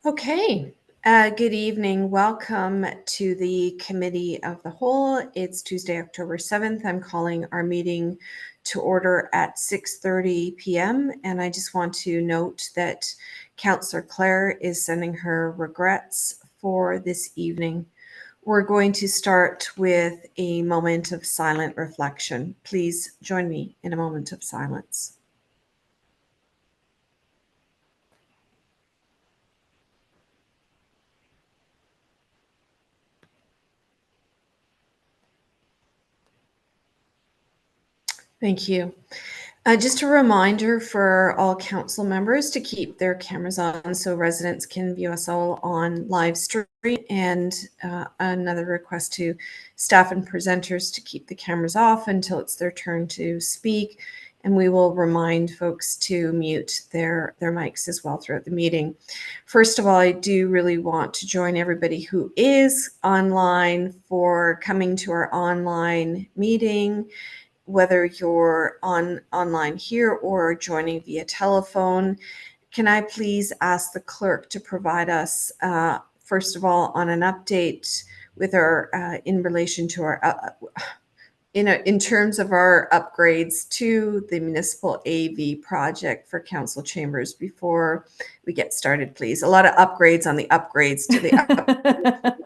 Okay. Good evening. Welcome to the Committee of the Whole. It's Tuesday, October 7th. I'm calling our meeting to order at 6:30 p.m. And I just want to note that Councillor Clare is sending her regrets for this evening. We're going to start with a moment of silent reflection. Please join me in a moment of silence. Thank you. Just a reminder for all council members to keep their cameras on so residents can view us all on live stream, and another request to staff and presenters to keep the cameras off until it's their turn to speak. And we will remind folks to mute their mics as well throughout the meeting. First of all, I do really want to join everybody who is online for coming to our online meeting, whether you're online here or joining via telephone. Can I please ask the clerk to provide us, first of all, on an update with our in relation to our in terms of our upgrades to the municipal AV project for council chambers before we get started, please. A lot of upgrades on the upgrades to the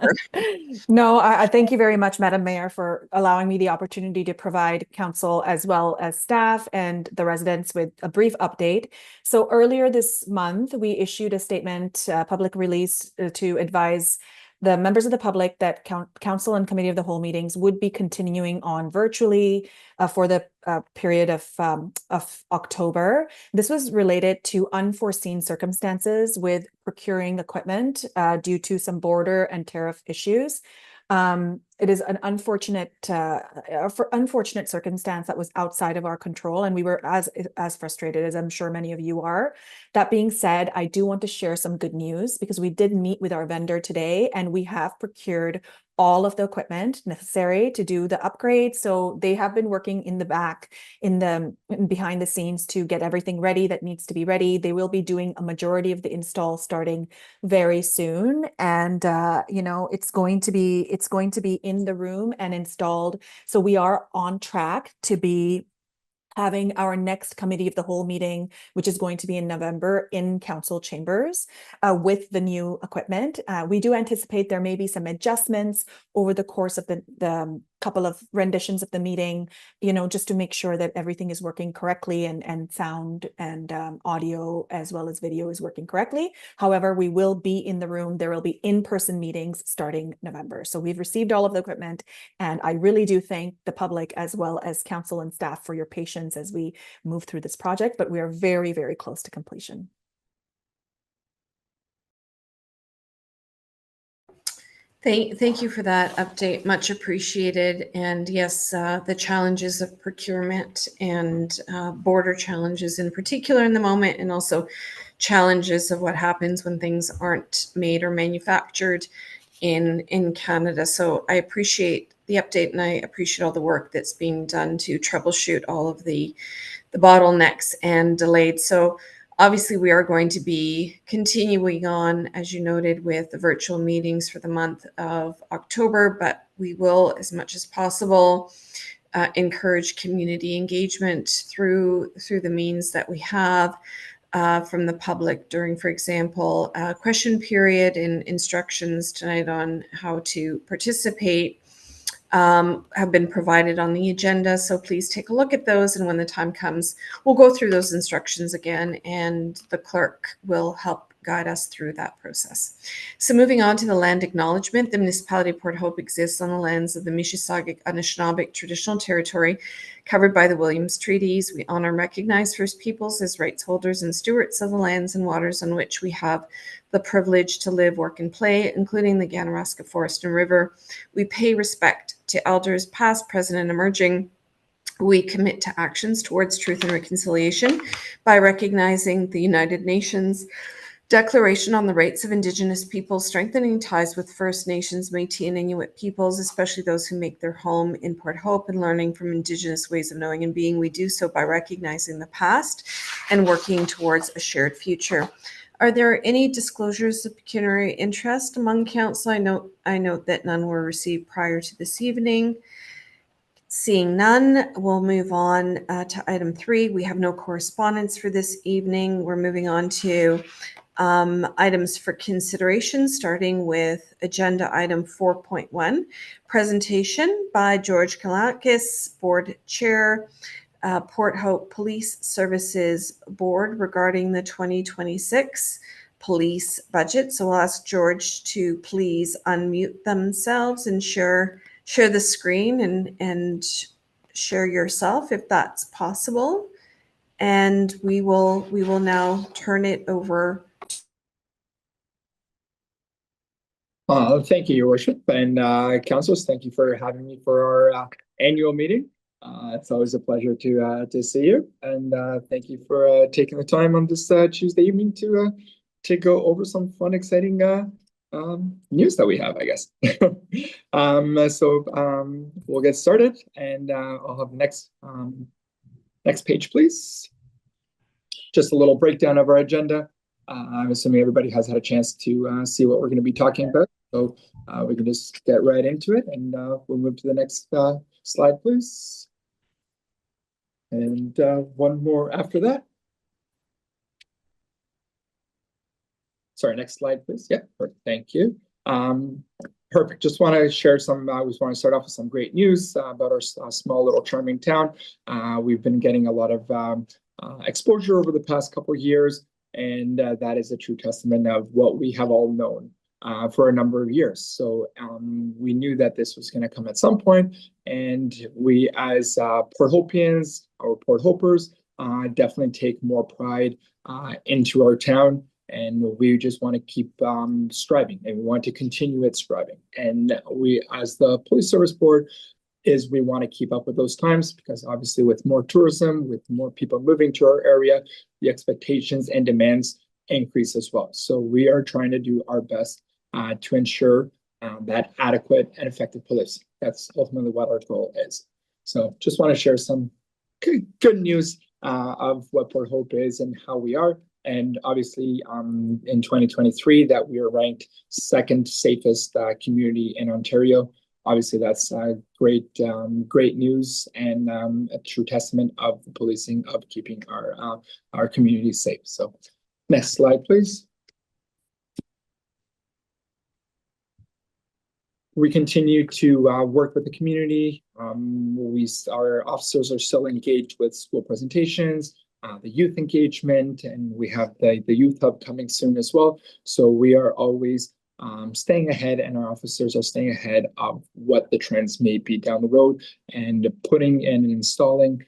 No, I thank you very much, Madam Mayor, for allowing me the opportunity to provide council as well as staff and the residents with a brief update. So earlier this month, we issued a statement, public release to advise the members of the public that council and committee of the whole meetings would be continuing on virtually for the period of October. This was related to unforeseen circumstances with procuring equipment due to some border and tariff issues. It is an unfortunate circumstance that was outside of our control, and we were as frustrated as I'm sure many of you are. That being said, I do want to share some good news because we did meet with our vendor today, and we have procured all of the equipment necessary to do the upgrade. So they have been working in the back, behind the scenes to get everything ready that needs to be ready. They will be doing a majority of the install starting very soon, and it's going to be in the room and installed. So we are on track to be having our next committee of the whole meeting, which is going to be in November in council chambers with the new equipment. We do anticipate there may be some adjustments over the course of the couple of renditions of the meeting, just to make sure that everything is working correctly and sound and audio as well as video is working correctly. However, we will be in the room. There will be in-person meetings starting November. So we've received all of the equipment, and I really do thank the public as well as council and staff for your patience as we move through this project, but we are very, very close to completion. Thank you for that update. Much appreciated. And yes, the challenges of procurement and border challenges in particular in the moment, and also challenges of what happens when things aren't made or manufactured in Canada. So I appreciate the update, and I appreciate all the work that's being done to troubleshoot all of the bottlenecks and delayed. So obviously, we are going to be continuing on, as you noted, with the virtual meetings for the month of October, but we will, as much as possible, encourage community engagement through the means that we have from the public during, for example, question period and instructions tonight on how to participate have been provided on the agenda. So please take a look at those. And when the time comes, we'll go through those instructions again, and the clerk will help guide us through that process. So moving on to the land acknowledgement, the municipality of Port Hope exists on the lands of the Mississauga Anishinaabeg traditional territory covered by the Williams Treaties. We honor and recognize First Peoples as rights holders and stewards of the lands and waters on which we have the privilege to live, work, and play, including the Ganaraska Forest and River. We pay respect to elders past, present, and emerging. We commit to actions towards truth and reconciliation by recognizing the United Nations Declaration on the Rights of Indigenous Peoples, strengthening ties with First Nations, Métis, and Inuit peoples, especially those who make their home in Port Hope, and learning from Indigenous ways of knowing and being. We do so by recognizing the past and working towards a shared future. Are there any disclosures of pecuniary interest among council? I note that none were received prior to this evening. Seeing none, we'll move on to item 3. We have no correspondence for this evening. We're moving on to items for consideration, starting with agenda item 4.1, presentation by George Kalakis, Board Chair, Port Hope Police Services Board regarding the 2026 police budget. So I'll ask George to please unmute themselves and share the screen and share yourself if that's possible. And we will now turn it over. Thank you, Your Worship, and councilors. Thank you for having me for our annual meeting. It's always a pleasure to see you, and thank you for taking the time on this Tuesday evening to go over some fun, exciting news that we have, I guess. We'll get started, and I'll have next page, please. Just a little breakdown of our agenda. I'm assuming everybody has had a chance to see what we're going to be talking about. So we can just get right into it, and we'll move to the next slide, please. And one more after that. Sorry, next slide, please. Yeah, perfect. Thank you. Perfect. Just want to share some, we just want to start off with some great news about our small little charming town. We've been getting a lot of exposure over the past couple of years, and that is a true testament of what we have all known for a number of years. So we knew that this was going to come at some point, and we as Port Hopians or Port Hopers definitely take more pride into our town, and we just want to keep striving, and we want to continue it striving. And we, as the Police Service Board, we want to keep up with those times, because obviously with more tourism, with more people moving to our area, the expectations and demands increase as well. So we are trying to do our best to ensure that adequate and effective police. That's ultimately what our goal is. So just want to share some good news of what Port Hope is and how we are. And obviously in 2023 that we are ranked second safest community in Ontario. Obviously, that's great news, and a true testament of the policing of keeping our community safe. So, next slide, please. We continue to work with the community. Our officers are still engaged with school presentations, the youth engagement, and we have the youth hub coming soon as well. So we are always staying ahead, and our officers are staying ahead of what the trends may be down the road, and putting in and installing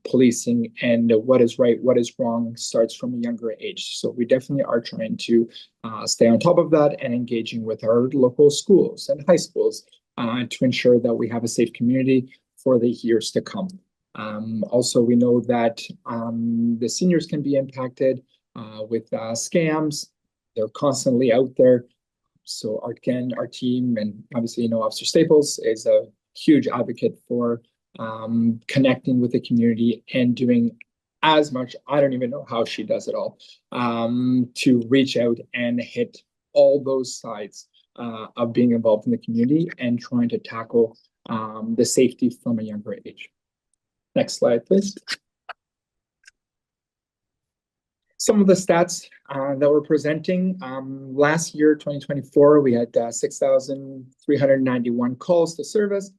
policing, and what is right, what is wrong starts from a younger age. So we definitely are trying to stay on top of that and engaging with our local schools and high schools to ensure that we have a safe community for the years to come. Also, we know that the seniors can be impacted with scams. They're constantly out there. So our team, and obviously, Officer Staples is a huge advocate for connecting with the community and doing as much. I don't even know how she does it all, to reach out and hit all those sides of being involved in the community and trying to tackle the safety from a younger age. Next slide, please. Some of the stats that we're presenting. Last year, 2024, we had 6,391 calls to service.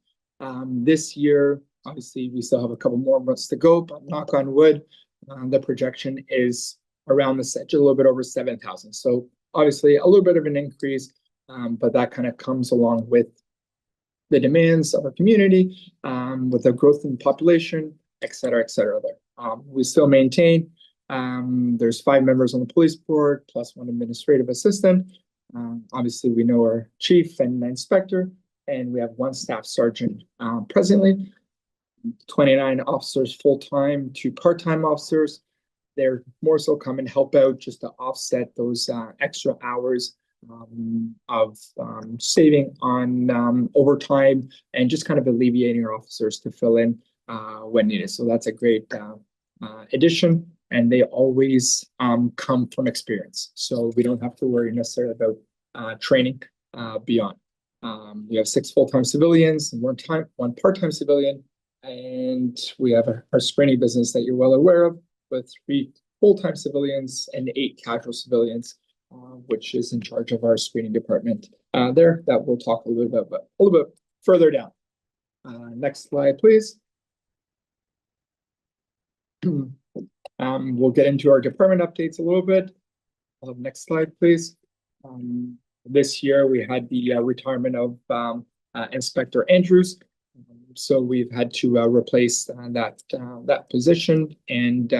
This year, obviously, we still have a couple more months to go, but knock on wood, the projection is around just a little bit over 7,000. So obviously, a little bit of an increase, but that kind of comes along with the demands of our community, with the growth in the population, et cetera, there. We still maintain there's 5 members on the police board plus 1 administrative assistant. Obviously, we know our chief and inspector, and we have 1 staff sergeant presently, 29 officers full-time, 2 part-time officers. They're more so come and help out just to offset those extra hours of saving on overtime, and just kind of alleviating our officers to fill in when needed. So that's a great addition. and they always come from experience. So we don't have to worry necessarily about training beyond. We have 6 full-time civilians and one part-time civilian, and we have our screening business that you're well aware of, with 3 full-time civilians and 8 casual civilians, which is in charge of our screening department there, that we'll talk a little bit about a little bit further down. Next slide, please. We'll get into our department updates a little bit. Next slide, please. This year we had the retirement of Inspector Andrews. So we've had to replace that position, and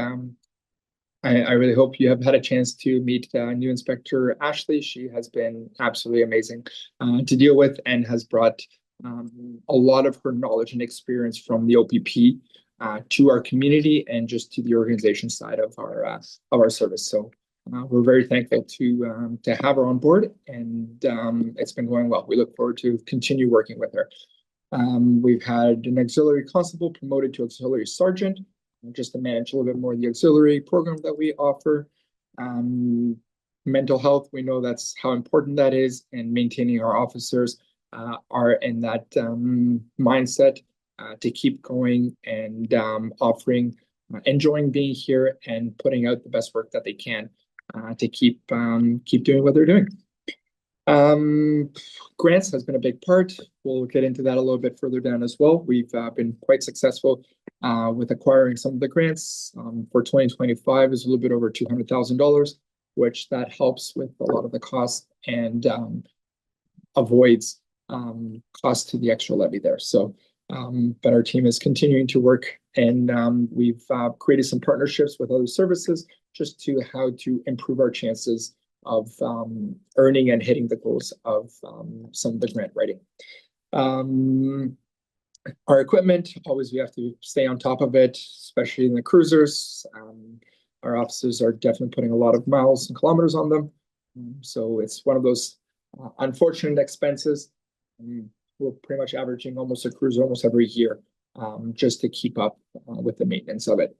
I really hope you have had a chance to meet new Inspector Ashley. She has been absolutely amazing to deal with, and has brought a lot of her knowledge and experience from the OPP to our community and just to the organization side of our service. So we're very thankful to have her on board, and it's been going well. We look forward to continue working with her. We've had an auxiliary constable promoted to auxiliary sergeant, just to manage a little bit more of the auxiliary program that we offer. Mental health, we know that's how important that is, and maintaining our officers are in that mindset to keep going and offering, enjoying being here and putting out the best work that they can to keep doing what they're doing. Grants has been a big part. We'll get into that a little bit further down as well. We've been quite successful with acquiring some of the grants. For 2025 is a little bit over $200,000, which that helps with a lot of the costs and avoids cost to the extra levy there. So, but our team is continuing to work, and we've created some partnerships with other services just to how to improve our chances of earning and hitting the goals of some of the grant writing. Our equipment, always we have to stay on top of it, especially in the cruisers. Our officers are definitely putting a lot of miles and kilometers on them. So it's one of those unfortunate expenses. We're pretty much averaging almost a cruiser almost every year, just to keep up with the maintenance of it.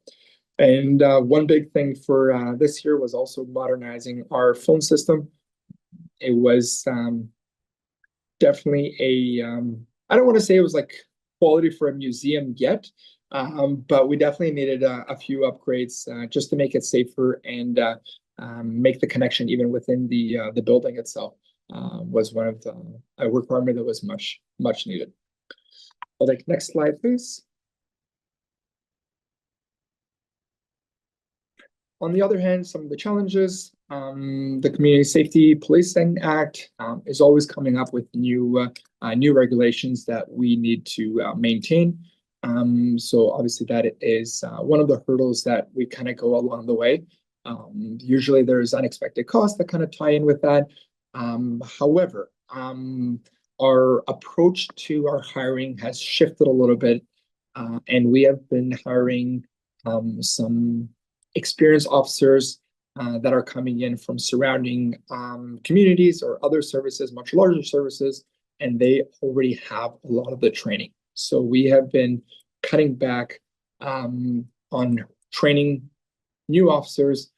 And one big thing for this year was also modernizing our phone system. It was definitely I don't want to say it was like quality for a museum yet, but we definitely needed a few upgrades just to make it safer and make the connection even within the building itself. Was one of the requirement that was much needed. I'll take next slide, please. On the other hand, some of the challenges, the Community Safety Policing Act is always coming up with new regulations that we need to maintain. So obviously that is one of the hurdles that we kind of go along the way. Usually there's unexpected costs that kind of tie in with that. However, our approach to our hiring has shifted a little bit, and we have been hiring some experienced officers that are coming in from surrounding communities or other services, much larger services, and they already have a lot of the training. So we have been cutting back on training new officers.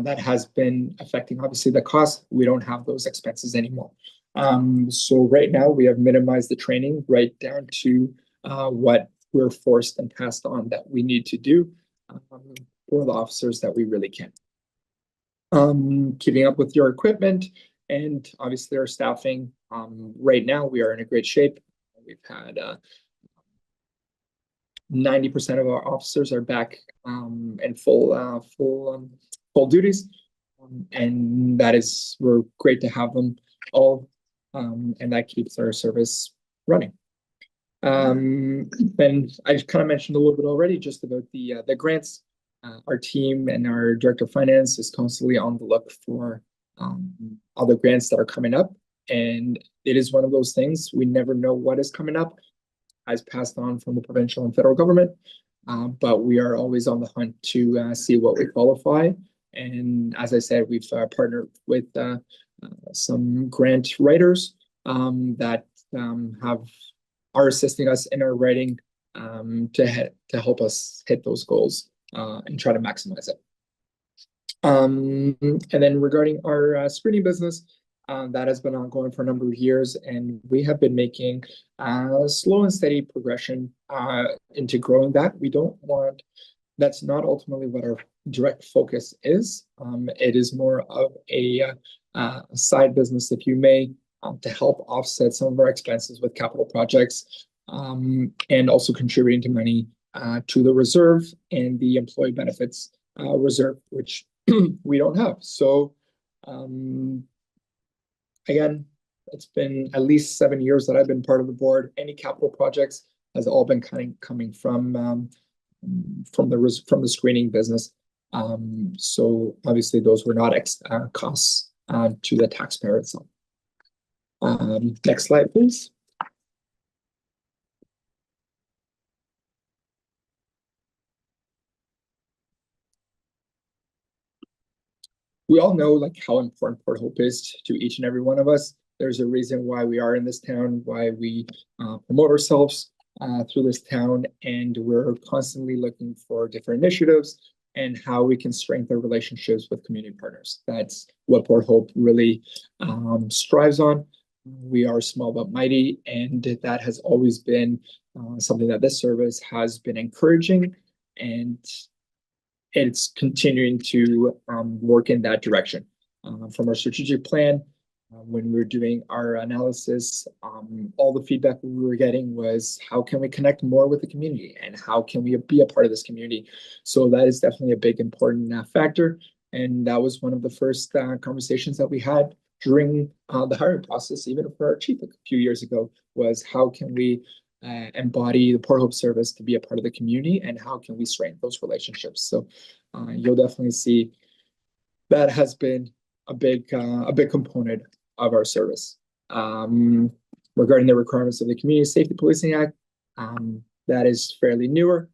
That has been affecting obviously the cost. We don't have those expenses anymore. So right now we have minimized the training right down to what we're forced and passed on that we need to do for the officers that we really can. Keeping up with your equipment and obviously our staffing. Right now we are in a great shape. We've had 90% of our officers are back in full duties, and that is, we're great to have them all, and that keeps our service running. And I kind of mentioned a little bit already just about the grants. Our team and our director of finance is constantly on the look for other grants that are coming up, and it is one of those things, we never know what is coming up as passed on from the provincial and federal government, but we are always on the hunt to see what we qualify. And as I said, we've partnered with some grant writers that are assisting us in our writing to help us hit those goals and try to maximize it. And then regarding our screening business, that has been ongoing for a number of years, and we have been making slow and steady progression into growing that. We don't want, that's not ultimately what our direct focus is. It is more of a side business, if you may, to help offset some of our expenses with capital projects, and also contributing to money to the reserve and the employee benefits reserve, which we don't have. So again, it's been at least 7 years that I've been part of the board. Any capital projects has all been kind of coming from the screening business. So obviously those were not costs to the taxpayer itself. Next slide, please. We all know like how important Port Hope is to each and every one of us. There's a reason why we are in this town, why we promote ourselves through this town, and we're constantly looking for different initiatives and how we can strengthen relationships with community partners. That's what Port Hope really strives on. We are small but mighty, and that has always been something that this service has been encouraging, and it's continuing to work in that direction. From our strategic plan, when we were doing our analysis, all the feedback we were getting was how can we connect more with the community and how can we be a part of this community? So that is definitely a big important factor. And that was one of the first conversations that we had during the hiring process, even for our chief a few years ago, was how can we embody the Port Hope service to be a part of the community, and how can we strengthen those relationships? So you'll definitely see that has been a big component of our service. Regarding the requirements of the Community Safety Policing Act, that is fairly newer.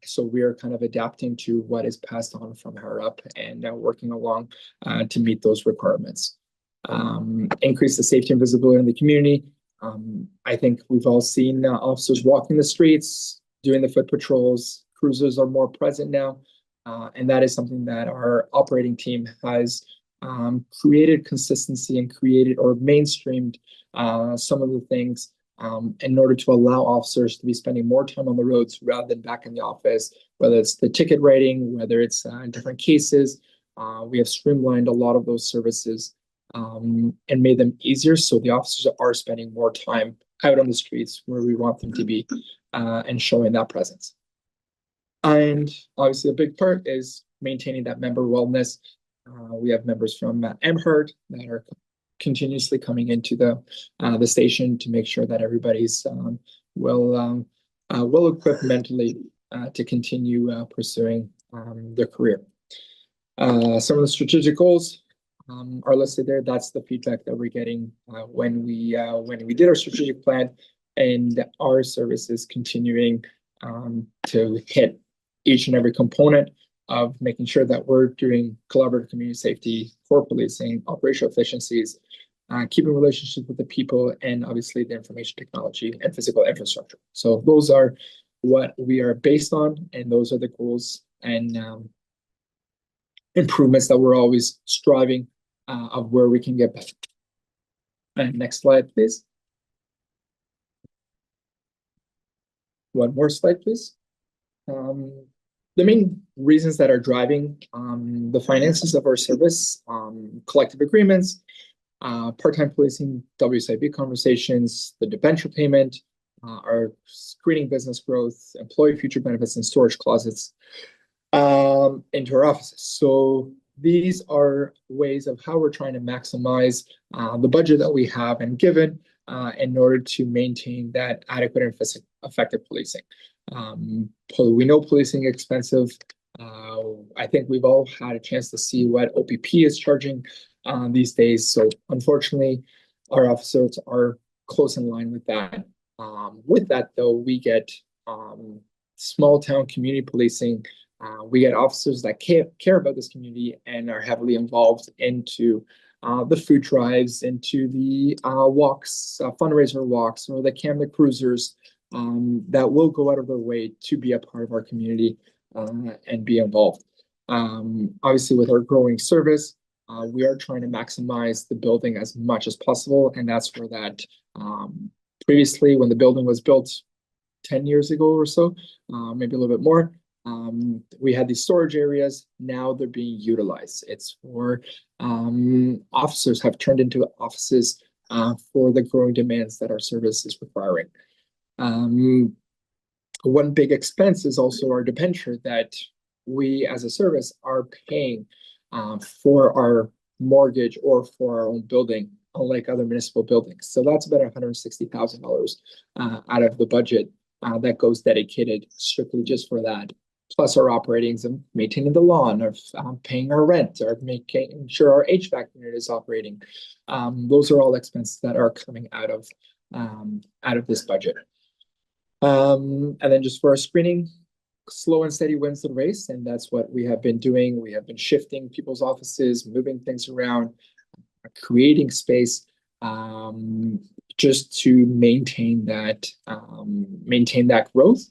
So we are kind of adapting to what is passed on from higher up and working along to meet those requirements. Increase the safety and visibility in the community. I think we've all seen officers walking the streets, doing the foot patrols. Cruisers are more present now, and that is something that our operating team has created consistency and created or mainstreamed some of the things in order to allow officers to be spending more time on the roads rather than back in the office, whether it's the ticket writing, whether it's different cases. We have streamlined a lot of those services and made them easier, so the officers are spending more time out on the streets where we want them to be and showing that presence. And obviously a big part is maintaining that member wellness. We have members from MHERT that are continuously coming into the station to make sure that everybody's well equipped mentally to continue pursuing their career. Some of the strategic goals are listed there. That's the feedback that we're getting when we did our strategic plan, and our services continuing to hit each and every component of making sure that we're doing collaborative community safety, core policing, operational efficiencies, keeping relationships with the people, and obviously the information technology and physical infrastructure. So those are what we are based on, and those are the goals and improvements that we're always striving of where we can get better. And next slide, please. One more slide, please. The main reasons that are driving the finances of our service, collective agreements, part-time policing, WSIB conversations, the debenture payment, our screening business growth, employee future benefits, and storage closets into our offices. So these are ways of how we're trying to maximize the budget that we have and given in order to maintain that adequate and effective policing. We know policing is expensive. I think we've all had a chance to see what OPP is charging these days. So unfortunately, our officers are close in line with that. With that, though, we get small town community policing. We get officers that care about this community and are heavily involved into the food drives, into the walks, fundraiser walks, or the Camden Cruisers that will go out of their way to be a part of our community and be involved. Obviously, with our growing service, we are trying to maximize the building as much as possible, and that's where that previously, when the building was built 10 years ago or so, maybe a little bit more, we had these storage areas. Now they're being utilized. It's for officers have turned into offices for the growing demands that our service is requiring. One big expense is also our debenture that we as a service are paying for our mortgage or for our own building, unlike other municipal buildings. So that's about $160,000 out of the budget that goes dedicated strictly just for that. Plus our operatings of maintaining the lawn, of paying our rent, or making sure our HVAC unit is operating. Those are all expenses that are coming out of this budget. And then just for our screening, slow and steady wins the race, and that's what we have been doing. We have been shifting people's offices, moving things around, creating space, just to maintain that growth.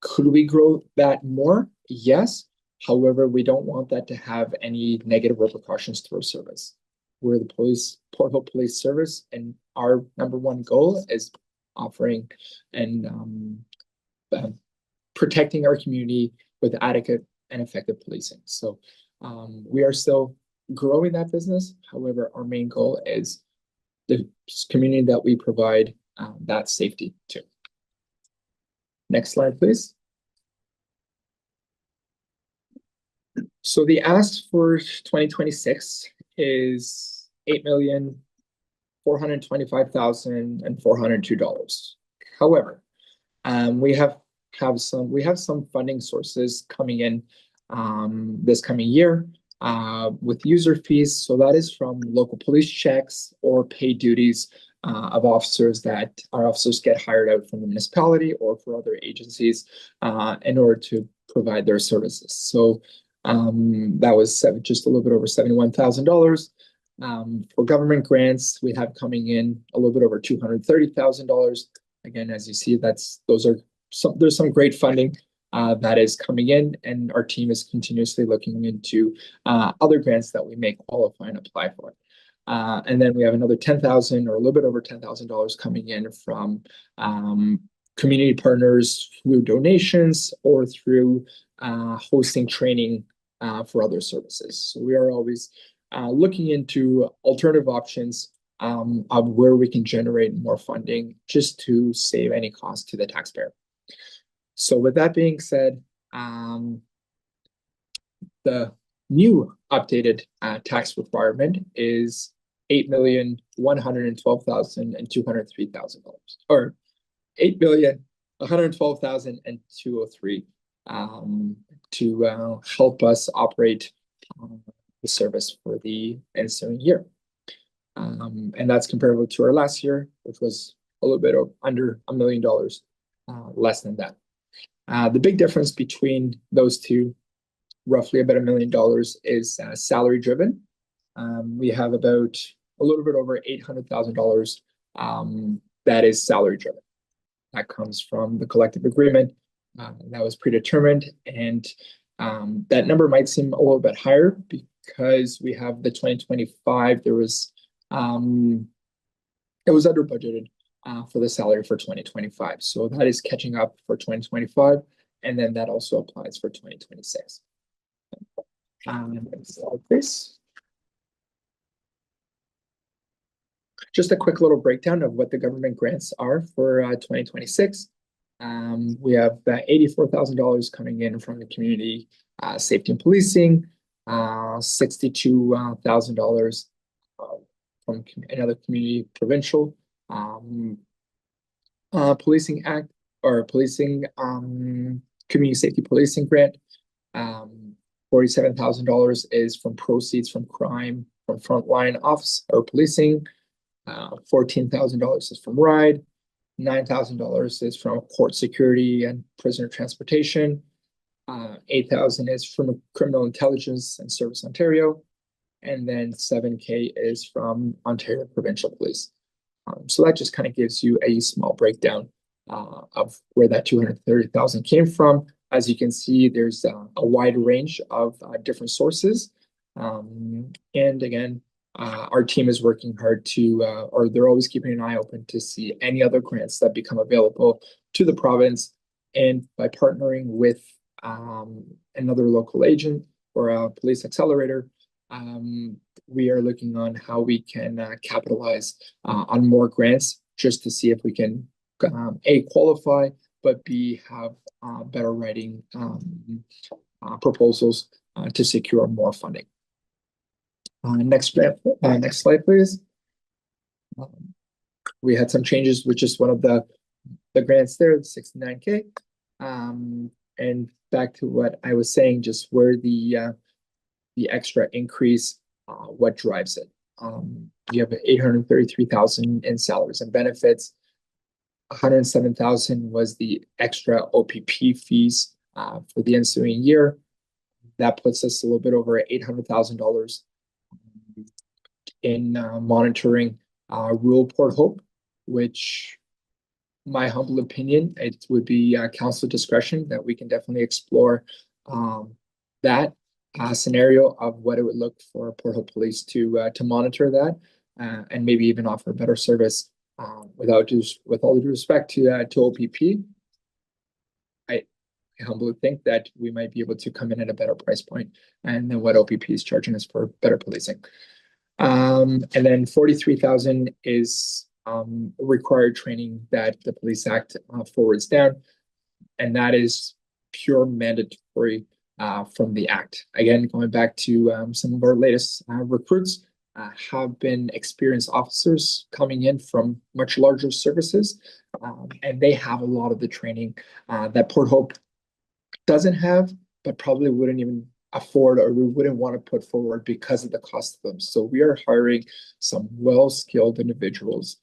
Could we grow that more? Yes. However, we don't want that to have any negative repercussions to our service. We're the Port Hope Police Service, and our number one goal is offering and protecting our community with adequate and effective policing. So we are still growing that business. However, our main goal is the community that we provide that safety to. Next slide, please. So the ask for 2026 is $8,425,402. However, we have some funding sources coming in this coming year with user fees. So that is from local police checks or paid duties of officers that our officers get hired out from the municipality or for other agencies in order to provide their services. So that was just a little bit over $71,000. For government grants, we have coming in a little bit over $230,000. Again, as you see, there's some great funding that is coming in, and our team is continuously looking into other grants that we may qualify and apply for. And then we have another $10,000 or a little bit over $10,000 coming in from community partners through donations or through hosting training for other services. So we are always looking into alternative options of where we can generate more funding just to save any cost to the taxpayer. So with that being said, the new updated tax requirement is $8,112,203, or $8,112,203 to help us operate the service for the ensuing year. And that's comparable to our last year, which was a little bit under $1 million less than that. The big difference between those two, roughly about $1 million, is salary driven. We have about a little bit over $800,000 that is salary driven. That comes from the collective agreement that was predetermined, and that number might seem a little bit higher because we have the 2025. There was it was under budgeted for the salary for 2025, so that is catching up for 2025, and then that also applies for 2026. Next slide, please. Just a quick little breakdown of what the government grants are for 2026. We have $84,000 coming in from the community safety and policing, $62,000 from another community provincial policing act or policing community safety policing grant. $47,000 is from proceeds from crime from frontline office or policing. $14,000 is from RIDE. $9,000 is from court security and prisoner transportation. $8,000 is from Criminal Intelligence and Service Ontario, and then $7,000 is from Ontario Provincial Police. So that just kind of gives you a small breakdown of where that $230,000 came from. As you can see, there's a wide range of different sources. And again, our team is working hard to, or they're always keeping an eye open to see any other grants that become available to the province. And by partnering with another local agent or a police accelerator, we are looking on how we can capitalize on more grants just to see if we can A, qualify, but B, have better writing proposals to secure more funding. Next slide, please. We had some changes, which is one of the grants there, the 69K. And back to what I was saying, just where the extra increase, what drives it. You have 833,000 in salaries and benefits. 107,000 was the extra OPP fees for the ensuing year. That puts us a little bit over $800,000 in monitoring rural Port Hope, which, my humble opinion, it would be council discretion that we can definitely explore that scenario of what it would look for Port Hope Police to monitor that and maybe even offer a better service. With all due respect to OPP, I humbly think that we might be able to come in at a better price point and then what OPP is charging us for better policing. And then 43,000 is required training that the Police Act forwards down, and that is pure mandatory from the Act. Again, going back to some of our latest recruits have been experienced officers coming in from much larger services, and they have a lot of the training that Port Hope doesn't have, but probably wouldn't even afford or we wouldn't want to put forward because of the cost of them. So we are hiring some well-skilled individuals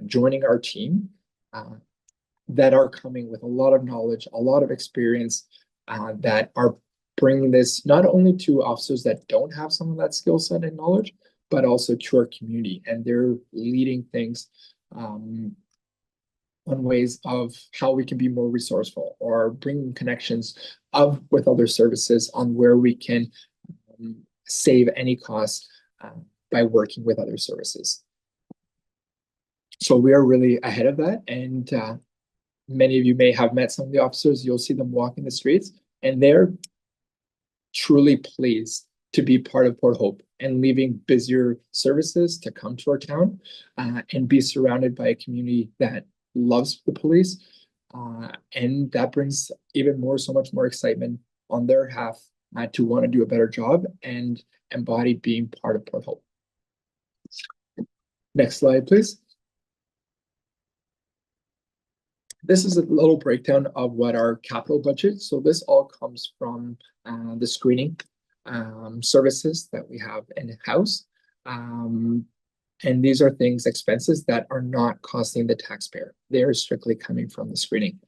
joining our team that are coming with a lot of knowledge, a lot of experience that are bringing this not only to officers that don't have some of that skill set and knowledge, but also to our community. And they're leading things on ways of how we can be more resourceful or bringing connections with other services on where we can save any costs by working with other services. So we are really ahead of that. And many of you may have met some of the officers. You'll see them walking the streets and they're truly pleased to be part of Port Hope and leaving busier services to come to our town and be surrounded by a community that loves the police. And that brings even more, so much more excitement on their half to want to do a better job and embody being part of Port Hope. Next slide, please. This is a little breakdown of what our capital budget. So this all comes from the screening services that we have in-house. And these are expenses that are not costing the taxpayer. They are strictly coming from the screening.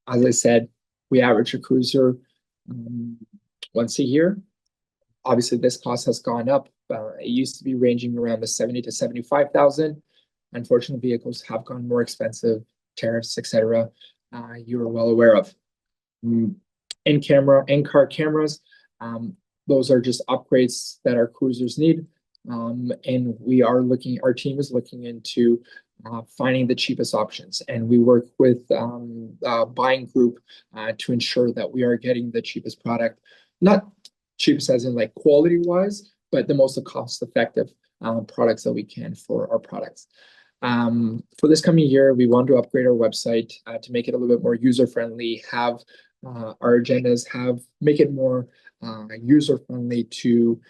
As I said, we average a cruiser once a year. Obviously, this cost has gone up. It used to be ranging around the 70 to 75,000. Unfortunately, vehicles have gone more expensive, tariffs, etc. You are well aware of. In-car cameras, those are just upgrades that our cruisers need. And our team is looking into finding the cheapest options. And we work with a buying group to ensure that we are getting the cheapest product, not cheapest as in like quality wise, but the most cost effective products that we can for our products. For this coming year, we want to upgrade our website to make it a little bit more user-friendly, have our agendas, make it more user-friendly to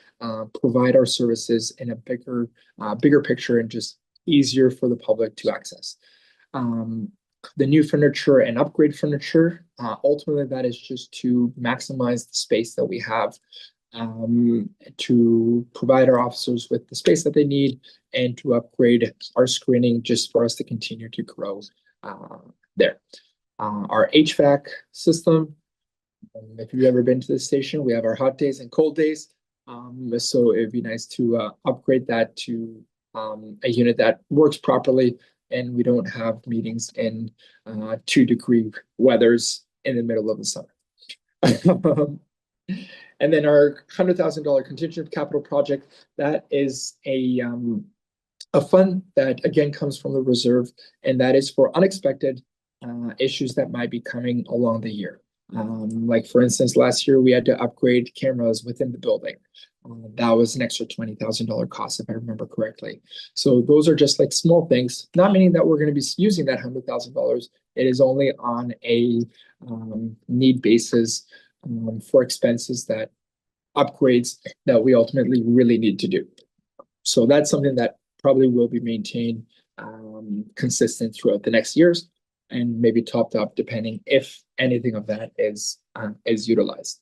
provide our services in a bigger picture and just easier for the public to access. The new furniture and upgrade furniture, ultimately that is just to maximize the space that we have to provide our officers with the space that they need and to upgrade our screening just for us to continue to grow there. Our HVAC system, if you've ever been to the station, we have our hot days and cold days. So it'd be nice to upgrade that to a unit that works properly and we don't have meetings in 2-degree weathers in the middle of the summer. And then our $100,000 contingent capital project, that is a fund that again comes from the reserve, and that is for unexpected issues that might be coming along the year. Like for instance, last year we had to upgrade cameras within the building. That was an extra $20,000 cost, if I remember correctly. So those are just like small things, not meaning that we're going to be using that $100,000. It is only on a need basis for expenses that upgrades that we ultimately really need to do. So that's something that probably will be maintained consistent throughout the next years, and maybe topped up depending if anything of that is utilized.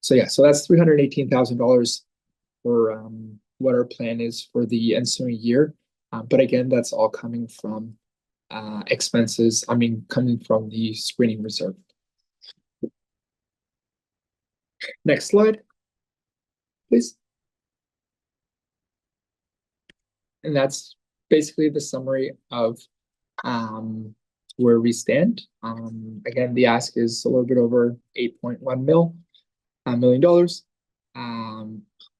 So yeah, so that's $318,000 for what our plan is for the ensuing year. But again, that's all coming from expenses. I mean, coming from the screening reserve. Next slide, please. And that's basically the summary of where we stand. Again, the ask is a little bit over $8.1 million.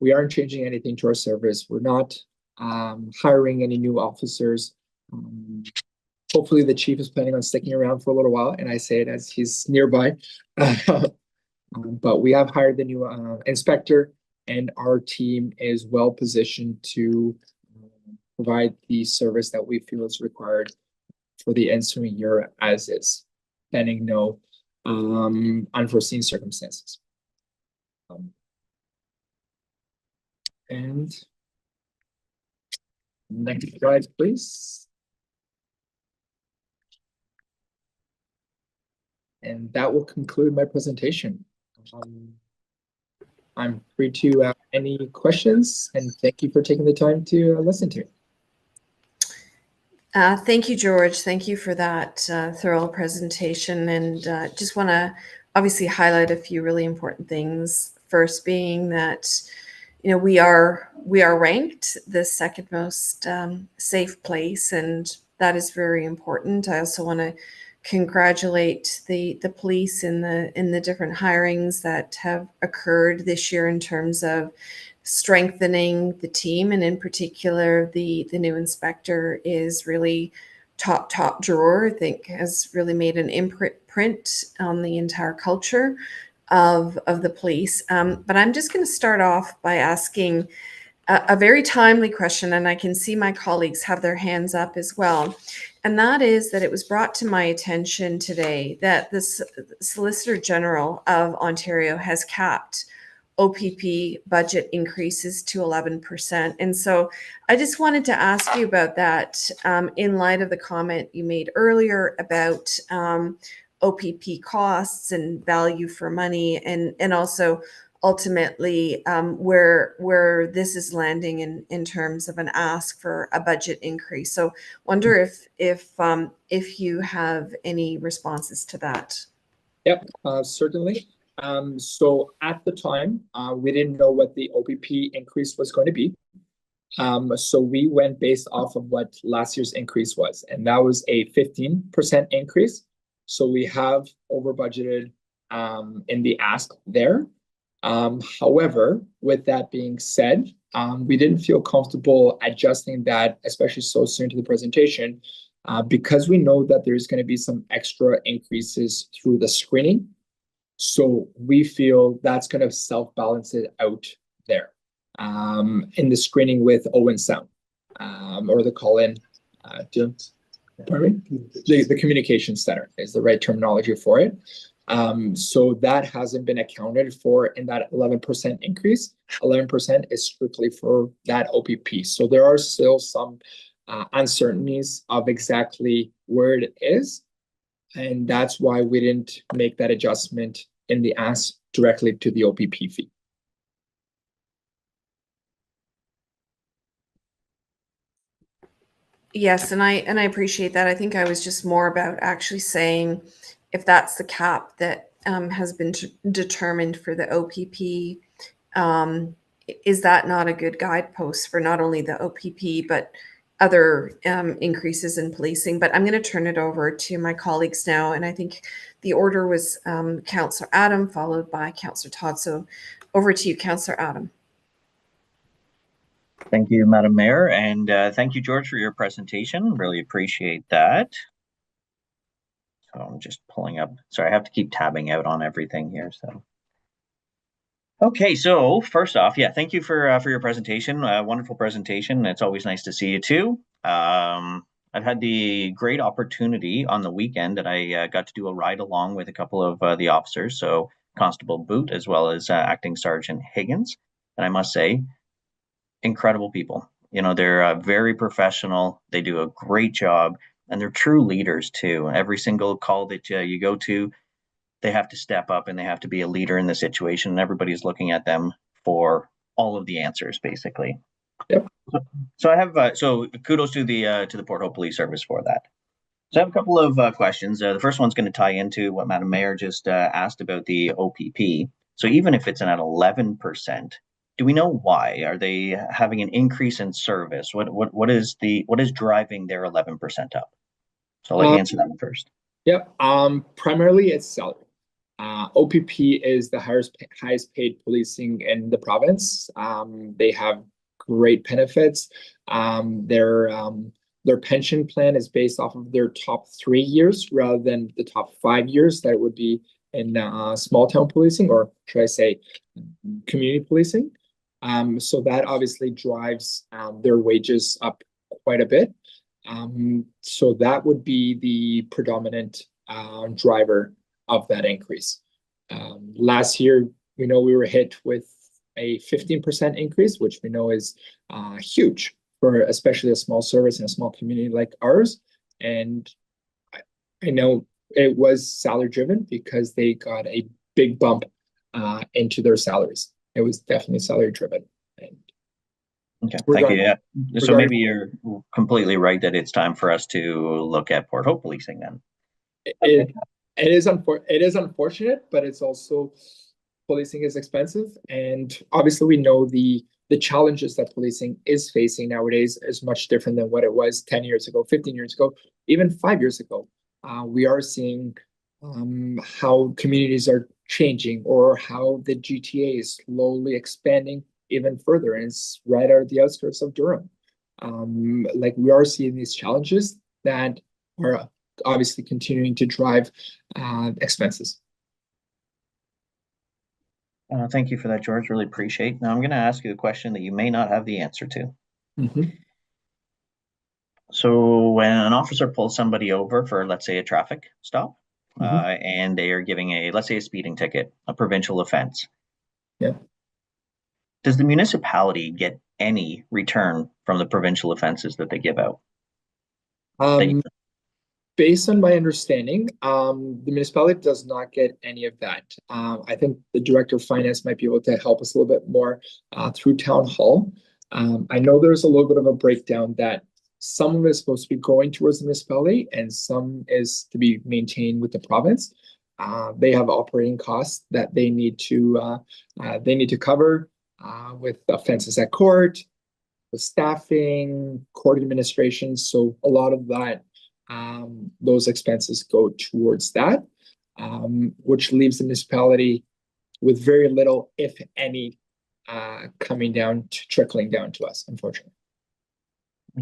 We aren't changing anything to our service. We're not hiring any new officers. Hopefully the chief is planning on sticking around for a little while, and I say it as he's nearby. But we have hired the new inspector, and our team is well positioned to provide the service that we feel is required for the ensuing year as is, pending no unforeseen circumstances. And next slide, please. And that will conclude my presentation. I'm free to have any questions, and thank you for taking the time to listen to me. Thank you, George. Thank you for that thorough presentation. And just want to obviously highlight a few really important things. First being that, you know, we are ranked the second most safe place, and that is very important. I also want to congratulate the police in the different hirings that have occurred this year in terms of strengthening the team, and in particular the new inspector is really top drawer. I think has really made an imprint on the entire culture of the police. But I'm just going to start off by asking a very timely question, and I can see my colleagues have their hands up as well. And that is that it was brought to my attention today that the Solicitor General of Ontario has capped OPP budget increases to 11%. And so I just wanted to ask you about that in light of the comment you made earlier about OPP costs and value for money, and also ultimately where this is landing in terms of an ask for a budget increase. So wonder if you have any responses to that. Yep, certainly. So at the time, we didn't know what the OPP increase was going to be. So we went based off of what last year's increase was, and that was a 15% increase. So we have over budgeted in the ask there. However, with that being said, we didn't feel comfortable adjusting that, especially so soon to the presentation, because we know that there's going to be some extra increases through the screening. So we feel that's going to self-balance it out there in the screening with Owen Sound or the call-in. Pardon me? The communication center is the right terminology for it. So that hasn't been accounted for in that 11% increase. 11% is strictly for that OPP. So there are still some uncertainties of exactly where it is. And that's why we didn't make that adjustment in the ask directly to the OPP fee. Yes, and I appreciate that. I think I was just more about actually saying if that's the cap that has been determined for the OPP, is that not a good guidepost for not only the OPP, but other increases in policing. But I'm going to turn it over to my colleagues now. And I think the order was Councillor Adam, followed by Councillor Todd. So over to you, Councillor Adam. Thank you, Madam Mayor, and thank you, George, for your presentation. Really appreciate that. So I'm just pulling up. Sorry, I have to keep tabbing out on everything here. So, okay. So first off, yeah, thank you for your presentation. Wonderful presentation. It's always nice to see you too. I've had the great opportunity on the weekend that I got to do a ride along with a couple of the officers. So Constable Boot as well as Acting Sergeant Higgins, and I must say, incredible people. You know, they're very professional. They do a great job, and they're true leaders too. Every single call that you go to, they have to step up and they have to be a leader in the situation. And everybody's looking at them for all of the answers, basically. Yep. So I have so kudos to the Port Hope Police Service for that. So I have a couple of questions. The first one's going to tie into what Madam Mayor just asked about the OPP. So even if it's at 11%, do we know why? Are they having an increase in service? What is driving their 11% up? So I'll let you answer that one first. Yep. Primarily it's salary. OPP is the highest paid policing in the province. They have great benefits. Their pension plan is based off of their top 3 years rather than the top 5 years that would be in small town policing, or should I say community policing. So that obviously drives their wages up quite a bit. So that would be the predominant driver of that increase. Last year, we know we were hit with a 15% increase, which we know is huge for especially a small service in a small community like ours. And I know it was salary driven because they got a big bump into their salaries. It was definitely salary driven. And okay, thank you. Yeah. So maybe you're completely right that it's time for us to look at Port Hope policing then. It is unfortunate, but it's also, policing is expensive, and obviously we know the challenges that policing is facing nowadays is much different than what it was 10 years ago, 15 years ago, even 5 years ago. We are seeing how communities are changing, or how the GTA is slowly expanding even further, and it's right at the outskirts of Durham. Like, we are seeing these challenges that are obviously continuing to drive expenses. Thank you for that, George. Really appreciate. Now I'm going to ask you a question that you may not have the answer to. So when an officer pulls somebody over for, let's say, a traffic stop, and they are giving let's say, a speeding ticket, a provincial offense. Yeah. Does the municipality get any return from the provincial offenses that they give out? Based on my understanding, the municipality does not get any of that. I think the director of finance might be able to help us a little bit more through town hall. I know there's a little bit of a breakdown that some of it is supposed to be going towards the municipality and some is to be maintained with the province. They have operating costs that they need to cover with offenses at court, with staffing, court administration. So a lot of that, those expenses go towards that, which leaves the municipality with very little, if any, trickling down to us, unfortunately.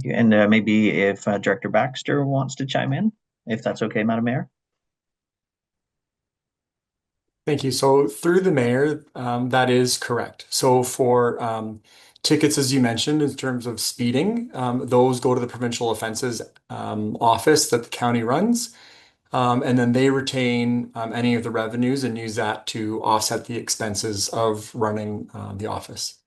And maybe if Director Baxter wants to chime in, if that's okay, Madam Mayor. Thank you. So through the mayor, that is correct. So for tickets, as you mentioned, in terms of speeding, those go to the provincial offenses office that the county runs. And then they retain any of the revenues and use that to offset the expenses of running the office.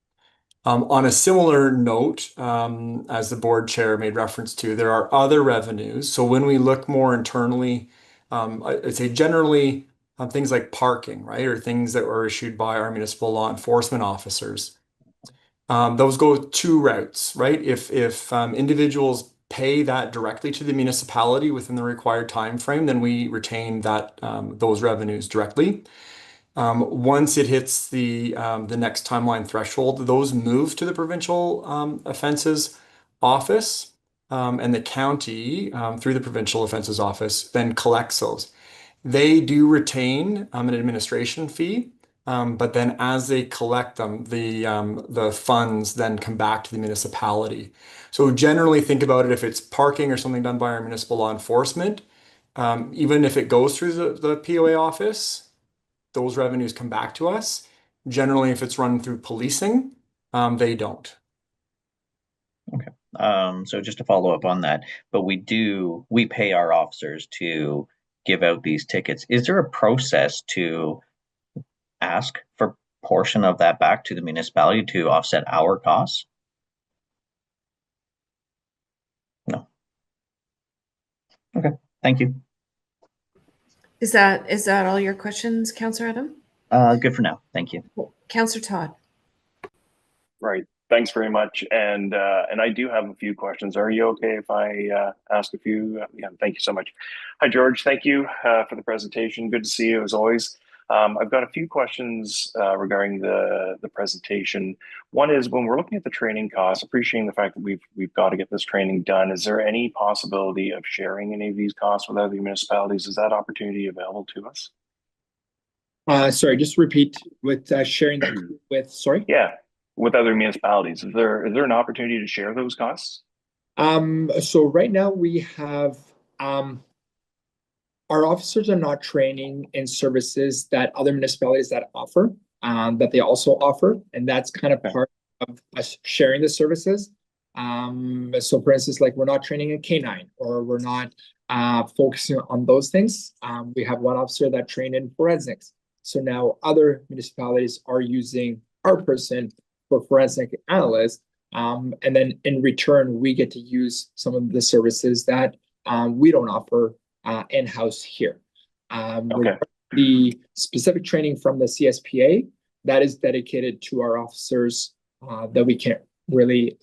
On a similar note, as the board chair made reference to, there are other revenues. So when we look more internally, I'd say generally things like parking, right? Or things that were issued by our municipal law enforcement officers. Those go 2 routes, right? If individuals pay that directly to the municipality within the required time frame, then we retain that those revenues directly. Once it hits the next timeline threshold, those move to the provincial offenses office. and the county, through the Provincial Offences Office, then collects those. They do retain an administration fee, but then as they collect them, the funds then come back to the municipality. So generally think about it, if it's parking or something done by our municipal law enforcement, even if it goes through the POA office, those revenues come back to us. Generally, if it's run through policing, they don't. So just to follow up on that, but we pay our officers to give out these tickets. Is there a process to ask for portion of that back to the municipality to offset our costs? No. Okay, thank you. Is that all your questions, Councillor Adam? Good for now. Thank you. Councillor Todd. Right. Thanks very much. And I do have a few questions. Are you okay if I ask a few? Yeah, thank you so much. Hi, George. Thank you for the presentation. Good to see you as always. I've got a few questions regarding the presentation. One is, when we're looking at the training costs, appreciating the fact that we've got to get this training done, is there any possibility of sharing any of these costs with other municipalities? Is that opportunity available to us? Sorry, just repeat with sharing that with, sorry? Yeah, with other municipalities. Is there an opportunity to share those costs? So right now we have, our officers are not training in services that other municipalities that offer, that they also offer, and that's kind of part of us sharing the services. So for instance, like, we're not training a K9, or we're not focusing on those things. We have one officer that trained in forensics. So now other municipalities are using our person for forensic analysts. And then in return, we get to use some of the services that we don't offer in-house here. Okay. The specific training from the CSPA, that is dedicated to our officers, that we can't really,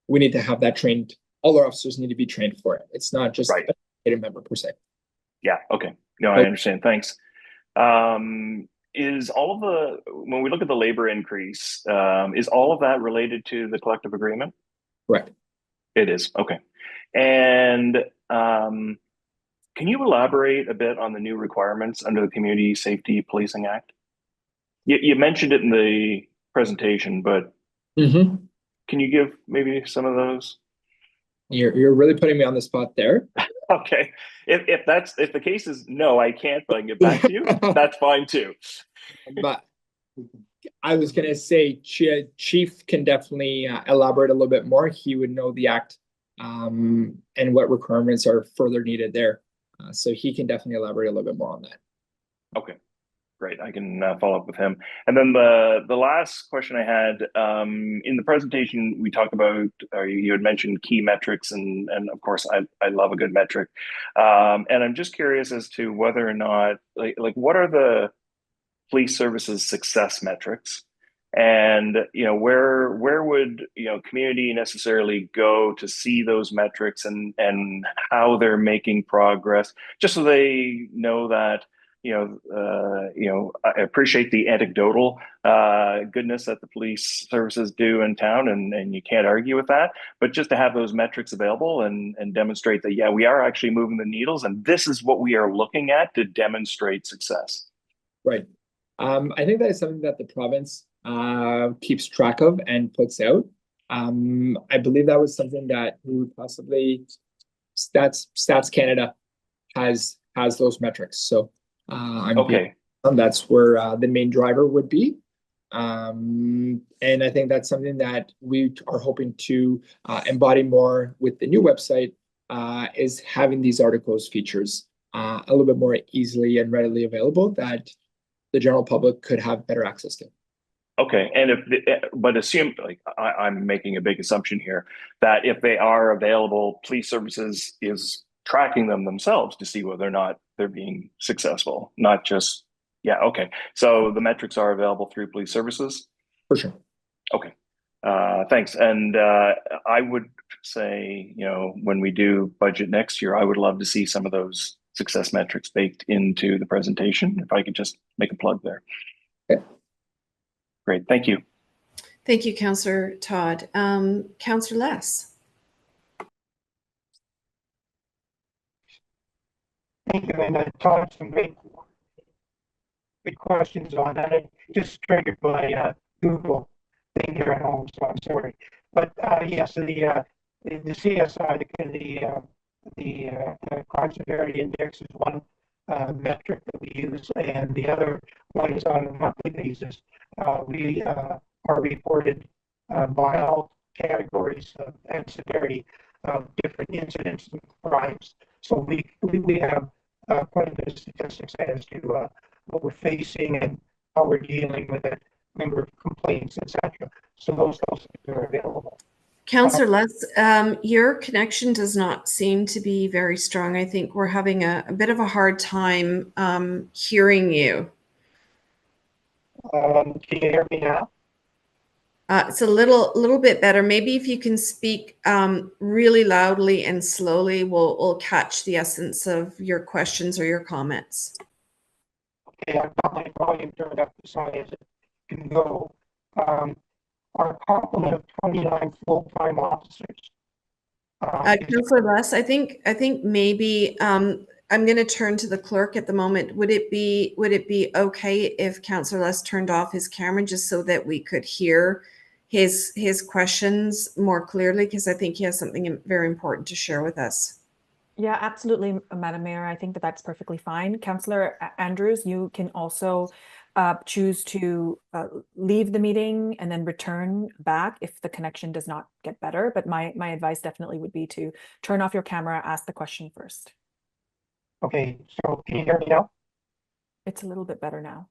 we need to have that trained. All our officers need to be trained for it. It's not just Right. a member per se. Yeah, okay. No, I understand. Thanks. Is all of when we look at the labor increase, is all of that related to the collective agreement? Correct. It is, okay. And can you elaborate a bit on the new requirements under the Community Safety Policing Act? You mentioned it in the presentation, but can you give maybe some of those? You're really putting me on the spot there. Okay. If the case is no, I can't, but I can get back to you, that's fine too. But I was gonna say, Chief can definitely elaborate a little bit more. He would know the act, and what requirements are further needed there. So he can definitely elaborate a little bit more on that. Okay, great. I can follow up with him. And then the last question I had, in the presentation, we talked about, you had mentioned key metrics, and of course, I love a good metric. And I'm just curious as to whether or not, like what are the police services success metrics? And where would community necessarily go to see those metrics and how they're making progress, just so they know that I appreciate the anecdotal goodness that the police services do in town, and you can't argue with that, but just to have those metrics available and demonstrate that, yeah, we are actually moving the needles, and this is what we are looking at to demonstrate success. Right. I think that is something that the province keeps track of and puts out. I believe that was something that we would possibly, Stats Canada has those metrics. So Okay. That's where the main driver would be. And I think that's something that we are hoping to embody more with the new website, is having these articles features a little bit more easily and readily available, that the general public could have better access to. Okay, and but assume, like, I'm making a big assumption here, that if they are available, police services is tracking them themselves to see whether or not they're being successful, not just, yeah, okay. So the metrics are available through police services? For sure. Okay, thanks. And I would say, when we do budget next year, I would love to see some of those success metrics baked into the presentation, if I could just make a plug there. Okay. Great, thank you. Thank you, Councillor Todd. Councillor Less. Thank you, and Todd, some great questions on that. It just triggered my Google thing here at home, so I'm sorry. But yes, the CSI, the crime severity index is one metric that we use, and the other one is on a monthly basis. We are reported by all categories and severity of different incidents and crimes. So we have quite a bit of statistics as to what we're facing and how we're dealing with it, number of complaints, etc. So those are available. Councillor Les, your connection does not seem to be very strong. I think we're having a bit of a hard time hearing you. Can you hear me now? It's a little bit better. Maybe if you can speak really loudly and slowly, we'll catch the essence of your questions or your comments. Okay, I've got my volume turned up as high as it can go. Our complement of 29 full-time officers. Councillor Les, I think maybe I'm going to turn to the clerk at the moment. Would it be okay if Councillor Les turned off his camera just so that we could hear his questions more clearly? Because I think he has something very important to share with us. Yeah, absolutely, Madam Mayor. I think that's perfectly fine. Councillor Andrews, you can also choose to leave the meeting and then return back if the connection does not get better. But my advice definitely would be to turn off your camera, ask the question first. Okay, so can you hear me now? It's a little bit better now.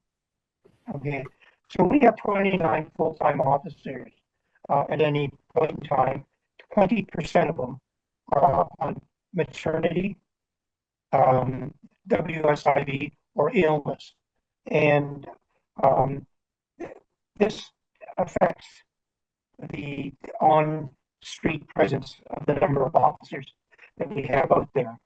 Okay, so we have 29 full-time officers at any point in time. 20% of them are on maternity, WSIB, or illness. And this affects the on-street presence of the number of officers that we have out there.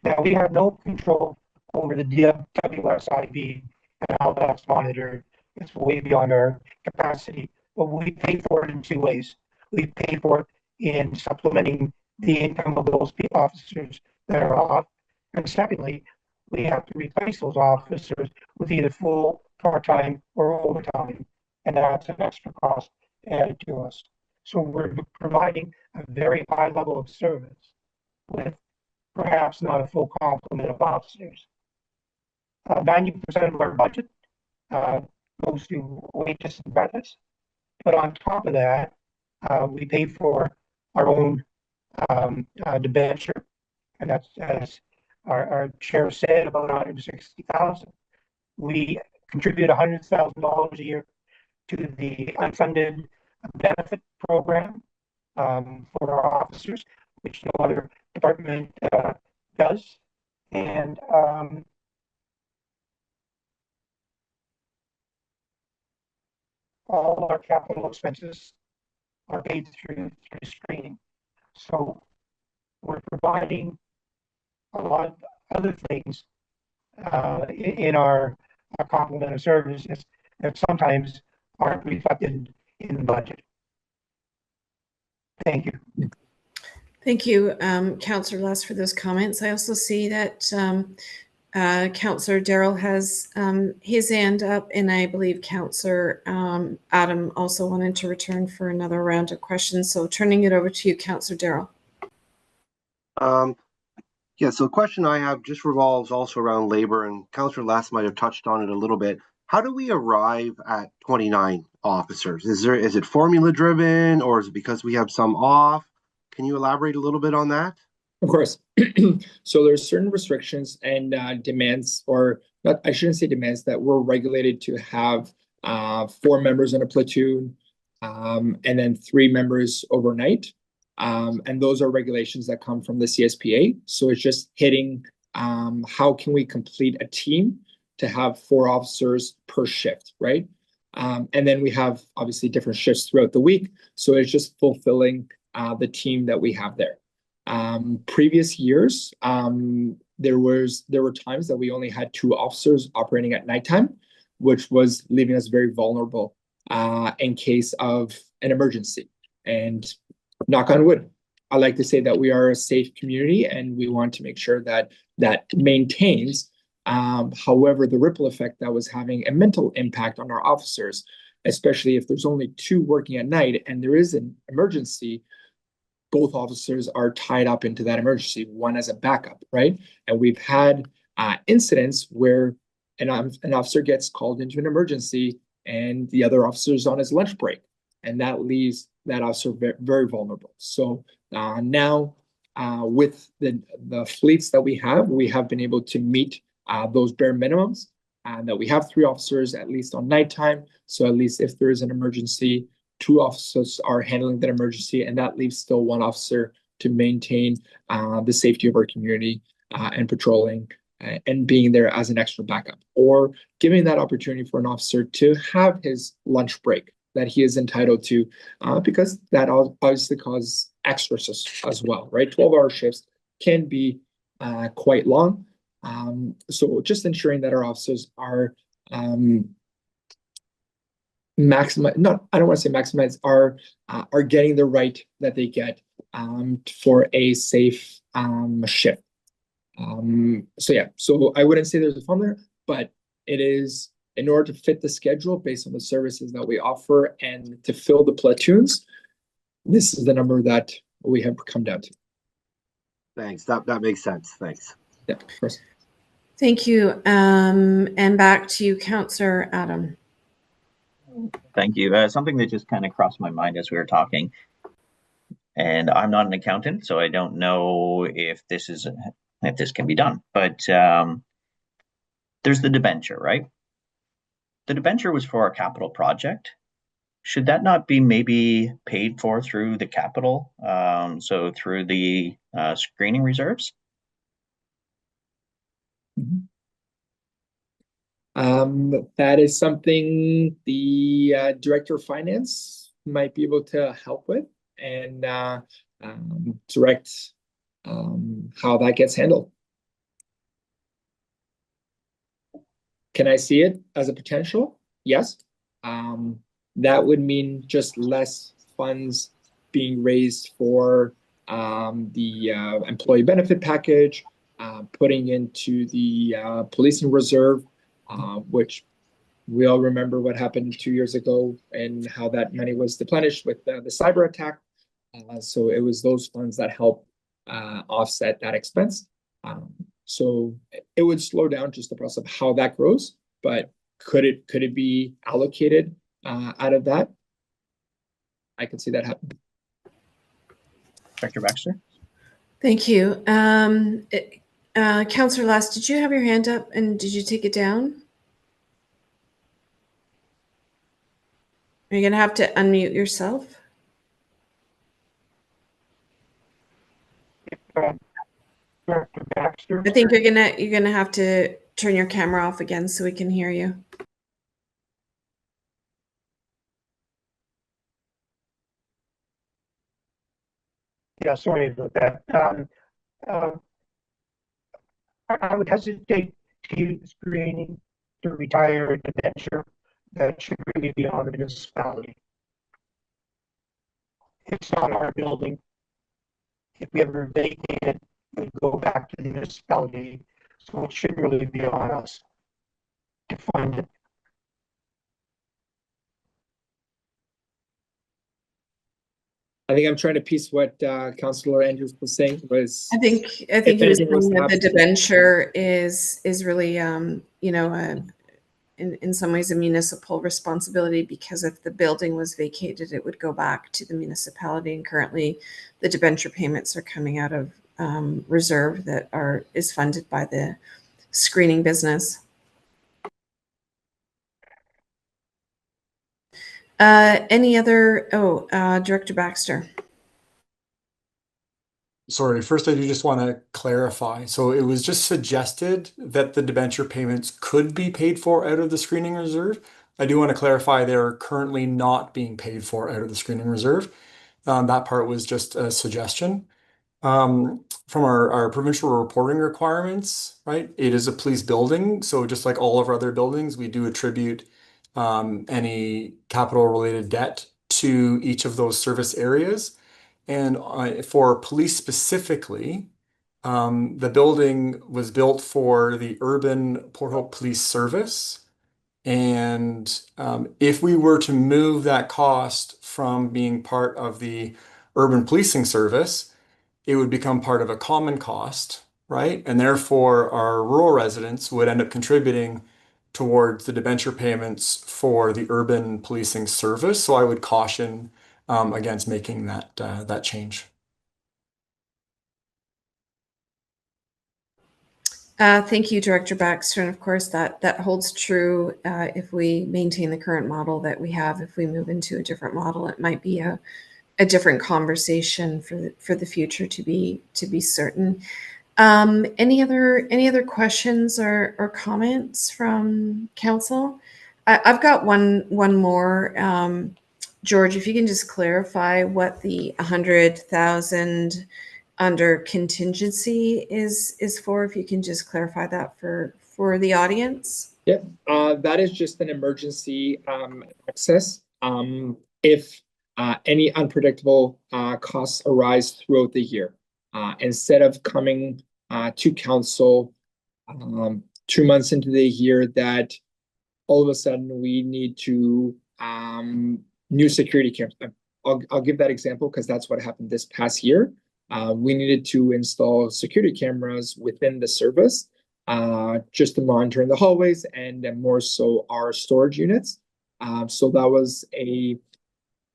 Now, we have no control over the WSIB and how that's monitored. It's way beyond our capacity, but we pay for it in two ways. We pay for it in supplementing the income of those officers that are off, and secondly, we have to replace those officers with either full, part-time, or overtime, and that's an extra cost added to us. So we're providing a very high level of service with perhaps not a full complement of officers. 90% of our budget goes to wages and benefits, but on top of that, we pay for our own debenture, and that's, as our chair said, about $160,000. We contribute $100,000 a year to the unfunded benefit program for our officers, which no other department does. And all our capital expenses are paid through screening. So we're providing a lot of other things in our complement of services that sometimes aren't reflected in the budget. Thank you. Thank you, Councillor Les, for those comments. I also see that Councillor Darrell has his hand up, and I believe Councillor Adam also wanted to return for another round of questions. So turning it over to you, Councillor Darrell. Yeah, so the question I have just revolves also around labor, and Councillor Les might have touched on it a little bit. How do we arrive at 29 officers? Is it formula driven, or is it because we have some off? Can you elaborate a little bit on that? Of course. So there's certain restrictions and demands, or not, I shouldn't say demands, that we're regulated to have 4 members in a platoon, and then 3 members overnight. And those are regulations that come from the CSPA. So it's just hitting how can we complete a team to have 4 officers per shift, right? And then we have obviously different shifts throughout the week. So it's just fulfilling the team that we have there. Previous years, there were times that we only had 2 officers operating at nighttime, which was leaving us very vulnerable in case of an emergency. And knock on wood, I like to say that we are a safe community and we want to make sure that that maintains. However, the ripple effect that was having a mental impact on our officers, especially if there's only 2 working at night and there is an emergency, both officers are tied up into that emergency, one as a backup, right? And we've had incidents where an officer gets called into an emergency and the other officer is on his lunch break, and that leaves that officer very vulnerable. So now, with the fleets that we have been able to meet those bare minimums, and that we have 3 officers at least on nighttime. So at least if there is an emergency, 2 officers are handling that emergency, and that leaves still 1 officer to maintain the safety of our community and patrolling and being there as an extra backup, or giving that opportunity for an officer to have his lunch break that he is entitled to, because that obviously causes extra as well, right? 12-hour shifts can be quite long. So just ensuring that our officers are maximize, I don't want to say maximize, are getting the right that they get for a safe shift. So yeah, so I wouldn't say there's a formula, but it is in order to fit the schedule based on the services that we offer and to fill the platoons. This is the number that we have come down to. Thanks. That makes sense. Thanks. Yeah, of course. Thank you. And back to you, Councillor Adam. Thank you. Something that just kind of crossed my mind as we were talking, and I'm not an accountant, so I don't know if this can be done, but there's the debenture, right? The debenture was for a capital project. Should that not be maybe paid for through the capital, so through the screening reserves? That is something the Director of Finance might be able to help with and direct how that gets handled. Can I see it as a potential? Yes. That would mean just less funds being raised for the employee benefit package, putting into the policing reserve, which we all remember what happened 2 years ago and how that money was deplenished with the cyber attack. So it was those funds that helped offset that expense. So it would slow down just the process of how that grows, but could it be allocated out of that? I could see that happen. Director Baxter? Thank you. Councillor Last, did you have your hand up and did you take it down? Are you going to have to unmute yourself? Director Baxter. I think you're gonna have to turn your camera off again so we can hear you. Yeah, sorry about that. I would hesitate to use screening to retire a debenture that should really be on the municipality. It's not our building. If we ever vacate it, we go back to the municipality, so it should really be on us to fund it. I think I'm trying to piece what Councillor Andrews was saying was. I think he was anything was saying that the happening. debenture is really you know in some ways a municipal responsibility, because if the building was vacated, it would go back to the municipality, and currently the debenture payments are coming out of reserve that is funded by the screening business. Any other? Director Baxter. Sorry, first I do just want to clarify. So it was just suggested that the debenture payments could be paid for out of the screening reserve. I do want to clarify they're currently not being paid for out of the screening reserve. That part was just a suggestion. From our provincial reporting requirements, right? It is a police building. So just like all of our other buildings, we do attribute any capital related debt to each of those service areas. And for police specifically, the building was built for the Urban Port Hope Police Service. And if we were to move that cost from being part of the Urban Policing Service, it would become part of a common cost, right? And therefore, our rural residents would end up contributing towards the debenture payments for the Urban Policing Service. So I would caution against making that change. Thank you, Director Baxter. And of course, that holds true if we maintain the current model that we have. If we move into a different model, it might be a different conversation for the future, to be certain. Any other questions or comments from council? I've got one more. George, if you can just clarify what the 100,000 under contingency is for, if you can just clarify that for the audience. Yeah, that is just an emergency access. If any unpredictable costs arise throughout the year, instead of coming to council 2 months into the year, that all of a sudden we need to new security cameras. I'll give that example because that's what happened this past year. We needed to install security cameras within the service just to monitor in the hallways and more so our storage units. So that was a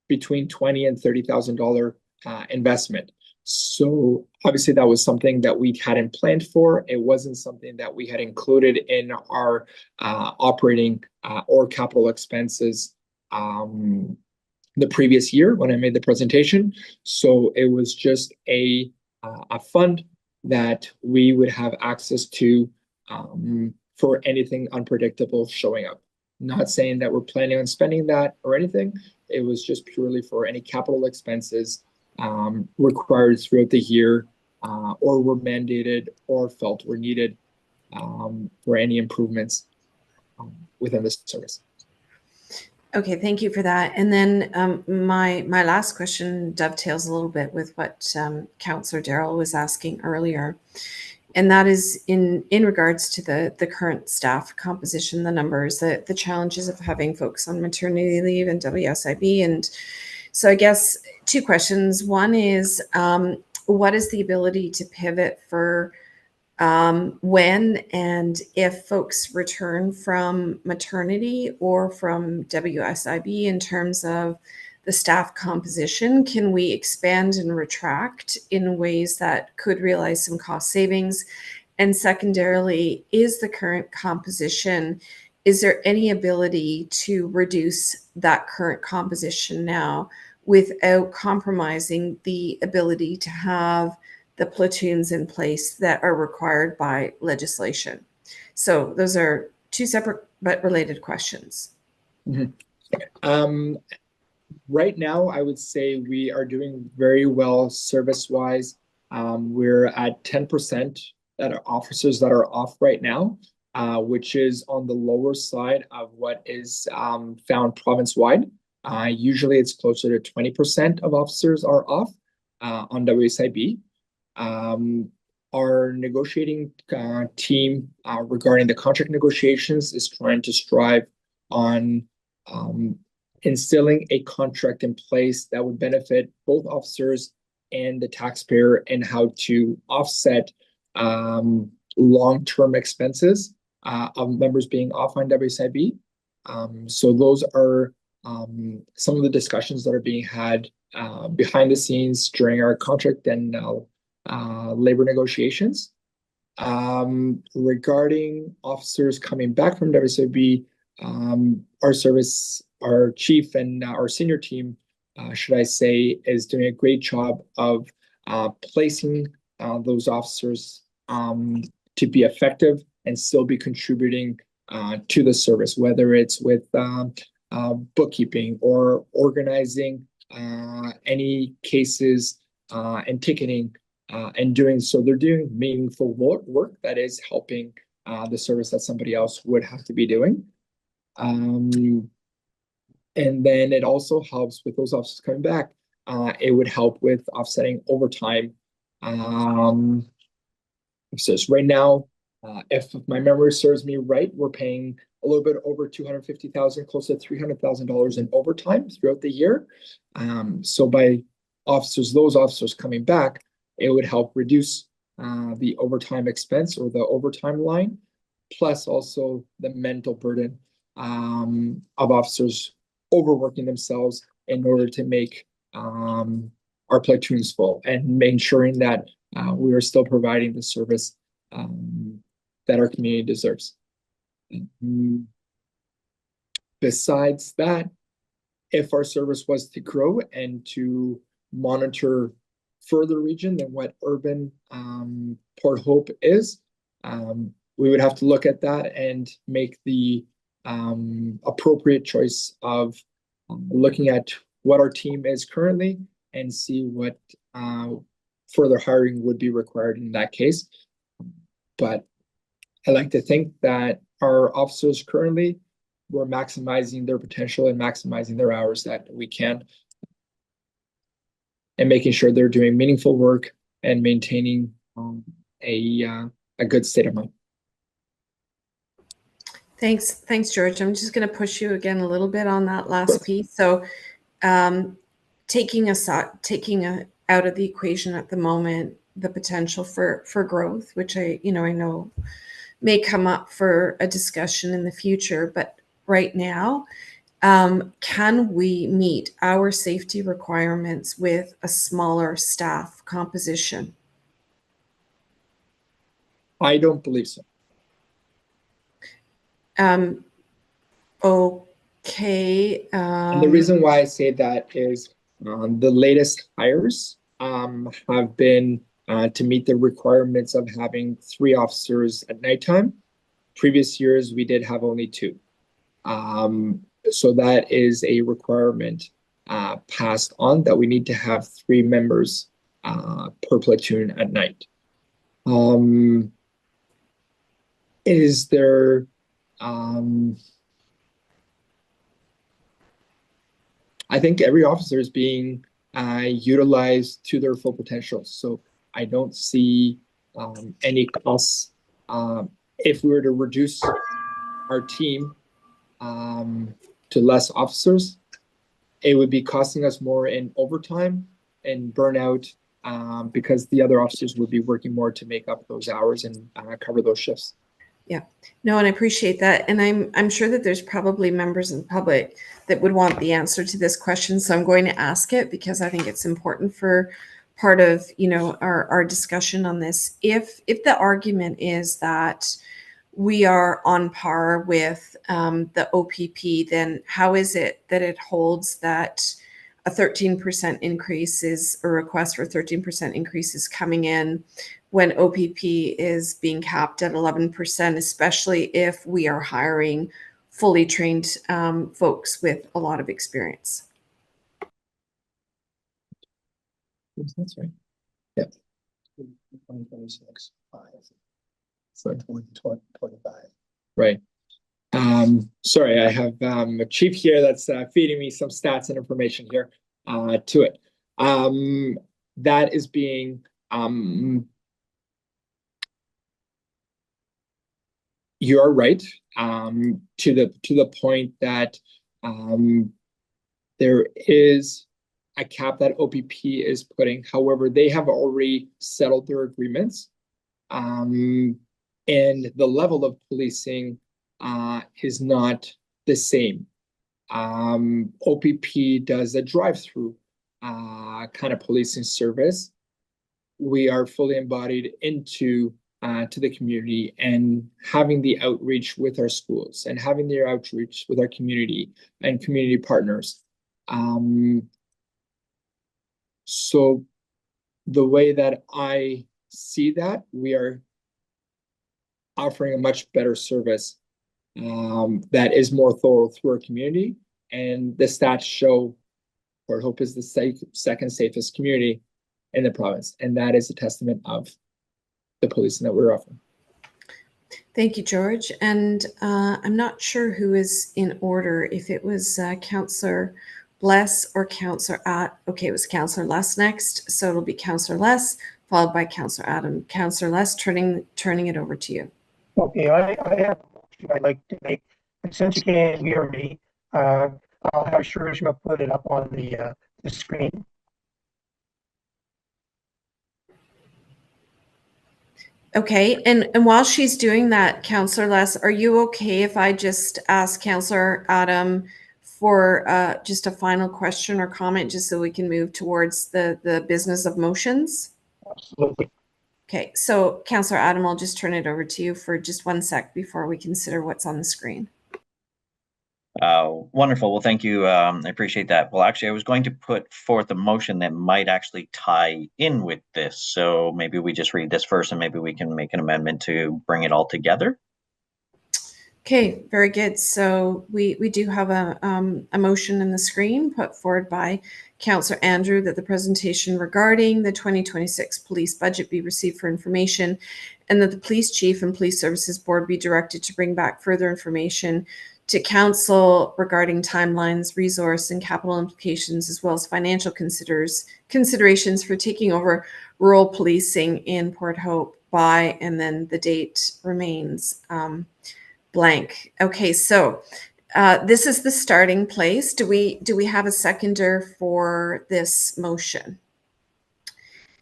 between $20,000 and $30,000 investment. So obviously that was something that we hadn't planned for. It wasn't something that we had included in our operating or capital expenses the previous year when I made the presentation. So it was just a fund that we would have access to for anything unpredictable showing up. Not saying that we're planning on spending that or anything. It was just purely for any capital expenses required throughout the year or were mandated or felt were needed for any improvements within the service. Okay, thank you for that. And then my last question dovetails a little bit with what Councillor Darrell was asking earlier, and that is in regards to the current staff composition, the numbers, the challenges of having folks on maternity leave and WSIB. And so I guess two questions. One is, what is the ability to pivot for when and if folks return from maternity or from WSIB in terms of the staff composition? Can we expand and retract in ways that could realize some cost savings? And secondarily, is the current composition, is there any ability to reduce that current composition now without compromising the ability to have the platoons in place that are required by legislation? So those are two separate but related questions. Mm-hmm. Right now, I would say we are doing very well service-wise. We're at 10% that are officers that are off right now, which is on the lower side of what is found province-wide. Usually it's closer to 20% of officers are off on WSIB. Our negotiating team regarding the contract negotiations is trying to strive on instilling a contract in place that would benefit both officers and the taxpayer, and how to offset long-term expenses of members being off on WSIB. So those are some of the discussions that are being had behind the scenes during our contract and labor negotiations. Regarding officers coming back from WSIB, our chief and our senior team, should I say, is doing a great job of placing those officers to be effective and still be contributing to the service, whether it's with bookkeeping or organizing any cases and ticketing, and doing so. They're doing meaningful work that is helping the service that somebody else would have to be doing. And then it also helps with those officers coming back. it would help with offsetting overtime. So right now, if my memory serves me right, we're paying a little bit over 250,000, close to $300,000 in overtime throughout the year. So by those officers coming back, it would help reduce the overtime expense or the overtime line, plus also the mental burden of officers overworking themselves in order to make our platoons full and ensuring that we are still providing the service that our community deserves. Besides that, if our service was to grow and to monitor further region than what urban Port Hope is, we would have to look at that and make the appropriate choice of looking at what our team is currently and see what further hiring would be required in that case. But I like to think that our officers currently, we're maximizing their potential and maximizing their hours that we can, and making sure they're doing meaningful work and maintaining a good state of mind. Thanks, George. I'm just going to push you again a little bit on that last piece. So, taking out of the equation at the moment the potential for growth, which I know may come up for a discussion in the future, but right now, can we meet our safety requirements with a smaller staff composition? I don't believe so. Okay. And the reason why I say that is the latest hires have been to meet the requirements of having 3 officers at nighttime. Previous years, we did have only 2. So that is a requirement passed on that we need to have 3 members per platoon at night. Is there I think every officer is being utilized to their full potential. So I don't see any costs. If we were to reduce our team to less officers, it would be costing us more in overtime and burnout because the other officers would be working more to make up those hours and cover those shifts. Yeah, no, and I appreciate that. And I'm sure that there's probably members in the public that would want the answer to this question. So I'm going to ask it because I think it's important for part of, our discussion on this. If the argument is that we are on par with the OPP, then how is it that it holds that a 13% increase is a request for 13% increase is coming in when OPP is being capped at 11%, especially if we are hiring fully trained folks with a lot of experience? That's right. Yeah. 2026, 5. For 2025. Right. Sorry, I have a chief here that's feeding me some stats and information here to it. That is being you are right to the point that there is a cap that OPP is putting. However, they have already settled their agreements, and the level of policing is not the same. OPP does a drive-through kind of policing service. We are fully embodied into to the community and having the outreach with our schools and having the outreach with our community and community partners. So the way that I see that, we are offering a much better service that is more thorough through our community. And the stats show Port Hope is the second safest community in the province. And that is a testament of the policing that we're offering. Thank you, George. And I'm not sure who is in order, if it was Councillor Less or Councillor okay, it was Councillor Less next, so it'll be Councillor Less, followed by Councillor Adam. Councillor Less, turning it over to you. Okay, I have a motion I'd like to make, and since you can't hear me, I'll have Sharishma put it up on the screen. Okay, and while she's doing that, Councillor Less, are you okay if I just ask Councillor Adam for just a final question or comment, just so we can move towards the business of motions? Absolutely. Okay, so Councillor Adam, I'll just turn it over to you for just 1 sec before we consider what's on the screen. Wonderful. Well, thank you. I appreciate that. Well, actually, I was going to put forth a motion that might actually tie in with this. So maybe we just read this first and maybe we can make an amendment to bring it all together. Okay, very good. So we do have a motion in the screen put forward by Councillor Andrew that the presentation regarding the 2026 police budget be received for information, and that the police chief and police services board be directed to bring back further information to council regarding timelines, resource and capital implications, as well as financial considerations for taking over rural policing in Port Hope by, and then the date remains blank. Okay, so this is the starting place. Do we have a seconder for this motion?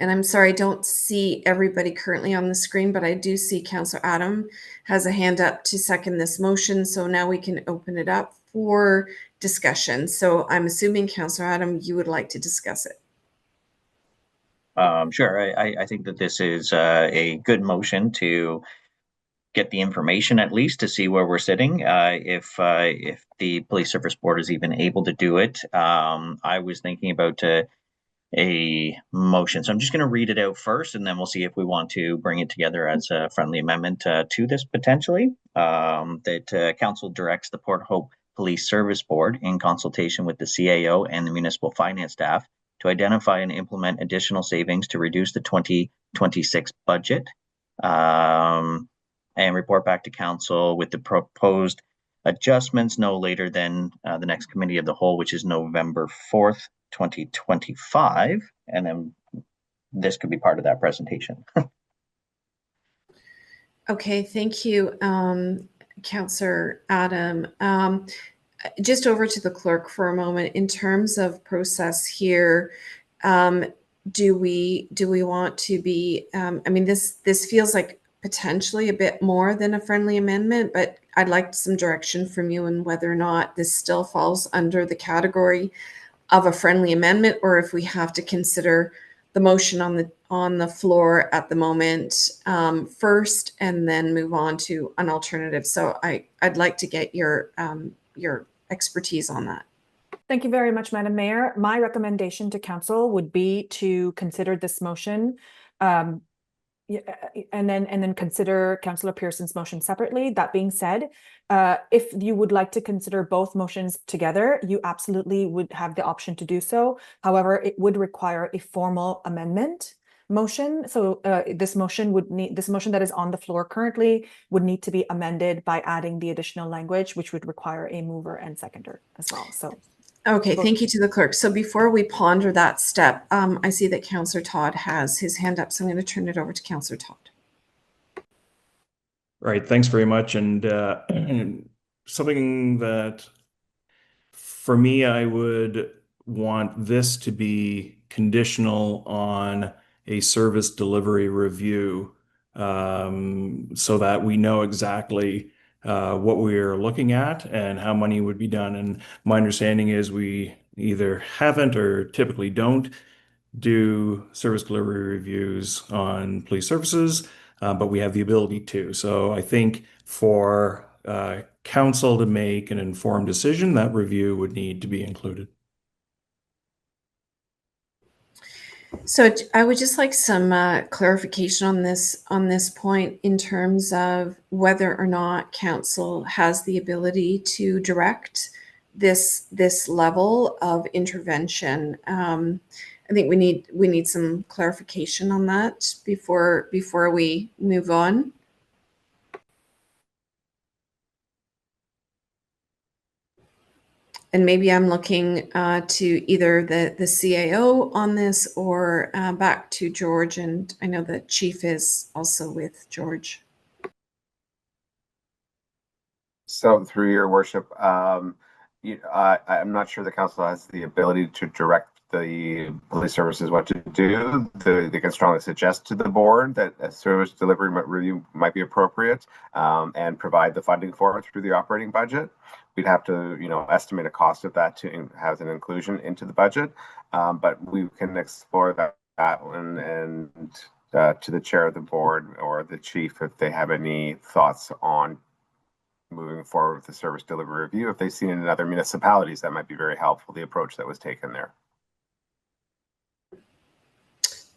And I'm sorry, I don't see everybody currently on the screen, but I do see Councillor Adam has a hand up to second this motion. So now we can open it up for discussion. So I'm assuming, Councillor Adam, you would like to discuss it. Sure. I think that this is a good motion to get the information, at least to see where we're sitting. If the police service board is even able to do it, I was thinking about a motion. So I'm just going to read it out first, and then we'll see if we want to bring it together as a friendly amendment to this potentially. That council directs the Port Hope Police Service Board, in consultation with the CAO and the municipal finance staff, to identify and implement additional savings to reduce the 2026 budget, and report back to council with the proposed adjustments no later than the next committee of the whole, which is November 4th, 2025, and then this could be part of that presentation. Okay, thank you, Councillor Adam. Just over to the clerk for a moment. In terms of process here, do we want to be? I mean, this feels like potentially a bit more than a friendly amendment, but I'd like some direction from you on whether or not this still falls under the category of a friendly amendment, or if we have to consider the motion on the floor at the moment first, and then move on to an alternative. So I'd like to get your expertise on that. Thank you very much, Madam Mayor. My recommendation to council would be to consider this motion, and then consider Councillor Pearson's motion separately. That being said, if you would like to consider both motions together, you absolutely would have the option to do so. However, it would require a formal amendment motion. So this motion that is on the floor currently would need to be amended by adding the additional language, which would require a mover and seconder as well. So. Okay, thank you to the clerk. So before we ponder that step, I see that Councillor Todd has his hand up, so I'm going to turn it over to Councillor Todd. Right, thanks very much. And something that for me, I would want this to be conditional on a service delivery review, so that we know exactly what we're looking at and how money would be done. And my understanding is we either haven't or typically don't do service delivery reviews on police services, but we have the ability to. So I think for council to make an informed decision, that review would need to be included. So I would just like some clarification on this point in terms of whether or not council has the ability to direct this level of intervention. I think we need some clarification on that before we move on. and maybe I'm looking to either the CAO on this or back to George, and I know the chief is also with George. So through your worship, I'm not sure the council has the ability to direct the police services what to do. They can strongly suggest to the board that a service delivery review might be appropriate, and provide the funding for it through the operating budget. We'd have to, estimate a cost of that to have an inclusion into the budget, but we can explore that one and to the chair of the board or the chief if they have any thoughts on moving forward with the service delivery review. If they've seen it in other municipalities, that might be very helpful, the approach that was taken there.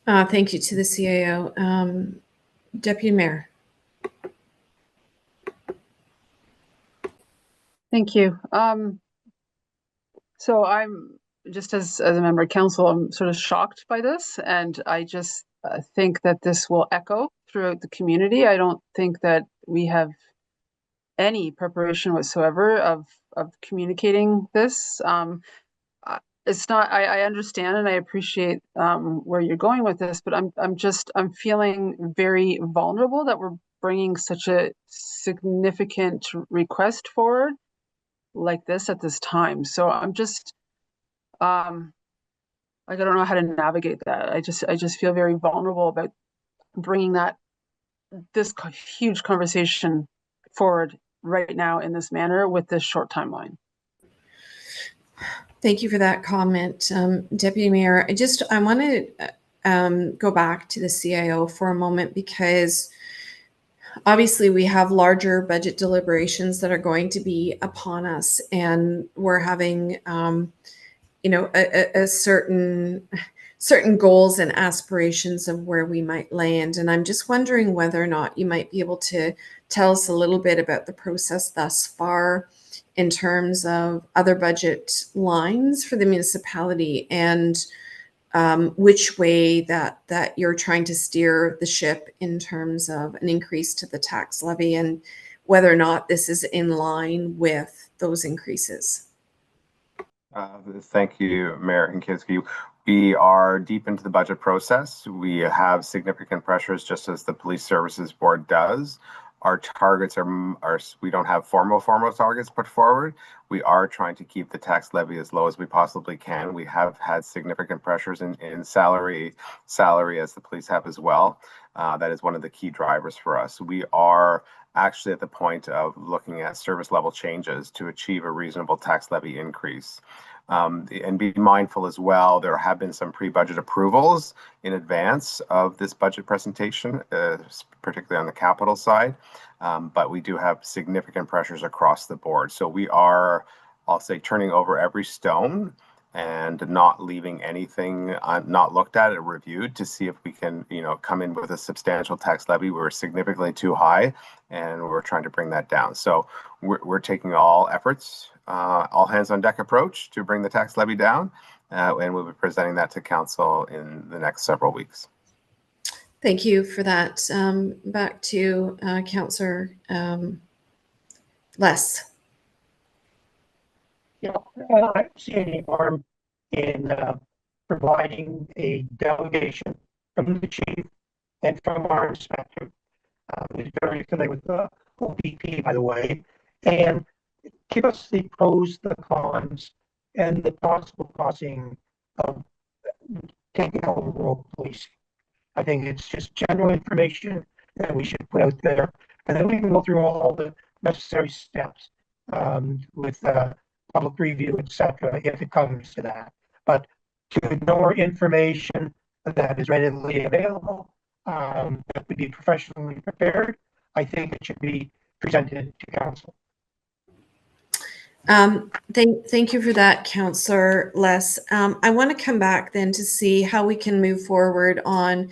Thank you to the CAO. Deputy Mayor. Thank you. So I'm just as a member of council, I'm sort of shocked by this, and I just think that this will echo throughout the community. I don't think that we have any preparation whatsoever of communicating this. It's not. I understand and I appreciate where you're going with this, but I'm feeling very vulnerable that we're bringing such a significant request forward like this at this time. So I'm just I don't know how to navigate that. I just feel very vulnerable about bringing this huge conversation forward right now in this manner with this short timeline. Thank you for that comment, Deputy Mayor. I want to go back to the CIO for a moment, because obviously we have larger budget deliberations that are going to be upon us, and we're having a certain goals and aspirations of where we might land. And I'm just wondering whether or not you might be able to tell us a little bit about the process thus far in terms of other budget lines for the municipality, and which way that you're trying to steer the ship in terms of an increase to the tax levy, and whether or not this is in line with those increases. Thank you, Mayor Hinkinski. We are deep into the budget process. We have significant pressures, just as the Police Services Board does. Our targets are we don't have formal targets put forward. We are trying to keep the tax levy as low as we possibly can. We have had significant pressures in salary as the police have as well. That is one of the key drivers for us. We are actually at the point of looking at service level changes to achieve a reasonable tax levy increase. And be mindful as well, there have been some pre-budget approvals in advance of this budget presentation, particularly on the capital side, but we do have significant pressures across the board. So we are, I'll say, turning over every stone and not leaving anything not looked at or reviewed to see if we can, come in with a substantial tax levy. We're significantly too high, and we're trying to bring that down. So we're taking all efforts, all hands on deck approach to bring the tax levy down, and we'll be presenting that to council in the next several weeks. Thank you for that. Back to Councillor Les. I don't see any harm in providing a delegation from the chief and from our inspector, who's very familiar with the OPP, by the way, and give us the pros, the cons, and the possible costing of taking over rural policing. I think it's just general information that we should put out there, and then we can go through all the necessary steps with public review, etc., if it comes to that. But to ignore information that is readily available, that would be professionally prepared, I think it should be presented to council. Thank you for that, Councillor Les. I want to come back then to see how we can move forward on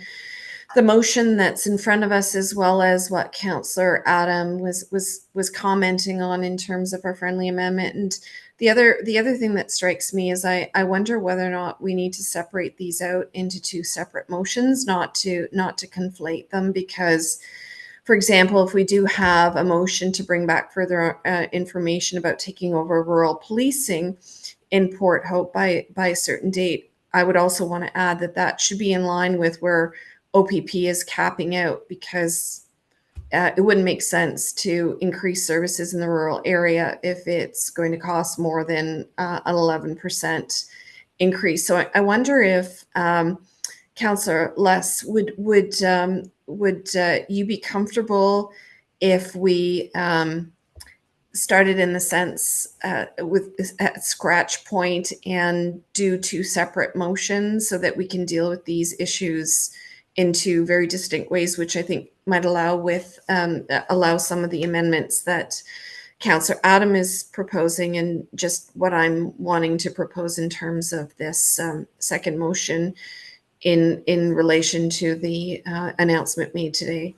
the motion that's in front of us, as well as what Councillor Adam was commenting on in terms of our friendly amendment. And the other thing that strikes me is I wonder whether or not we need to separate these out into two separate motions, not to conflate them, because for example, if we do have a motion to bring back further information about taking over rural policing in Port Hope by a certain date, I would also want to add that that should be in line with where OPP is capping out, because it wouldn't make sense to increase services in the rural area if it's going to cost more than an 11% increase. So I wonder if Councillor Les, would you be comfortable if we started in the sense with at scratch point and do two separate motions so that we can deal with these issues in two very distinct ways, which I think might allow some of the amendments that Councillor Adam is proposing and just what I'm wanting to propose in terms of this second motion in relation to the announcement made today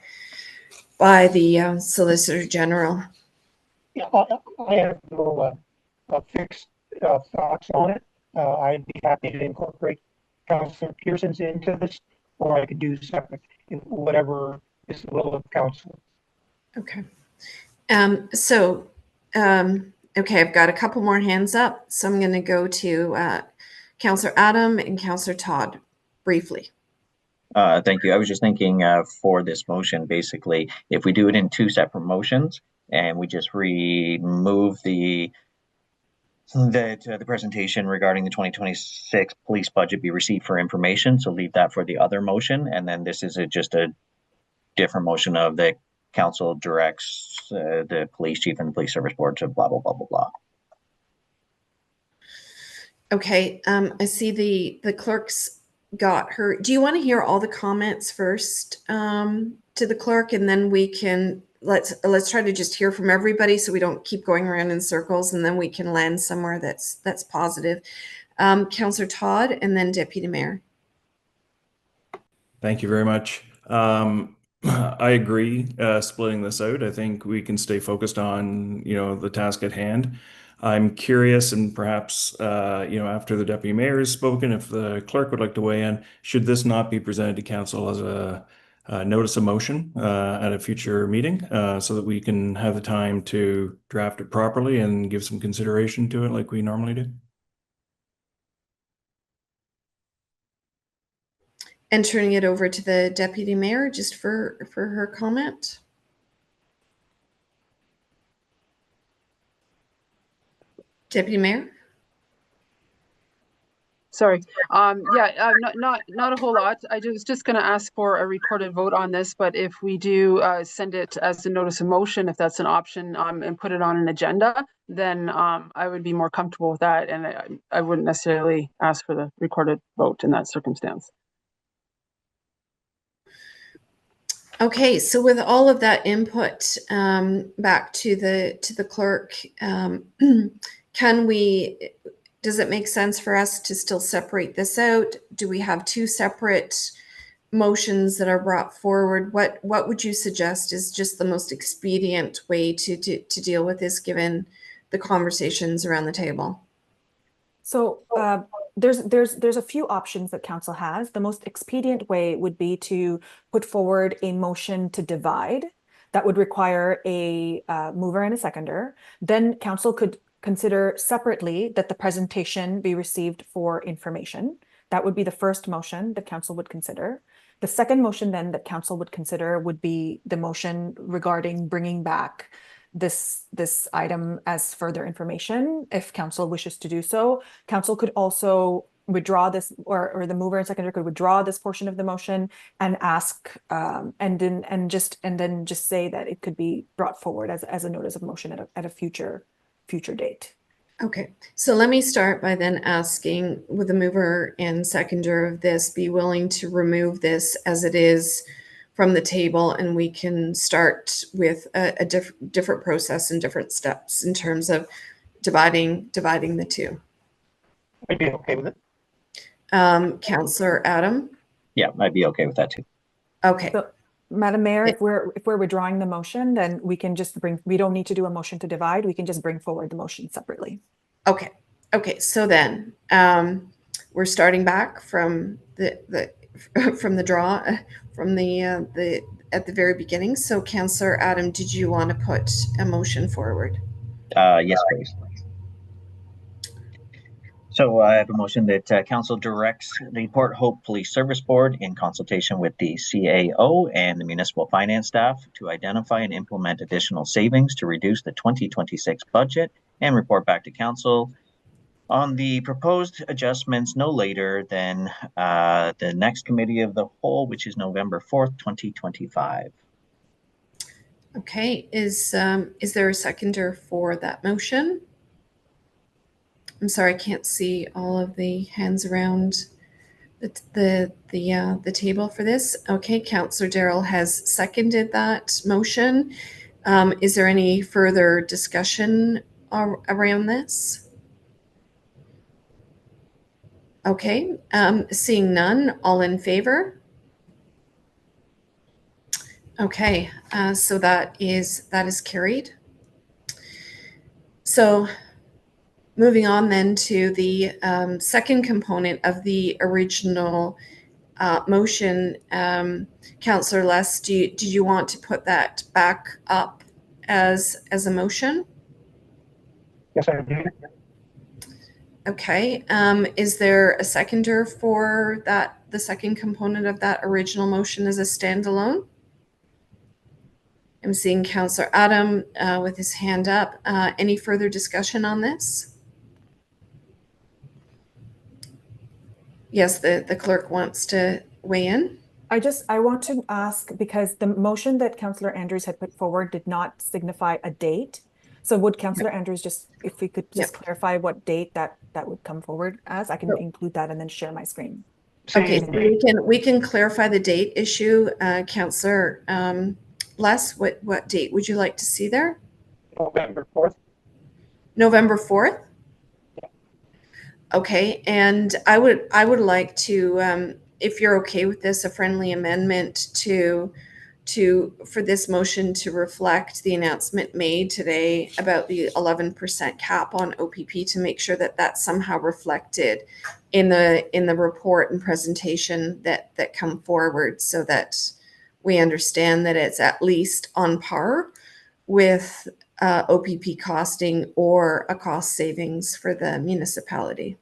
by the Solicitor General. Yeah, I have no fixed thoughts on it. I'd be happy to incorporate Councillor Pearson's into this, or I could do separate, whatever is the will of council. Okay. Okay, I've got a couple more hands up, so I'm going to go to Councillor Adam and Councillor Todd briefly. Thank you. I was just thinking for this motion, basically, if we do it in two separate motions and we just remove the presentation regarding the 2026 police budget be received for information, so leave that for the other motion, and then this is just a different motion of the council directs the police chief and the police service board to blah blah blah blah blah. Okay, I see the clerk's got her. Do you want to hear all the comments first to the clerk, and then we can let's try to just hear from everybody so we don't keep going around in circles, and then we can land somewhere that's positive. Councillor Todd, and then Deputy Mayor. Thank you very much. I agree, splitting this out. I think we can stay focused on, the task at hand. I'm curious, and perhaps, after the deputy mayor has spoken, if the clerk would like to weigh in, should this not be presented to council as a notice of motion at a future meeting, so that we can have the time to draft it properly and give some consideration to it like we normally do? And turning it over to the deputy mayor just for her comment. Deputy Mayor. Sorry. Not a whole lot. I was just going to ask for a recorded vote on this, but if we do send it as a notice of motion, if that's an option, and put it on an agenda, then I would be more comfortable with that, and I wouldn't necessarily ask for the recorded vote in that circumstance. Okay, so with all of that input, back to the clerk, does it make sense for us to still separate this out? Do we have two separate motions that are brought forward? What would you suggest is just the most expedient way to deal with this, given the conversations around the table? So there's a few options that council has. The most expedient way would be to put forward a motion to divide. That would require a mover and a seconder. Then council could consider separately that the presentation be received for information. That would be the first motion that council would consider. The second motion then that council would consider would be the motion regarding bringing back this item as further information. If council wishes to do so, council could also withdraw this, or the mover and seconder could withdraw this portion of the motion and ask and then just say that it could be brought forward as a notice of motion at a future date. Okay, so let me start by then asking, would the mover and seconder of this be willing to remove this as it is from the table, and we can start with a different process and different steps in terms of dividing the two? I'd be okay with it. Councillor Adam? Yeah, I'd be okay with that too. Okay. So, Madam Mayor, if we're withdrawing the motion, then we can just we don't need to do a motion to divide. We can just bring forward the motion separately. Okay. So then we're starting back from from the draw from the at the very beginning. So Councillor Adam, did you want to put a motion forward? Yes, please. So I have a motion that council directs the Port Hope Police Service Board in consultation with the CAO and the municipal finance staff to identify and implement additional savings to reduce the 2026 budget and report back to council on the proposed adjustments no later than the next committee of the whole, which is November 4th, 2025. Okay, is there a seconder for that motion? I'm sorry, I can't see all of the hands around the table for this. Okay, Councillor Darrell has seconded that motion. Is there any further discussion around this? Okay, seeing none, all in favor? Okay, so that is carried. So moving on then to the second component of the original motion, Councillor Less, did you want to put that back up as a motion? Yes, I do. Okay, is there a seconder for that, the second component of that original motion as a standalone? I'm seeing Councillor Adam with his hand up. Any further discussion on this? Yes, the clerk wants to weigh in. I want to ask, because the motion that Councillor Andrews had put forward did not signify a date. So would Councillor Andrews just, if we could just clarify what date that would come forward as, I can include that and then share my screen. Okay, so we can clarify the date issue. Councillor Les, what date would you like to see there? November 4th. November 4th? Okay, and I would like to, if you're okay with this, a friendly amendment for this motion to reflect the announcement made today about the 11% cap on OPP, to make sure that that's somehow reflected in the report and presentation that come forward, so that we understand that it's at least on par with OPP costing or a cost savings for the municipality.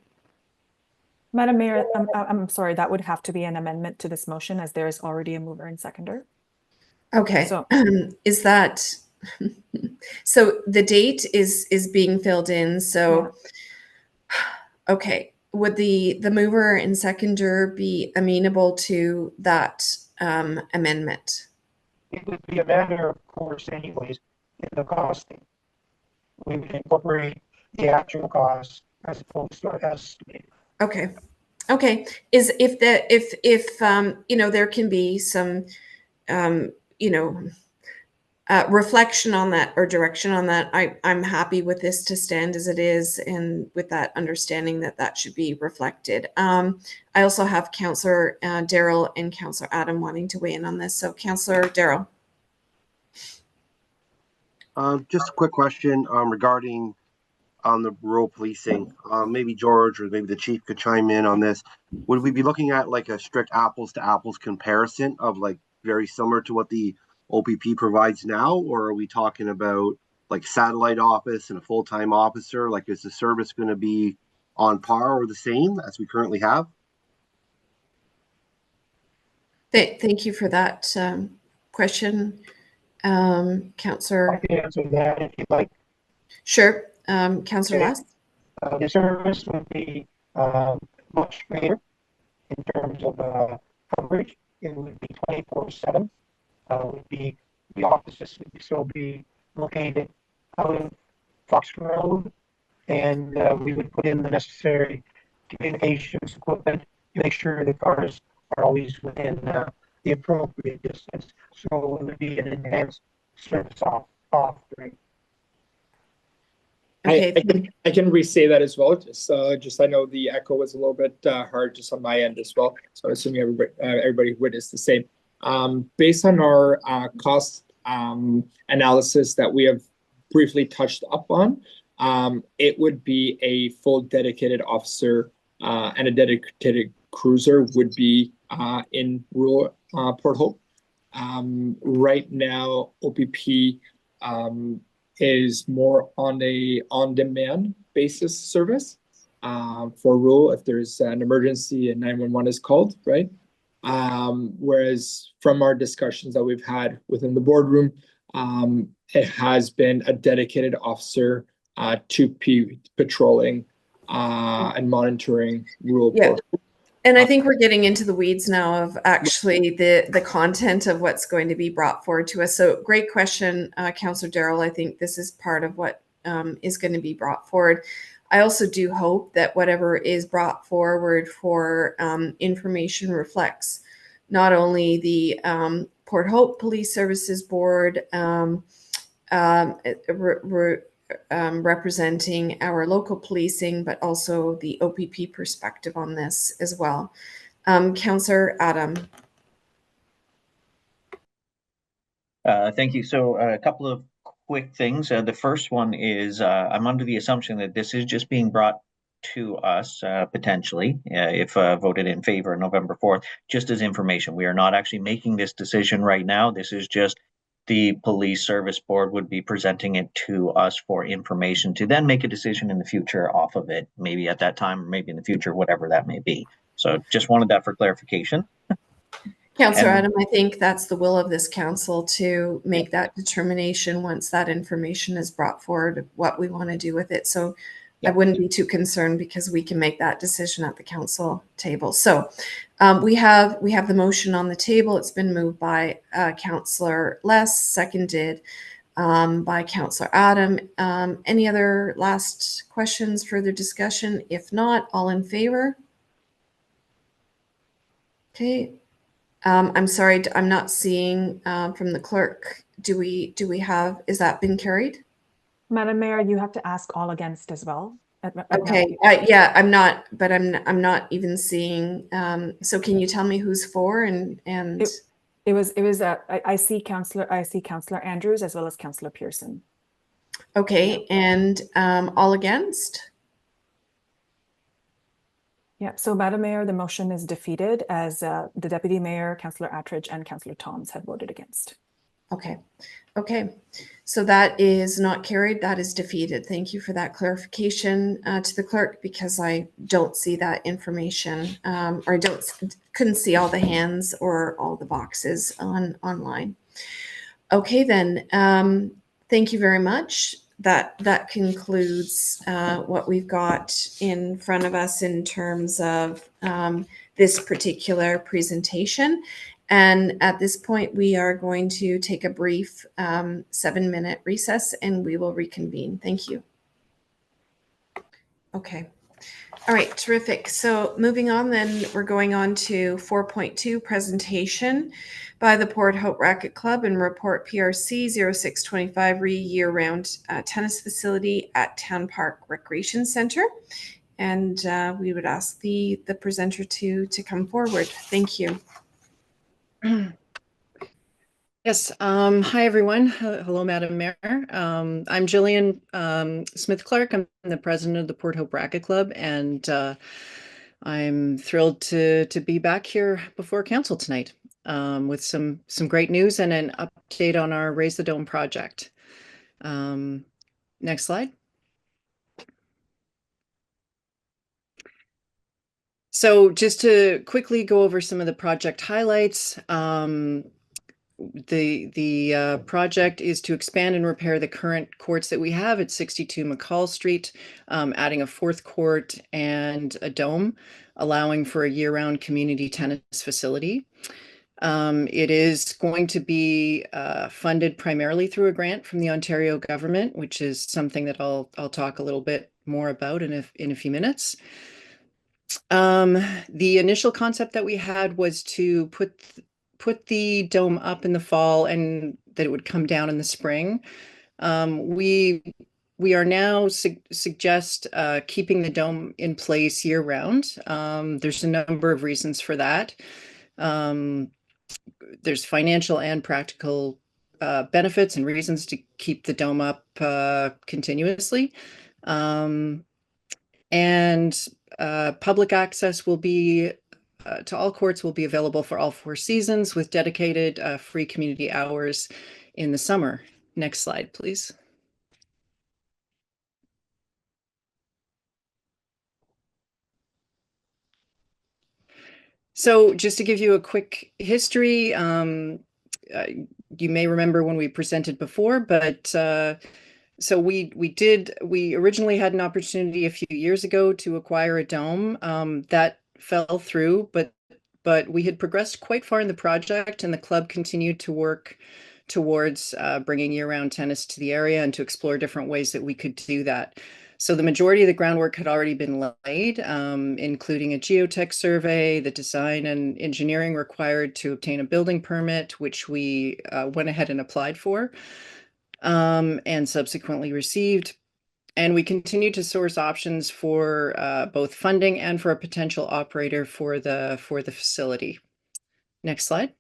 Madam Mayor, I'm sorry, that would have to be an amendment to this motion, as there is already a mover and seconder. Okay, So is that, so the date is being filled in, so, okay, would the mover and seconder be amenable to that amendment? It would be a matter of course anyways in the costing. We would incorporate the actual cost as opposed to our estimate. Okay. Okay. Is if you know, there can be some you know, reflection on that or direction on that, I'm happy with this to stand as it is, and with that understanding that that should be reflected. I also have Councillor Darrell and Councillor Adam wanting to weigh in on this. So Councillor Darrell. Just a quick question regarding the rural policing. Maybe George or maybe the chief could chime in on this. Would we be looking at like a strict apples to apples comparison of like very similar to what the OPP provides now, or are we talking about like satellite office and a full-time officer? Like, is the service going to be on par or the same as we currently have? Thank you for that question, Councillor. I can answer that if you'd like. Sure, Councillor Less. The service would be much greater in terms of coverage. It would be 24/7. Would be the offices would still be located out of Fox Road, and we would put in the necessary communications equipment to make sure the cars are always within the appropriate distance. So it would be an enhanced service offering. Okay. I can re-say that as well. Just I know the echo was a little bit hard just on my end as well. So I'm assuming everybody witnessed the same. Based on our cost analysis that we have briefly touched up on, it would be a full dedicated officer and a dedicated cruiser would be in rural Port Hope. Right now, OPP is more on a on-demand basis service for rural if there's an emergency and 911 is called, right? Whereas from our discussions that we've had within the boardroom, it has been a dedicated officer to patrolling and monitoring rural Yeah. Port Hope. And I think we're getting into the weeds now of actually the content of what's going to be brought forward to us. So great question, Councillor Darrell. I think this is part of what is going to be brought forward. I also do hope that whatever is brought forward for information reflects not only the Port Hope Police Services Board representing our local policing, but also the OPP perspective on this as well. Councillor Adam. Thank you. So a couple of quick things. The first one is I'm under the assumption that this is just being brought to us potentially, if voted in favor on November 4th, just as information. We are not actually making this decision right now. This is just the police service board would be presenting it to us for information to then make a decision in the future off of it, maybe at that time or maybe in the future, whatever that may be. So just wanted that for clarification. Councillor Adam, I think that's the will of this council to make that determination once that information is brought forward, what we want to do with it. So I wouldn't be too concerned because we can make that decision at the council table. So we have the motion on the table. It's been moved by Councillor Less, seconded by Councillor Adam. Any other last questions, further discussion? If not, all in favor? Okay. I'm sorry, I'm not seeing from the clerk. Do we have, is that been carried? Madam Mayor, you have to ask all against as well. Okay, yeah, I'm not, but I'm not even seeing. So can you tell me who's for and it was I see Councillor Andrews as well as Councillor Pearson. Okay, and all against? Yeah, so Madam Mayor, the motion is defeated as the Deputy Mayor, Councillor Attridge, and Councillor Toms have voted against. Okay. Okay. So that is not carried. That is defeated. Thank you for that clarification to the clerk, because I don't see that information or couldn't see all the hands or all the boxes online. Okay, then. Thank you very much. That concludes what we've got in front of us in terms of this particular presentation. And at this point, we are going to take a brief 7-minute recess and we will reconvene. Thank you. Okay. All right, terrific. So moving on then, we're going on to 4.2, presentation by the Port Hope Racquet Club and report PRC 0625 year-round tennis facility at Town Park Recreation Center. And we would ask the presenter to come forward. Thank you. Yes. Hi, everyone. Hello, Madam Mayor. I'm Jillian Smith-Clark. I'm the president of the Port Hope Racquet Club, and I'm thrilled to be back here before council tonight with some great news and an update on our Raise the Dome project. Next slide. So just to quickly go over some of the project highlights, the project is to expand and repair the current courts that we have at 62 McCall Street, adding a 4th court and a dome, allowing for a year-round community tennis facility. It is going to be funded primarily through a grant from the Ontario government, which is something that I'll talk a little bit more about in a few minutes. The initial concept that we had was to put the dome up in the fall and that it would come down in the spring. We are now suggest keeping the dome in place year round. There's a number of reasons for that. There's financial and practical benefits and reasons to keep the dome up continuously. And public access will be to all courts will be available for all 4 seasons with dedicated free community hours in the summer. Next slide, please. So just to give you a quick history, you may remember when we presented before, but so we originally had an opportunity a few years ago to acquire a dome that fell through, but we had progressed quite far in the project, and the club continued to work towards bringing year-round tennis to the area and to explore different ways that we could do that. So the majority of the groundwork had already been laid, including a geotech survey, the design and engineering required to obtain a building permit, which we went ahead and applied for, and subsequently received. And we continue to source options for both funding and for a potential operator for the facility. Next slide.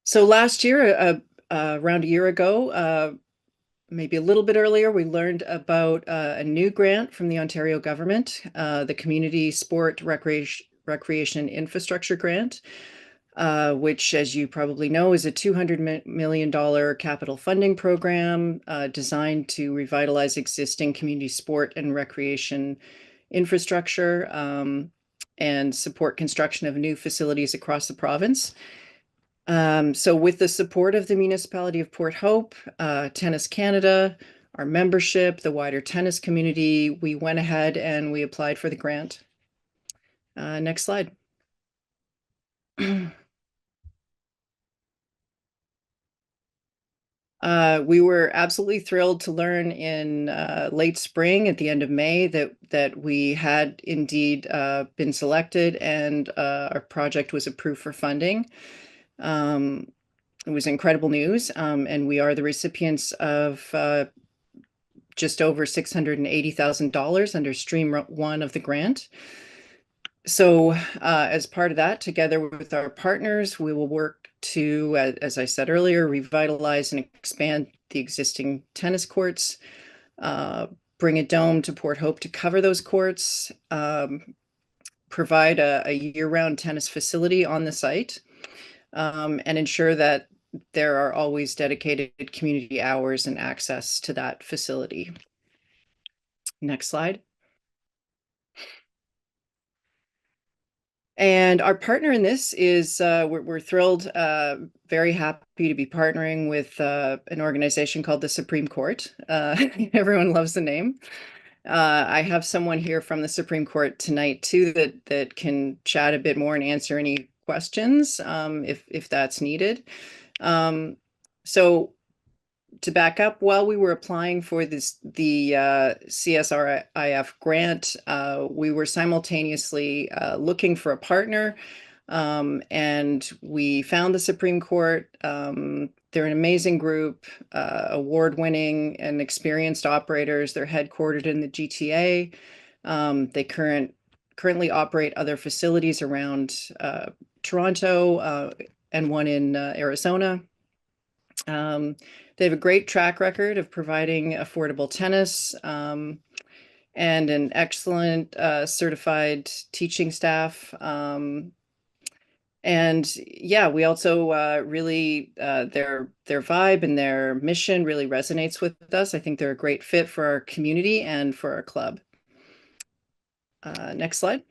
So last year, around a year ago, maybe a little bit earlier, we learned about a new grant from the Ontario government, the Community Sport Recreation Infrastructure Grant, which, as you probably know, is a $200 million capital funding program designed to revitalize existing community sport and recreation infrastructure and support construction of new facilities across the province. So with the support of the municipality of Port Hope, Tennis Canada, our membership, the wider tennis community, we went ahead and we applied for the grant. Next slide. We were absolutely thrilled to learn in late spring, at the end of May, that we had indeed been selected and our project was approved for funding. It was incredible news, and we are the recipients of just over $680,000 under Stream 1 of the grant. So as part of that, together with our partners, we will work to, as I said earlier, revitalize and expand the existing tennis courts, bring a dome to Port Hope to cover those courts, provide a year-round tennis facility on the site, and ensure that there are always dedicated community hours and access to that facility. Next slide. And our partner in this is, we're thrilled, very happy to be partnering with an organization called the Supreme Court. Everyone loves the name. I have someone here from the Supreme Court tonight too that can chat a bit more and answer any questions if that's needed. So to back up, while we were applying for the CSRIF grant, we were simultaneously looking for a partner, and we found the Supreme Court. They're an amazing group, award-winning and experienced operators. They're headquartered in the GTA. They currently operate other facilities around Toronto and one in Arizona. They have a great track record of providing affordable tennis and an excellent certified teaching staff. And yeah, we also really, their vibe and their mission really resonates with us. I think they're a great fit for our community and for our club. Next slide.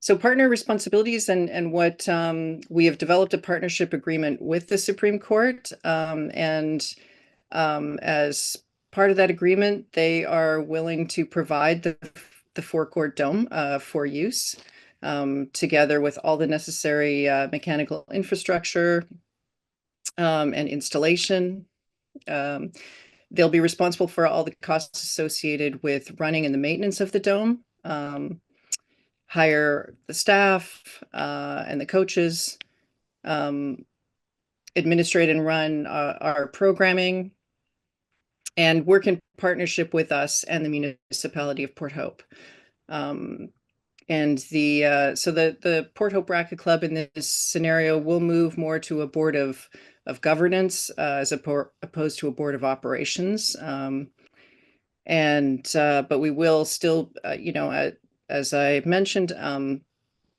So partner responsibilities and what we have developed a partnership agreement with the Supreme Court. And as part of that agreement, they are willing to provide the forecourt dome for use, together with all the necessary mechanical infrastructure and installation. They'll be responsible for all the costs associated with running and the maintenance of the dome. Hire the staff and the coaches, administrate and run our programming, and work in partnership with us and the municipality of Port Hope. And the Port Hope Racquet Club in this scenario will move more to a board of governance as opposed to a board of operations. But we will still, as I mentioned,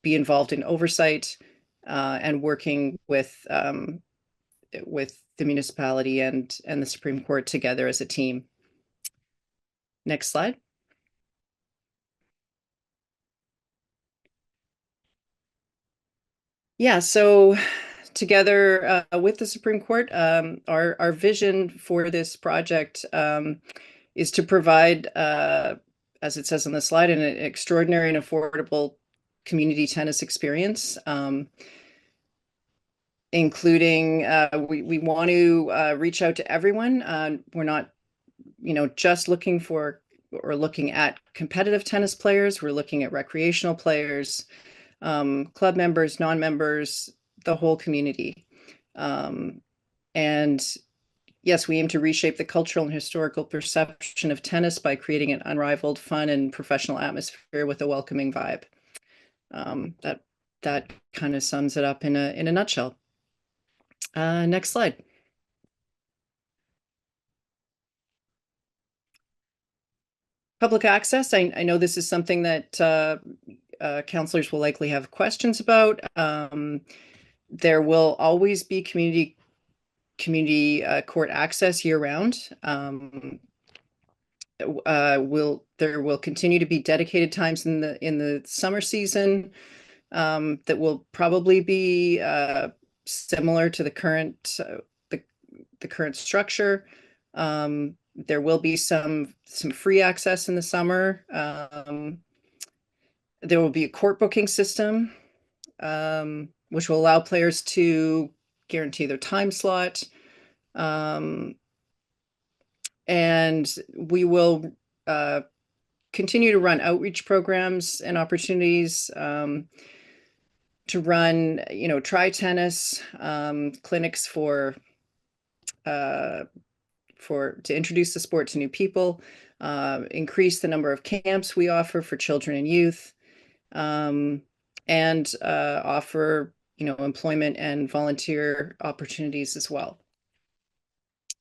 be involved in oversight and working with the municipality and the Supreme Court together as a team. Next slide. Yeah, so together with the Supreme Court, our vision for this project is to provide, as it says on the slide, an extraordinary and affordable community tennis experience, including we want to reach out to everyone. We're not, just looking for or looking at competitive tennis players. We're looking at recreational players, club members, non-members, the whole community. And yes, we aim to reshape the cultural and historical perception of tennis by creating an unrivaled, fun, and professional atmosphere with a welcoming vibe. That kind of sums it up in a nutshell. Next slide. Public access. I know this is something that councillors will likely have questions about. There will always be community court access year round. There will continue to be dedicated times in the summer season that will probably be similar to the current the current structure. There will be some free access in the summer. There will be a court booking system, which will allow players to guarantee their time slot. And we will continue to run outreach programs and opportunities to run, try tennis clinics to introduce the sport to new people, increase the number of camps we offer for children and youth, and offer, employment and volunteer opportunities as well.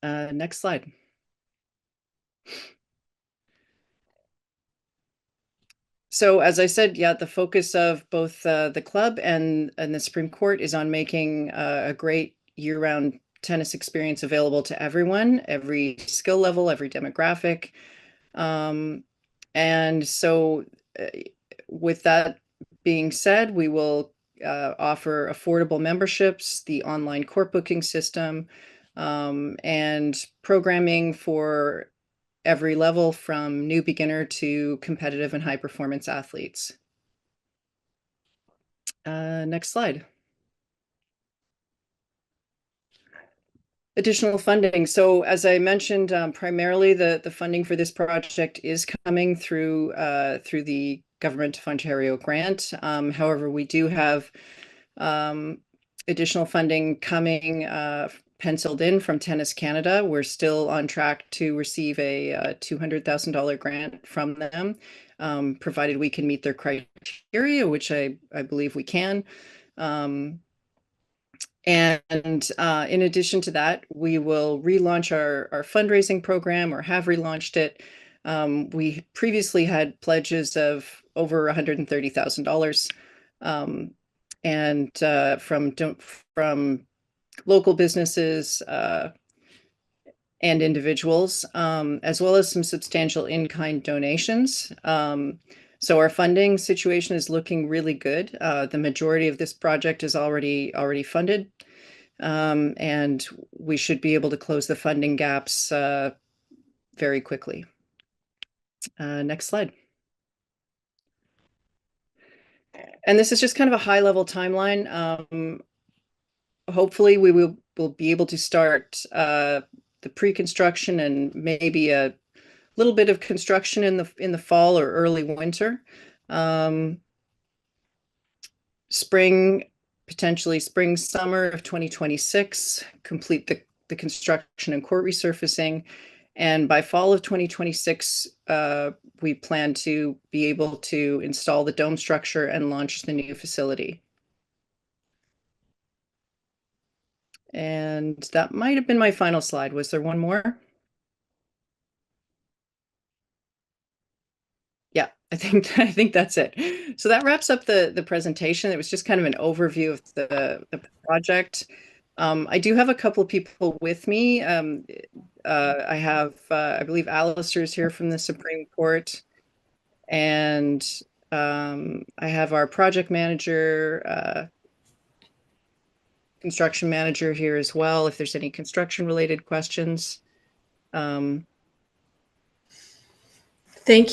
Next slide. So as I said, yeah, the focus of both the club and the Supreme Court is on making a great year-round tennis experience available to everyone, every skill level, every demographic. And so with that being said, we will offer affordable memberships, the online court booking system, and programming for every level from new beginner to competitive and high performance athletes. Next slide. Additional funding. So as I mentioned, primarily the funding for this project is coming through the Government of Ontario grant. However, we do have additional funding coming penciled in from Tennis Canada. We're still on track to receive a $200,000 grant from them, provided we can meet their criteria, which I believe we can. And in addition to that, we will relaunch our fundraising program, or have relaunched it. We previously had pledges of over $130,000, and from local businesses and individuals, as well as some substantial in-kind donations. So our funding situation is looking really good. The majority of this project is already funded, and we should be able to close the funding gaps very quickly. Next slide. And this is just kind of a high-level timeline. Hopefully we will be able to start the pre-construction and maybe a little bit of construction in the fall or early winter. Potentially spring, summer of 2026, complete the construction and court resurfacing. And by fall of 2026, we plan to be able to install the dome structure and launch the new facility. And that might have been my final slide. Was there one more? Yeah, I think that's it. So that wraps up the presentation. It was just kind of an overview of the project. I do have a couple of people with me. I have, I believe Alistair's here from the Supreme Court, and I have our project manager, construction manager here as well, if there's any construction related questions. Thank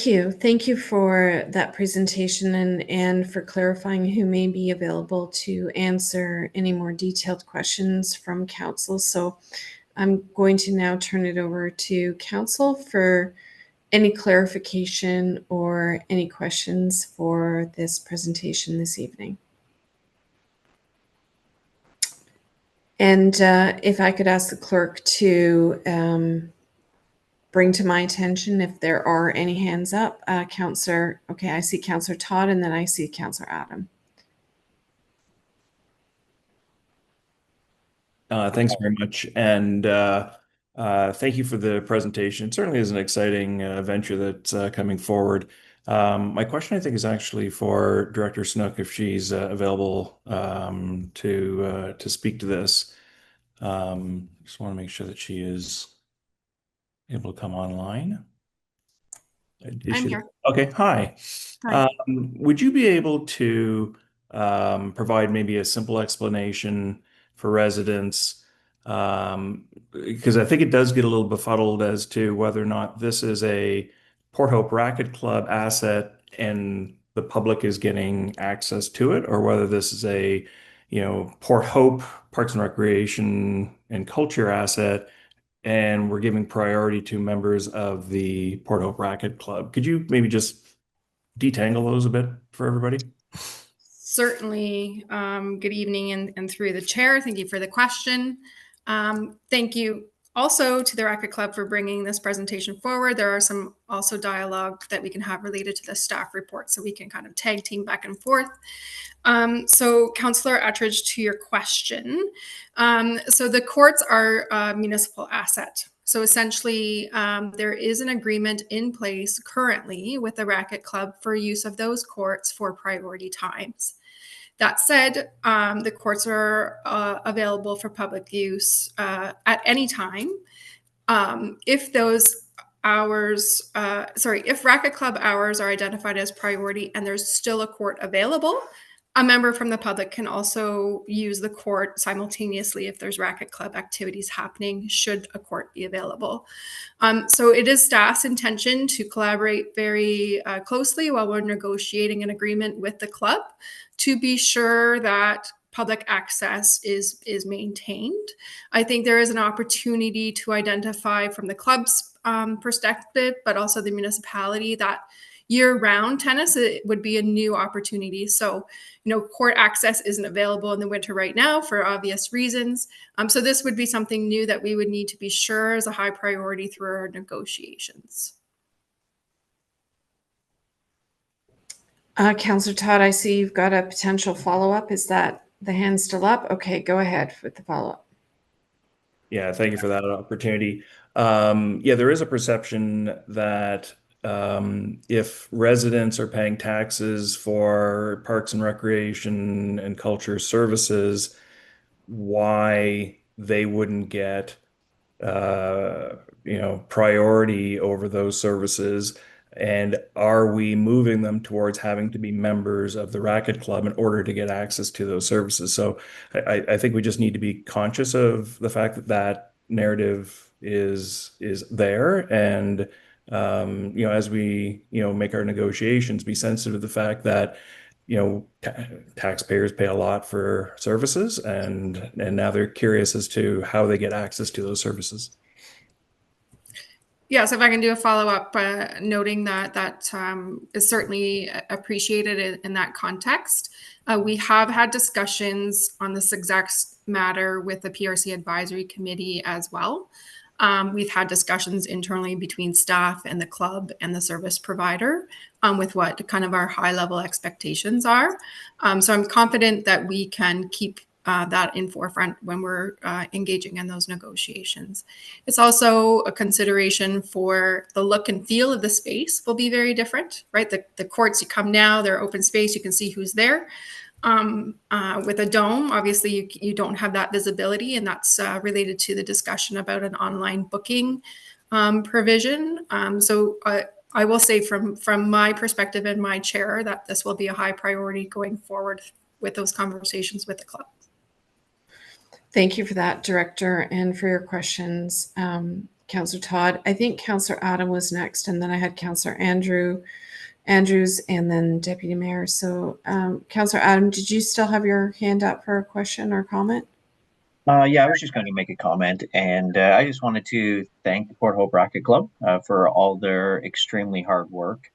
you. Thank you for that presentation and for clarifying who may be available to answer any more detailed questions from council. So I'm going to now turn it over to council for any clarification or any questions for this presentation this evening. And if I could ask the clerk to bring to my attention if there are any hands up. Councillor, okay, I see Councillor Todd and then I see Councillor Adam. Thanks very much. And thank you for the presentation. It certainly is an exciting venture that's coming forward. My question, I think, is actually for Director Snook, if she's available to speak to this. Just want to make sure that she is able to come online. I'm here. Okay, hi. Hi. Would you be able to provide maybe a simple explanation for residents? Because I think it does get a little befuddled as to whether or not this is a Port Hope Racquet Club asset and the public is getting access to it, or whether this is a, Port Hope Parks and Recreation and Culture asset, and we're giving priority to members of the Port Hope Racquet Club. Could you maybe just detangle those a bit for everybody? Certainly. Good evening, and through the chair, thank you for the question. Thank you also to the Racquet Club for bringing this presentation forward. There are some also dialogue that we can have related to the staff report, so we can kind of tag team back and forth. So Councillor Attridge, to your question. So the courts are a municipal asset. So essentially, there is an agreement in place currently with the Racquet Club for use of those courts for priority times. That said, the courts are available for public use at any time. If those hours, if Racquet Club hours are identified as priority and there's still a court available, a member from the public can also use the court simultaneously if there's Racquet Club activities happening, should a court be available. So it is staff's intention to collaborate very closely while we're negotiating an agreement with the club to be sure that public access is maintained. I think there is an opportunity to identify from the club's perspective, but also the municipality, that year-round tennis, it would be a new opportunity. So, court access isn't available in the winter right now for obvious reasons. So this would be something new that we would need to be sure is a high priority through our negotiations. Councillor Todd, I see you've got a potential follow-up. Is that the hand still up? Okay, go ahead with the follow-up. Yeah, thank you for that opportunity. Yeah, there is a perception that if residents are paying taxes for parks and recreation and culture services, why they wouldn't get priority over those services. And are we moving them towards having to be members of the Racquet Club in order to get access to those services? So I think we just need to be conscious of the fact that that narrative is there, and as we make our negotiations, be sensitive to the fact that taxpayers pay a lot for services, and now they're curious as to how they get access to those services. Yes, if I can do a follow-up, noting that is certainly appreciated in that context. We have had discussions on this exact matter with the PRC Advisory Committee as well. We've had discussions internally between staff and the club and the service provider with what kind of our high-level expectations are. So I'm confident that we can keep that in forefront when we're engaging in those negotiations. It's also a consideration for the look and feel of the space will be very different, right? The courts, you come now, they're open space, you can see who's there. With a dome, obviously you don't have that visibility, and that's related to the discussion about an online booking provision. So I will say from my perspective and my chair that this will be a high priority going forward with those conversations with the club. Thank you for that, Director, and for your questions, Councillor Todd. I think Councillor Adam was next, and then I had Councillor Andrews, and then Deputy Mayor. So, Councillor Adam, did you still have your hand up for a question or comment? Yeah, I was just going to make a comment, and I just wanted to thank the Port Hope Racquet Club for all their extremely hard work.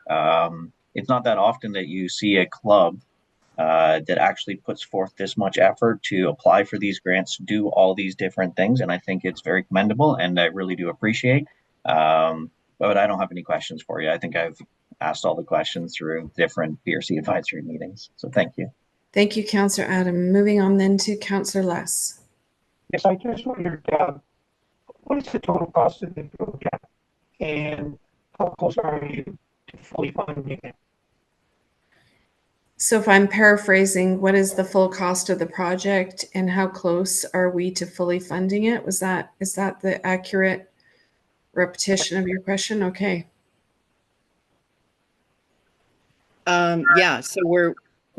It's not that often that you see a club that actually puts forth this much effort to apply for these grants, do all these different things, and I think it's very commendable, and I really do appreciate. But I don't have any questions for you. I think I've asked all the questions through different PRC advisory meetings, so thank you. Thank you, Councillor Adam. Moving on then to Councillor Less. Yes, I just wondered, what is the total cost of the project, and how close are you to fully funding it? So if I'm paraphrasing, what is the full cost of the project and how close are we to fully funding it? Is that the accurate repetition of your question? Okay. Yeah, so we're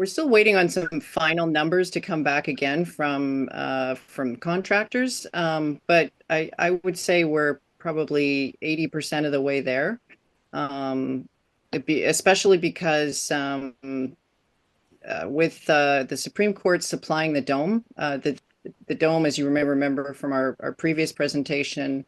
still waiting on some final numbers to come back again from contractors, but I would say we're probably 80% of the way there. Especially because with the Supreme Court supplying the dome, the dome, as you remember from our previous presentation,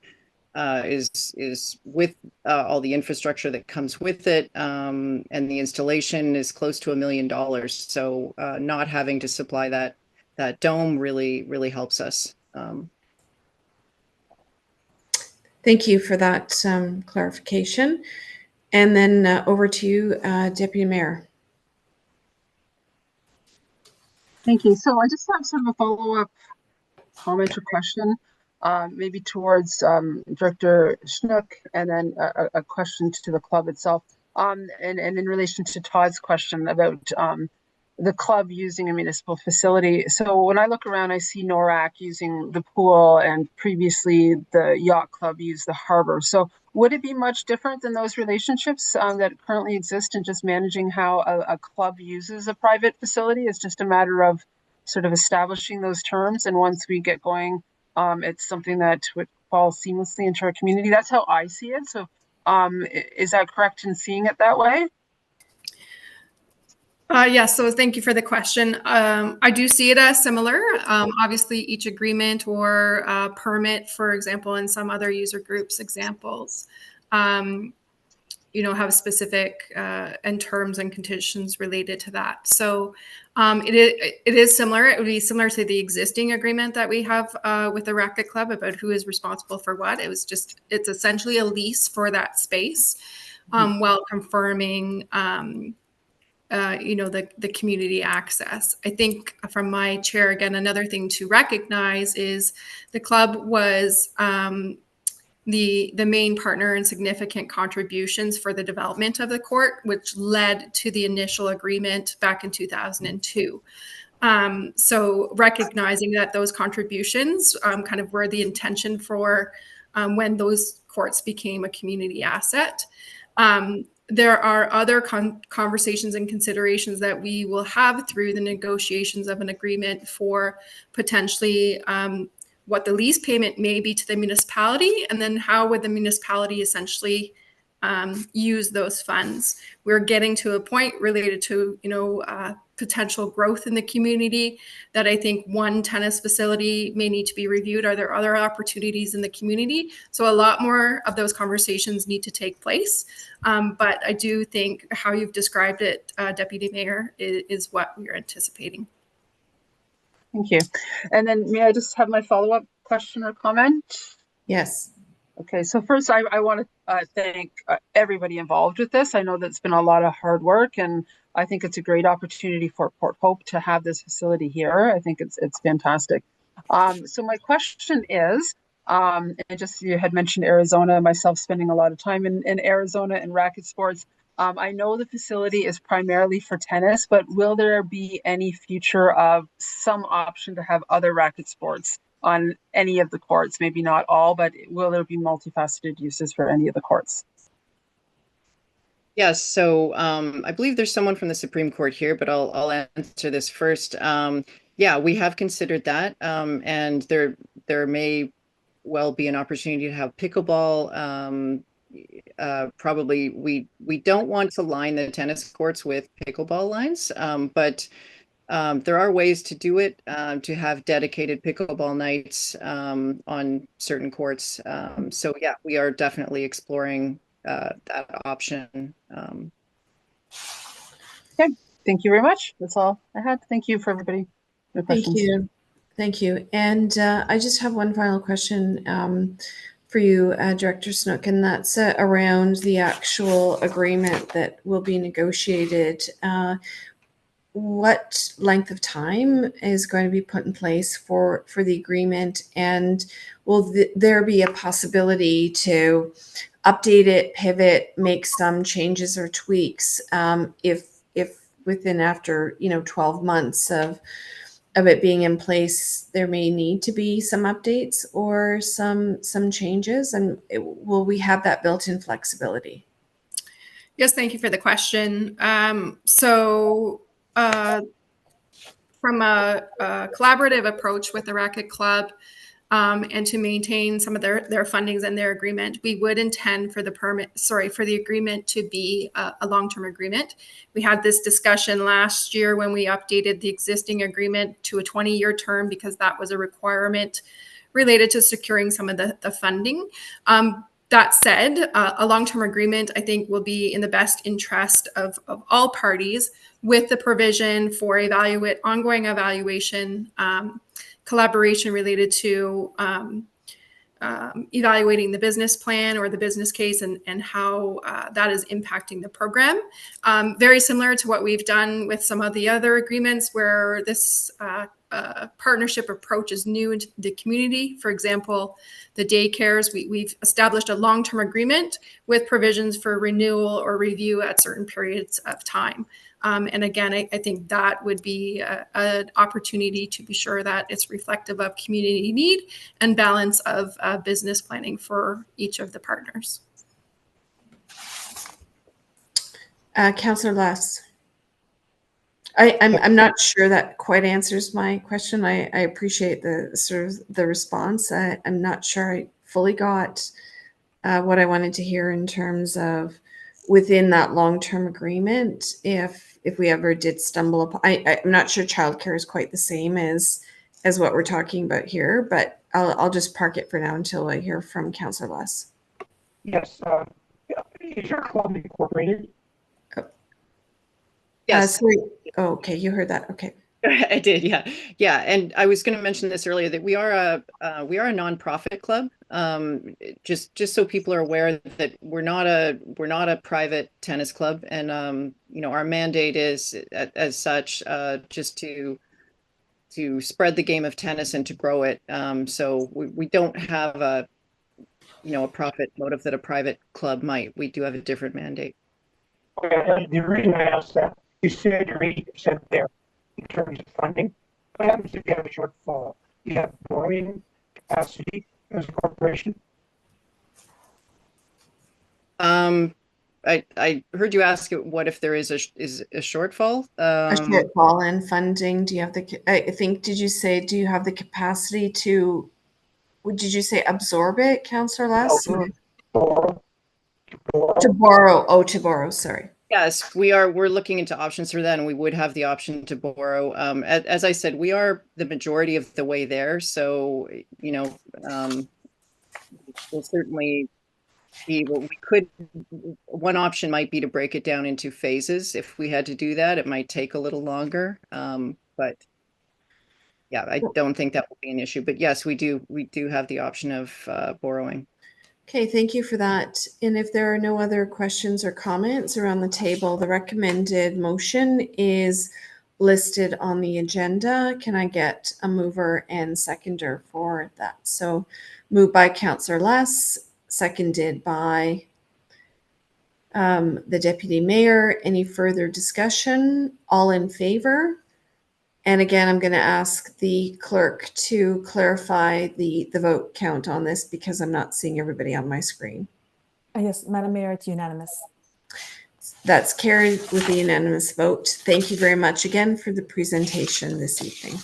is with all the infrastructure that comes with it, and the installation is close to $1 million. So not having to supply that dome really helps us. Thank you for that clarification. And then over to you, Deputy Mayor. Thank you. So I just have sort of a follow-up comment or question, maybe towards Director Schnook, and then a question to the club itself. And in relation to Todd's question about the club using a municipal facility. So when I look around, I see NORAC using the pool, and previously the yacht club used the harbor. So would it be much different than those relationships that currently exist in just managing how a club uses a private facility? It's just a matter of sort of establishing those terms, and once we get going, it's something that would fall seamlessly into our community. That's how I see it. So is that correct in seeing it that way? Yes, so thank you for the question. I do see it as similar. Obviously, each agreement or permit, for example, in some other user groups examples, have specific and terms and conditions related to that. So it is similar. It would be similar to the existing agreement that we have with the Racquet Club about who is responsible for what. It's essentially a lease for that space, while confirming the community access. I think from my chair, again, another thing to recognize is the club was the main partner in significant contributions for the development of the court, which led to the initial agreement back in 2002. So recognizing that those contributions kind of were the intention for when those courts became a community asset. There are other conversations and considerations that we will have through the negotiations of an agreement for potentially what the lease payment may be to the municipality, and then how would the municipality essentially use those funds. We're getting to a point related to potential growth in the community that I think one tennis facility may need to be reviewed. Are there other opportunities in the community? So a lot more of those conversations need to take place. But I do think how you've described it, Deputy Mayor, is what we're anticipating. Thank you. And then may I just have my follow-up question or comment? Yes. Okay, so first I want to thank everybody involved with this. I know that's been a lot of hard work, and I think it's a great opportunity for Port Hope to have this facility here. I think it's fantastic. So my question is, and just you had mentioned Arizona, myself spending a lot of time in Arizona and racket sports. I know the facility is primarily for tennis, but will there be any future of some option to have other racket sports on any of the courts? Maybe not all, but will there be multifaceted uses for any of the courts? Yes, so I believe there's someone from the Supreme Court here, but I'll answer this first. Yeah, we have considered that, and there may well be an opportunity to have pickleball. Probably we don't want to line the tennis courts with pickleball lines, but there are ways to do it, to have dedicated pickleball nights on certain courts. So yeah, we are definitely exploring that option. Okay, thank you very much. That's all I had. Thank you for everybody. No Thank questions. you. Thank you. And I just have one final question for you, Director Snook, and that's around the actual agreement that will be negotiated. What length of time is going to be put in place for the agreement, and will there be a possibility to update it, pivot, make some changes or tweaks if within after 12 months of it being in place, there may need to be some updates or some changes, and will we have that built-in flexibility? Yes, thank you for the question. So from a collaborative approach with the Racket Club, and to maintain some of their fundings and their agreement, we would intend for the agreement to be a long-term agreement. We had this discussion last year when we updated the existing agreement to a 20-year term because that was a requirement related to securing some of the funding. That said, a long-term agreement, I think, will be in the best interest of all parties, with the provision for ongoing evaluation, collaboration related to evaluating the business plan or the business case and how that is impacting the program. Very similar to what we've done with some of the other agreements where this partnership approach is new into the community. For example, the daycares, we've established a long-term agreement with provisions for renewal or review at certain periods of time. And again, I think that would be an opportunity to be sure that it's reflective of community need and balance of business planning for each of the partners. Councillor Lass. I'm not sure that quite answers my question. I appreciate the response. I'm not sure I fully got what I wanted to hear in terms of within that long-term agreement. If we ever did stumble upon, I'm not sure childcare is quite the same as what we're talking about here, but I'll just park it for now until I hear from Councillor Lass. Yes, is your club incorporated? Yes. Sorry. Oh, okay, you heard that. Okay. I did, yeah. And I was going to mention this earlier that we are a nonprofit club. Just so people are aware that we're not a private tennis club, and our mandate is as such just to spread the game of tennis and to grow it. So we don't have a profit motive that a private club might. We do have a different mandate. Okay, the reason I asked that, you said you're 80% there in terms of funding. What happens if you have a shortfall? You have borrowing capacity as a corporation? I heard you ask what if there is a shortfall? A shortfall in funding. Do you have did you say, do you have the capacity to, did you say absorb it, Councillor Lass? No, to borrow, sorry. Yes, we're looking into options for that, and we would have the option to borrow. As I said, we are the majority of the way there, so we'll certainly be. Well, we could. One option might be to break it down into phases. If we had to do that, it might take a little longer. But yeah, I don't think that will be an issue. But yes, we do have the option of borrowing. Okay, thank you for that. And if there are no other questions or comments around the table, the recommended motion is listed on the agenda. Can I get a mover and seconder for that? So moved by Councillor Less, seconded by the Deputy Mayor. Any further discussion? All in favor? And again, I'm going to ask the clerk to clarify the vote count on this because I'm not seeing everybody on my screen. Yes, Madam Mayor, it's unanimous. That's carried with a unanimous vote. Thank you very much again for the presentation this evening.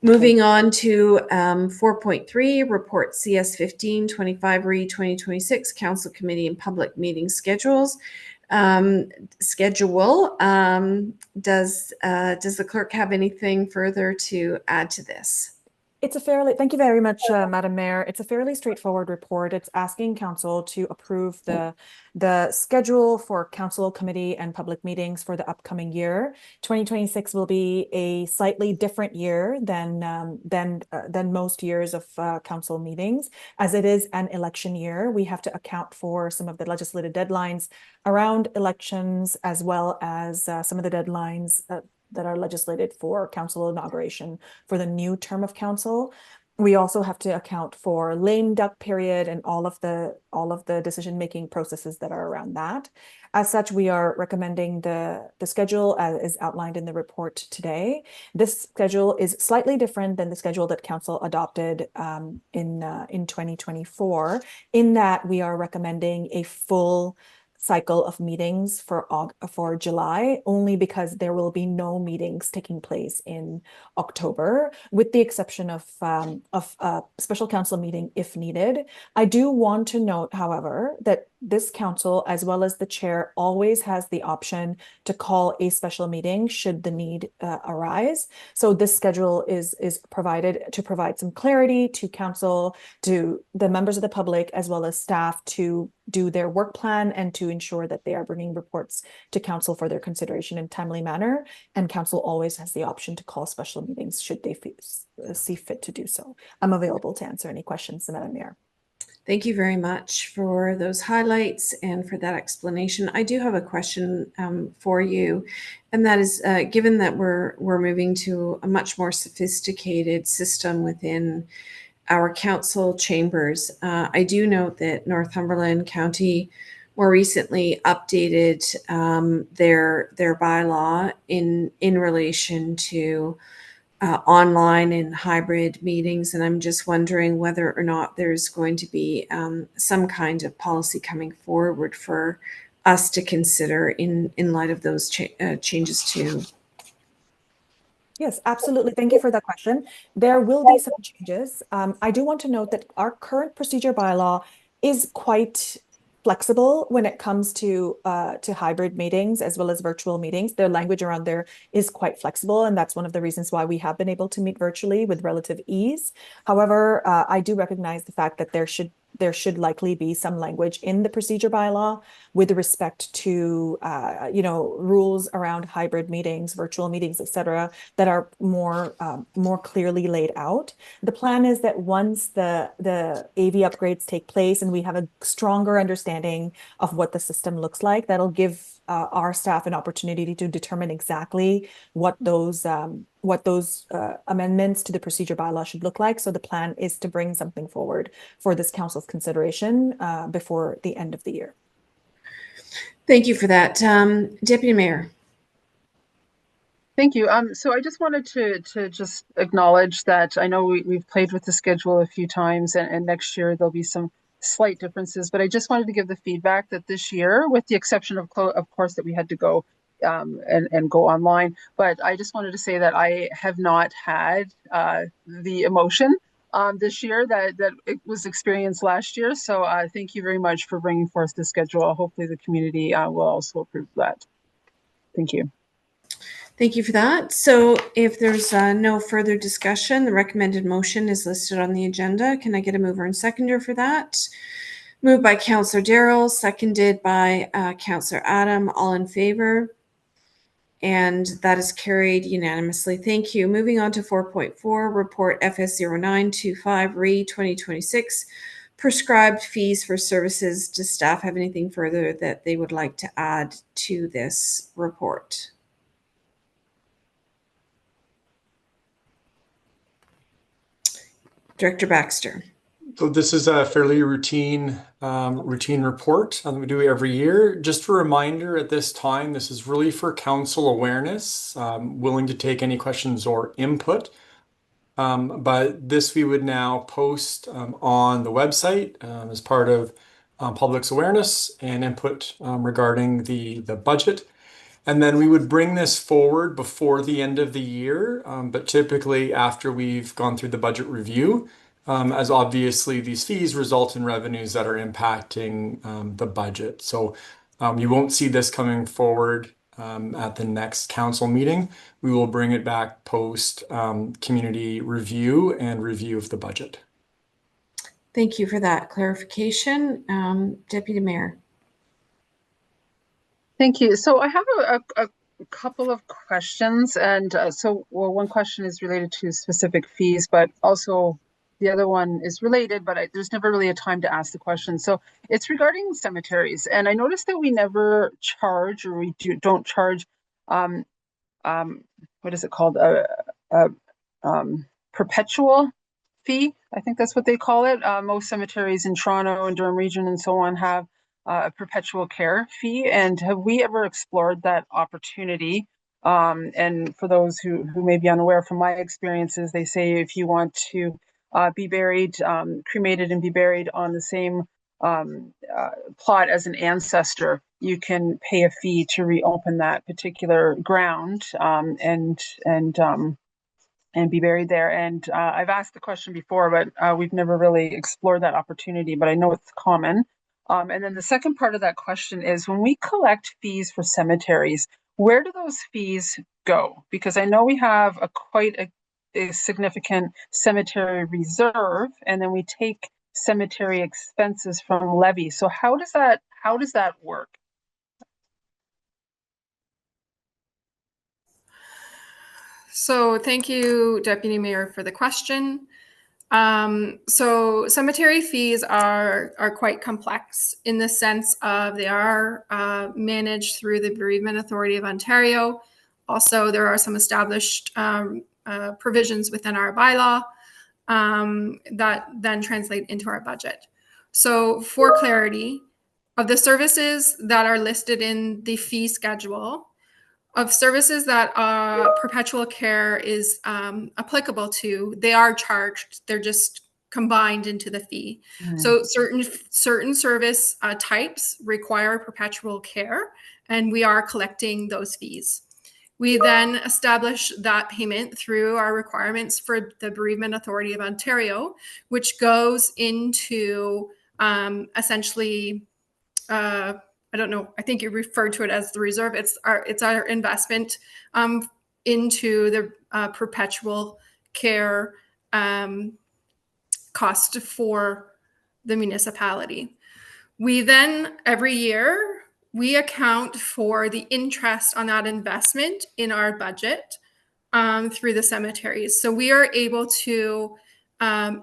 Moving on to 4.3, report CS 1525 re 2026 Council Committee and Public Meeting Schedules. Does the clerk have anything further to add to this? Thank you very much, Madam Mayor. It's a fairly straightforward report. It's asking council to approve the schedule for council, committee, and public meetings for the upcoming year. 2026 will be a slightly different year than most years of council meetings, as it is an election year. We have to account for some of the legislative deadlines around elections, as well as some of the deadlines that are legislated for council inauguration for the new term of council. We also have to account for lame duck period and all of the decision-making processes that are around that. As such, we are recommending the schedule as is outlined in the report today. This schedule is slightly different than the schedule that council adopted in 2024, in that we are recommending a full cycle of meetings for July, only because there will be no meetings taking place in October, with the exception of a special council meeting if needed. I do want to note, however, that this council, as well as the chair, always has the option to call a special meeting should the need arise. So this schedule is provided to provide some clarity to council, to the members of the public, as well as staff, to do their work plan and to ensure that they are bringing reports to council for their consideration in a timely manner. And council always has the option to call special meetings should they see fit to do so. I'm available to answer any questions, Madam Mayor. Thank you very much for those highlights and for that explanation. I do have a question for you, and that is, given that we're moving to a much more sophisticated system within our council chambers, I do note that Northumberland County more recently updated their bylaw in relation to online and hybrid meetings, and I'm just wondering whether or not there's going to be some kind of policy coming forward for us to consider in light of those changes too. Yes, absolutely. Thank you for that question. There will be some changes. I do want to note that our current procedure bylaw is quite flexible when it comes to hybrid meetings as well as virtual meetings. The language around there is quite flexible, and that's one of the reasons why we have been able to meet virtually with relative ease. However, I do recognize the fact that there should likely be some language in the procedure bylaw with respect to rules around hybrid meetings, virtual meetings, etc., that are more clearly laid out. The plan is that once the AV upgrades take place and we have a stronger understanding of what the system looks like, that'll give our staff an opportunity to determine exactly what those amendments to the procedure bylaw should look like. So the plan is to bring something forward for this council's consideration before the end of the year. Thank you for that. Deputy Mayor. Thank you. So I just wanted to just acknowledge that I know we've played with the schedule a few times, and next year there'll be some slight differences, but I just wanted to give the feedback that this year, with the exception of course that we had to go and go online, but I just wanted to say that I have not had the emotion this year that it was experienced last year. So thank you very much for bringing forth the schedule. Hopefully the community will also approve that. Thank you. Thank you for that. So if there's no further discussion, the recommended motion is listed on the agenda. Can I get a mover and seconder for that? Moved by Councillor Darrell, seconded by Councillor Adam. All in favor? And that is carried unanimously. Thank you. Moving on to 4.4, report FS 0925 re 2026 prescribed fees for services. Does staff have anything further that they would like to add to this report? Director Baxter. So this is a fairly routine report that we do every year. Just a reminder at this time, this is really for council awareness, willing to take any questions or input. But this we would now post on the website as part of public's awareness and input regarding the budget. And then we would bring this forward before the end of the year, but typically after we've gone through the budget review, as obviously these fees result in revenues that are impacting the budget. So you won't see this coming forward at the next council meeting. We will bring it back post community review and review of the budget. Thank you for that clarification. Deputy Mayor. Thank you. So I have a couple of questions, and one question is related to specific fees, but also the other one is related, but there's never really a time to ask the question. So it's regarding cemeteries, and I noticed that we never charge, or we don't charge, what is it called, perpetual fee. I think that's what they call it. Most cemeteries in Toronto and Durham Region and so on have a perpetual care fee. And have we ever explored that opportunity? And for those who may be unaware, from my experiences, they say if you want to be buried, cremated and be buried on the same plot as an ancestor, you can pay a fee to reopen that particular ground and be buried there. And I've asked the question before, but we've never really explored that opportunity, but I know it's common. And then the second part of that question is, when we collect fees for cemeteries, where do those fees go? Because I know we have quite a significant cemetery reserve, and then we take cemetery expenses from levy. So how does that work? So thank you, Deputy Mayor, for the question. So cemetery fees are quite complex in the sense of they are managed through the Bereavement Authority of Ontario. Also, there are some established provisions within our bylaw that then translate into our budget. So for clarity, of the services that are listed in the fee schedule, of services that perpetual care is applicable to, they are charged. They're just combined into the fee. Mm-hmm. So certain service types require perpetual care, and we are collecting those fees. We then establish that payment through our requirements for the Bereavement Authority of Ontario, which goes into essentially I don't know, I think you referred to it as the reserve. It's our investment into the perpetual care cost for the municipality. We then, every year, we account for the interest on that investment in our budget through the cemeteries. So we are able to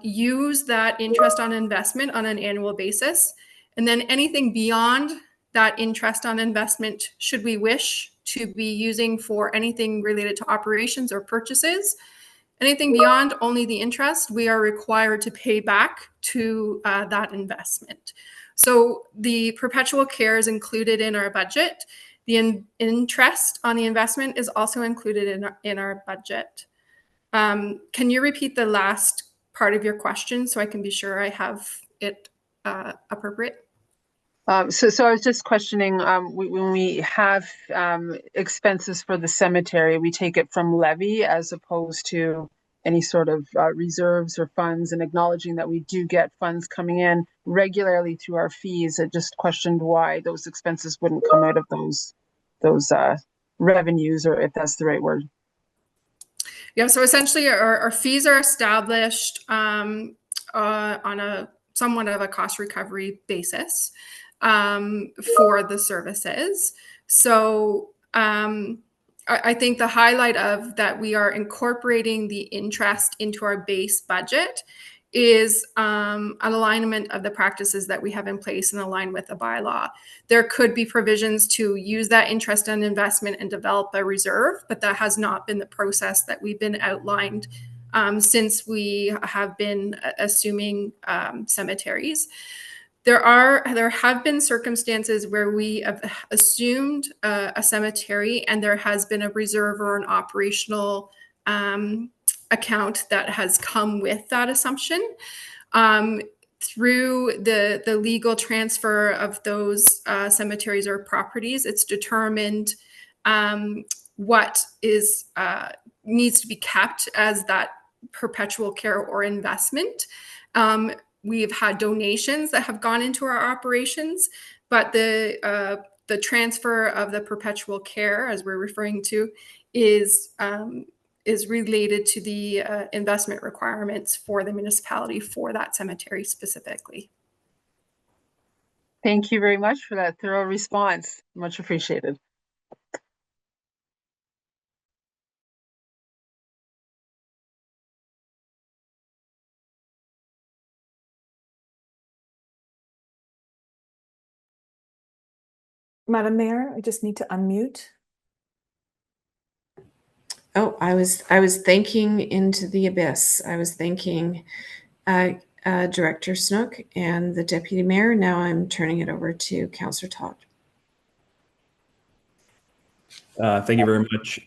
use that interest on investment on an annual basis. And then anything beyond that interest on investment, should we wish to be using for anything related to operations or purchases, anything beyond only the interest, we are required to pay back to that investment. So the perpetual care is included in our budget. The interest on the investment is also included in our budget. Can you repeat the last part of your question so I can be sure I have it appropriate? So I was just questioning, when we have expenses for the cemetery, we take it from levy as opposed to any sort of reserves or funds, and acknowledging that we do get funds coming in regularly through our fees. I just questioned why those expenses wouldn't come out of those revenues, or if that's the right word. Yeah, so essentially our fees are established on a somewhat of a cost recovery basis for the services. So I think the highlight of that, we are incorporating the interest into our base budget is an alignment of the practices that we have in place and align with the bylaw. There could be provisions to use that interest and investment and develop a reserve, but that has not been the process that we've been outlined since we have been assuming cemeteries. There have been circumstances where we have assumed a cemetery and there has been a reserve or an operational account that has come with that assumption. Through the legal transfer of those cemeteries or properties, it's determined what is needs to be kept as that perpetual care or investment. We've had donations that have gone into our operations, but the transfer of the perpetual care, as we're referring to, is related to the investment requirements for the municipality for that cemetery specifically. Thank you very much for that thorough response. Much appreciated. Madam Mayor, I just need to unmute. Oh, I was thanking into the abyss. I was thanking Director Snook and the Deputy Mayor. Now I'm turning it over to Councillor Todd. Thank you very much.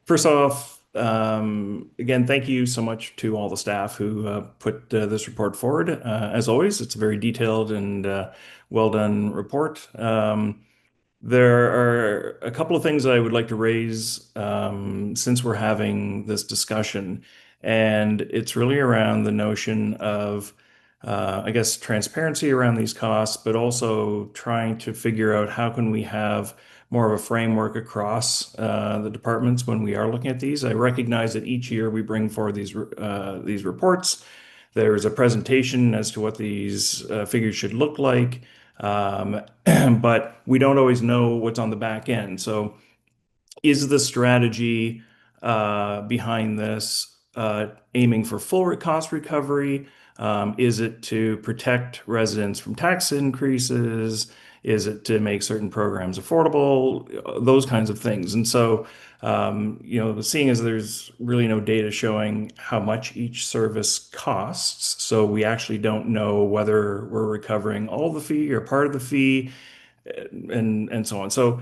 First off, again, thank you so much to all the staff who put this report forward. As always, it's a very detailed and well done report. There are a couple of things I would like to raise since we're having this discussion, and it's really around the notion of, I guess, transparency around these costs, but also trying to figure out how can we have more of a framework across the departments when we are looking at these. I recognize that each year we bring forward these reports. There's a presentation as to what these figures should look like. But we don't always know what's on the back end. So is the strategy behind this aiming for full cost recovery? Is it to protect residents from tax increases? Is it to make certain programs affordable? Those kinds of things. And so, seeing as there's really no data showing how much each service costs, so we actually don't know whether we're recovering all the fee or part of the fee, and so on. So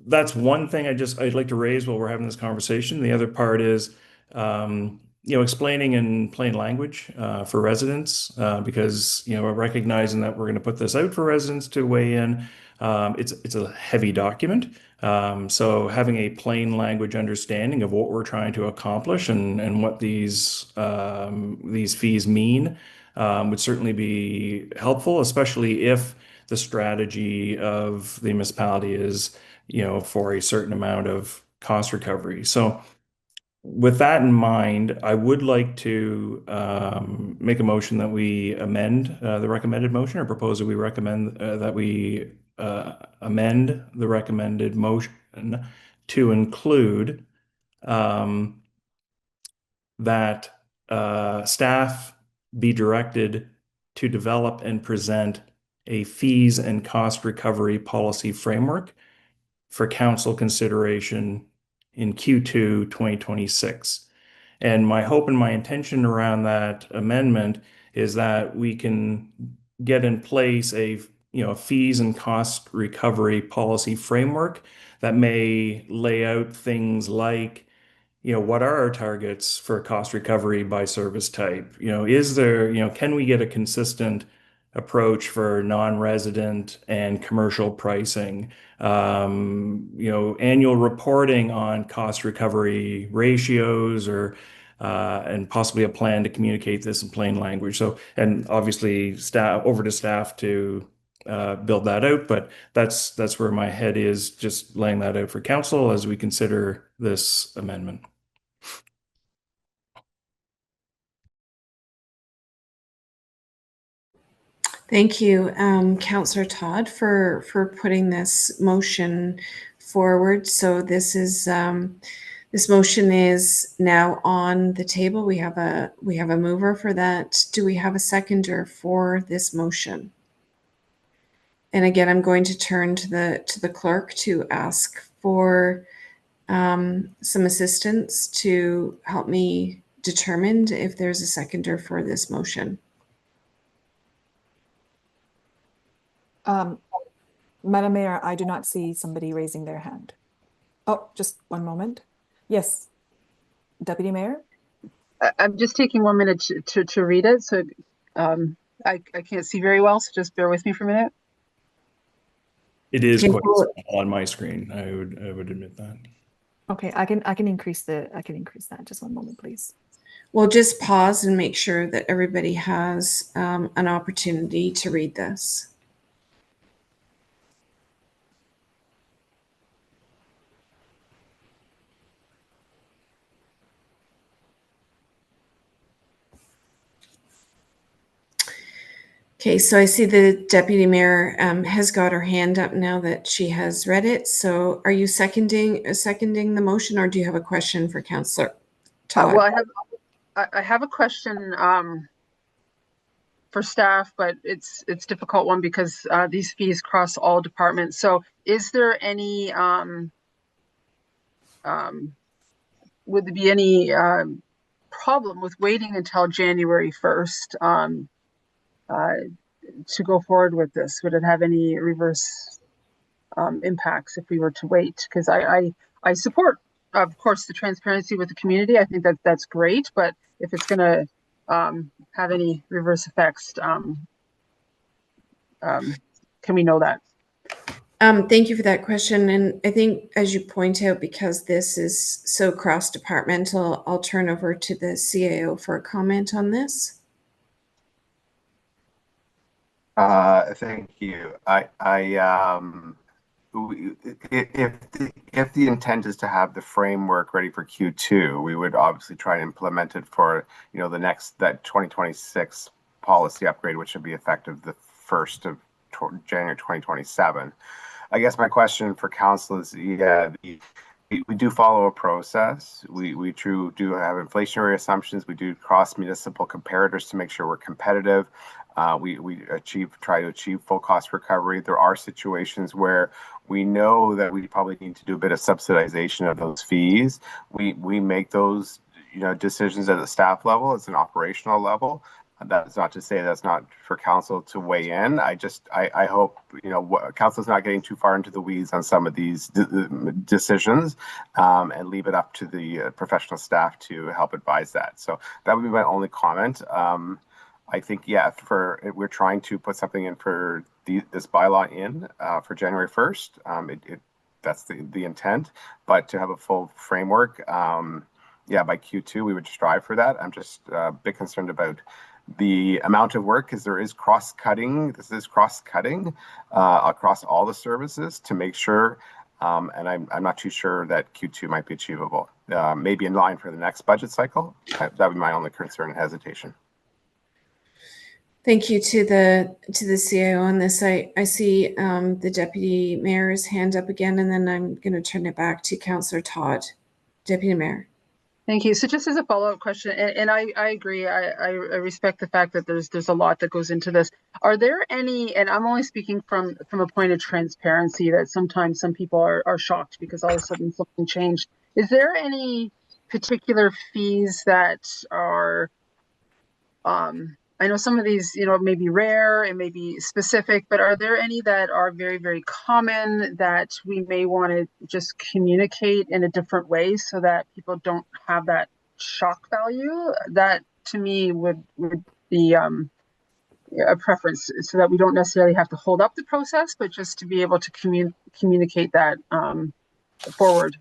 that's one thing I'd like to raise while we're having this conversation. The other part is, explaining in plain language for residents, because recognizing that we're going to put this out for residents to weigh in, it's a heavy document. So having a plain language understanding of what we're trying to accomplish and what these fees mean would certainly be helpful, especially if the strategy of the municipality is, for a certain amount of cost recovery. So with that in mind, I would like to make a motion that we amend the recommended motion, or propose that we recommend that we amend the recommended motion to include that staff be directed to develop and present a fees and cost recovery policy framework for council consideration in Q2 2026. And my hope and my intention around that amendment is that we can get in place a fees and cost recovery policy framework that may lay out things like, what are our targets for cost recovery by service type? Is there, can we get a consistent approach for non-resident and commercial pricing? Annual reporting on cost recovery ratios, or and possibly a plan to communicate this in plain language. So, and obviously over to staff to build that out, but that's where my head is, just laying that out for council as we consider this amendment. Thank you, Councillor Todd, for putting this motion forward. So this is This motion is now on the table. We have a mover for that. Do we have a seconder for this motion? And again, I'm going to turn to the clerk to ask for some assistance to help me determine if there's a seconder for this motion. Madam Mayor, I do not see somebody raising their hand. Oh, just one moment. Yes, Deputy Mayor? I'm just taking 1 minute to read it. So I can't see very well, so just bear with me for a minute. It is Okay, quite cool. small on my screen. I would admit that. Okay, I can increase that. Just one moment, please. We'll just pause and make sure that everybody has an opportunity to read this. Okay, so I see the Deputy Mayor has got her hand up now that she has read it. So are you seconding the motion, or do you have a question for Councillor Todd? Well, I have a question for staff, but it's a difficult one because these fees cross all departments. So is there any would there be any problem with waiting until January 1st to go forward with this? Would it have any reverse impacts if we were to wait? Because I support, of course, the transparency with the community. I think that's great, but if it's going to have any reverse effects, can we know that? Thank you for that question. And I think, as you point out, because this is so cross-departmental, I'll turn over to the CAO for a comment on this. Thank you. If the intent is to have the framework ready for Q2, we would obviously try to implement it for, that 2026 policy upgrade, which should be effective the 1st of January 2027. I guess my question for council is, we do follow a process. We do have inflationary assumptions. We do cross municipal comparators to make sure we're competitive. We try to achieve full cost recovery. There are situations where we know that we probably need to do a bit of subsidization of those fees. We make those decisions at the staff level. It's an operational level. That's not to say that's not for council to weigh in. I hope council's not getting too far into the weeds on some of these decisions, and leave it up to the professional staff to help advise that. So that would be my only comment. I think, we're trying to put something in for this bylaw in for January 1st. That's the intent, but to have a full framework, by Q2, we would strive for that. I'm just a bit concerned about the amount of work, because there is cross-cutting. This is cross-cutting across all the services to make sure, and I'm not too sure that Q2 might be achievable. Maybe in line for the next budget cycle. That would be my only concern and hesitation. Thank you to the CIO on this. I see the Deputy Mayor's hand up again, and then I'm going to turn it back to Councillor Todd. Deputy Mayor. Thank you. So just as a follow-up question, and I agree, I respect the fact that there's a lot that goes into this. Are there any, and I'm only speaking from a point of transparency, that sometimes some people are shocked because all of a sudden something changed. Is there any particular fees that are, I know some of these, may be rare and may be specific, but are there any that are very, very common that we may want to just communicate in a different way so that people don't have that shock value? That, to me, would be a preference, so that we don't necessarily have to hold up the process, but just to be able to communicate that forward.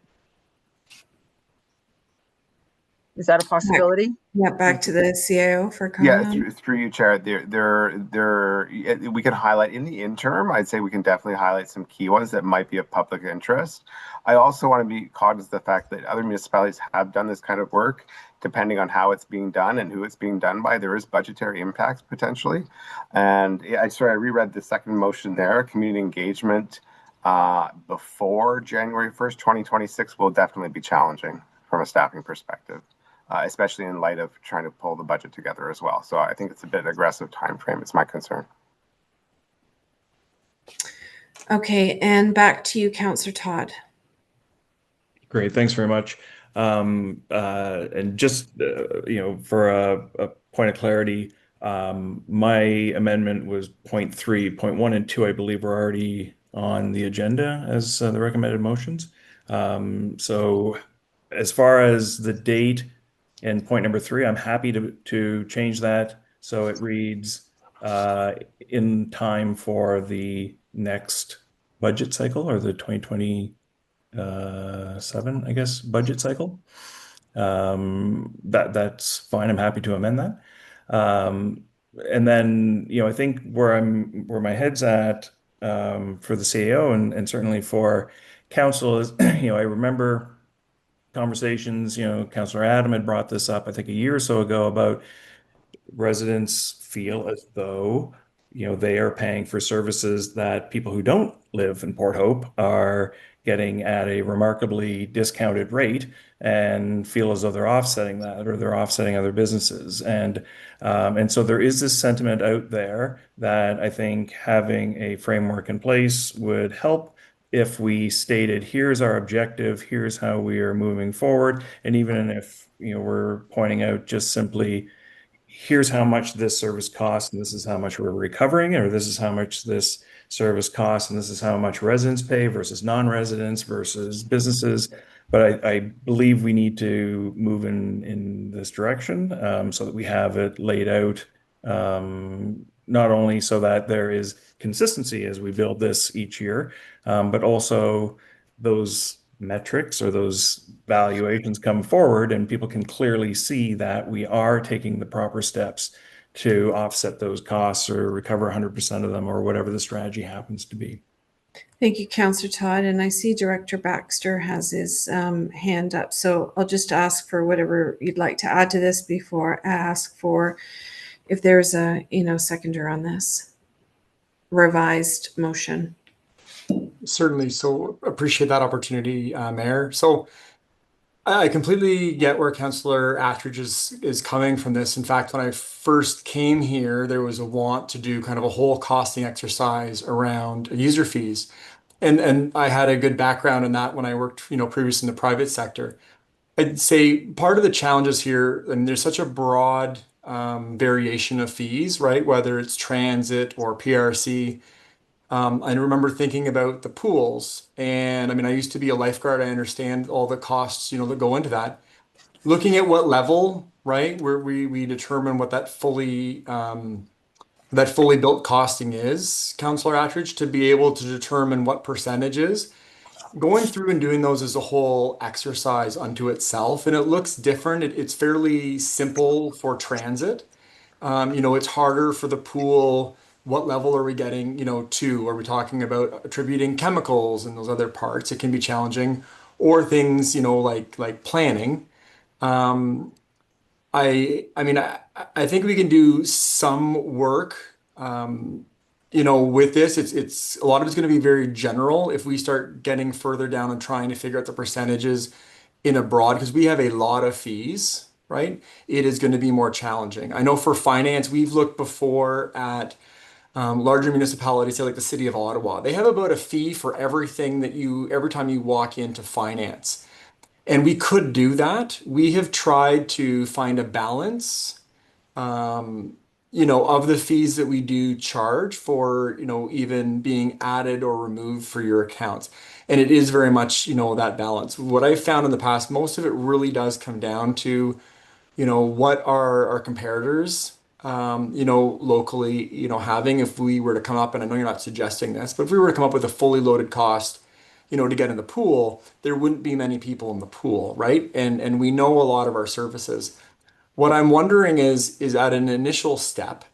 Is that a possibility? Yeah, back to the CIO for comment. Yeah, through you, Chair. We can highlight in the interim. I'd say we can definitely highlight some key ones that might be of public interest. I also want to be cognizant of the fact that other municipalities have done this kind of work. Depending on how it's being done and who it's being done by, there is budgetary impacts potentially. And I reread the second motion there. Community engagement before January 1st, 2026 will definitely be challenging. from a staffing perspective, especially in light of trying to pull the budget together as well. So I think it's a bit aggressive time frame. It's my concern. Okay, and back to you, Councillor Todd. Great, thanks very much. And just for a point of clarity, my amendment was point 3. Point 1 and 2, I believe, were already on the agenda as the recommended motions. So as far as the date and point number 3, I'm happy to change that so it reads in time for the next budget cycle, or the 2027, I guess, budget cycle. That's fine. I'm happy to amend that. And then, I think where my head's at for the CAO and certainly for council is, I remember conversations, Councillor Adam had brought this up, I think a year or so ago, about residents feel as though, they are paying for services that people who don't live in Port Hope are getting at a remarkably discounted rate, and feel as though they're offsetting that, or they're offsetting other businesses. And so there is this sentiment out there that I think having a framework in place would help if we stated, here's our objective, here's how we are moving forward. And even if, we're pointing out just simply, here's how much this service costs, and this is how much we're recovering, or this is how much this service costs, and this is how much residents pay versus non-residents versus businesses. But I believe we need to move in this direction so that we have it laid out, not only so that there is consistency as we build this each year, but also those metrics or those valuations come forward and people can clearly see that we are taking the proper steps to offset those costs or recover 100% of them, or whatever the strategy happens to be. Thank you, Councillor Todd. And I see Director Baxter has his hand up. So I'll just ask for whatever you'd like to add to this before I ask for if there's a seconder on this revised motion. Certainly. So appreciate that opportunity, Mayor. So I completely get where Councillor Attridge is coming from this. In fact, when I first came here, there was a want to do kind of a whole costing exercise around user fees. And I had a good background in that when I worked, previous in the private sector. I'd say part of the challenges here, and there's such a broad variation of fees, right? Whether it's transit or PRC. I remember thinking about the pools, and I used to be a lifeguard. I understand all the costs, that go into that. Looking at what level, right, where we determine what that fully built costing is, Councillor Attridge, to be able to determine what percentages. Going through and doing those is a whole exercise unto itself, and it looks different. It's fairly simple for transit. It's harder for the pool. What level are we getting, to? Are we talking about attributing chemicals and those other parts? It can be challenging, or things, like planning. I think we can do some work, with this. It's a lot of it's going to be very general. If we start getting further down and trying to figure out the percentages in a broad, because we have a lot of fees, right? It is going to be more challenging. I know for finance, we've looked before at larger municipalities, say like the city of Ottawa. They have about a fee for everything every time you walk into finance. And we could do that. We have tried to find a balance, of the fees that we do charge for, even being added or removed for your accounts. And it is very much, that balance. What I've found in the past, most of it really does come down to, what are our comparators, locally, having, if we were to come up, and I know you're not suggesting this, but if we were to come up with a fully loaded cost, to get in the pool, there wouldn't be many people in the pool, right? And we know a lot of our services. What I'm wondering is at an initial step,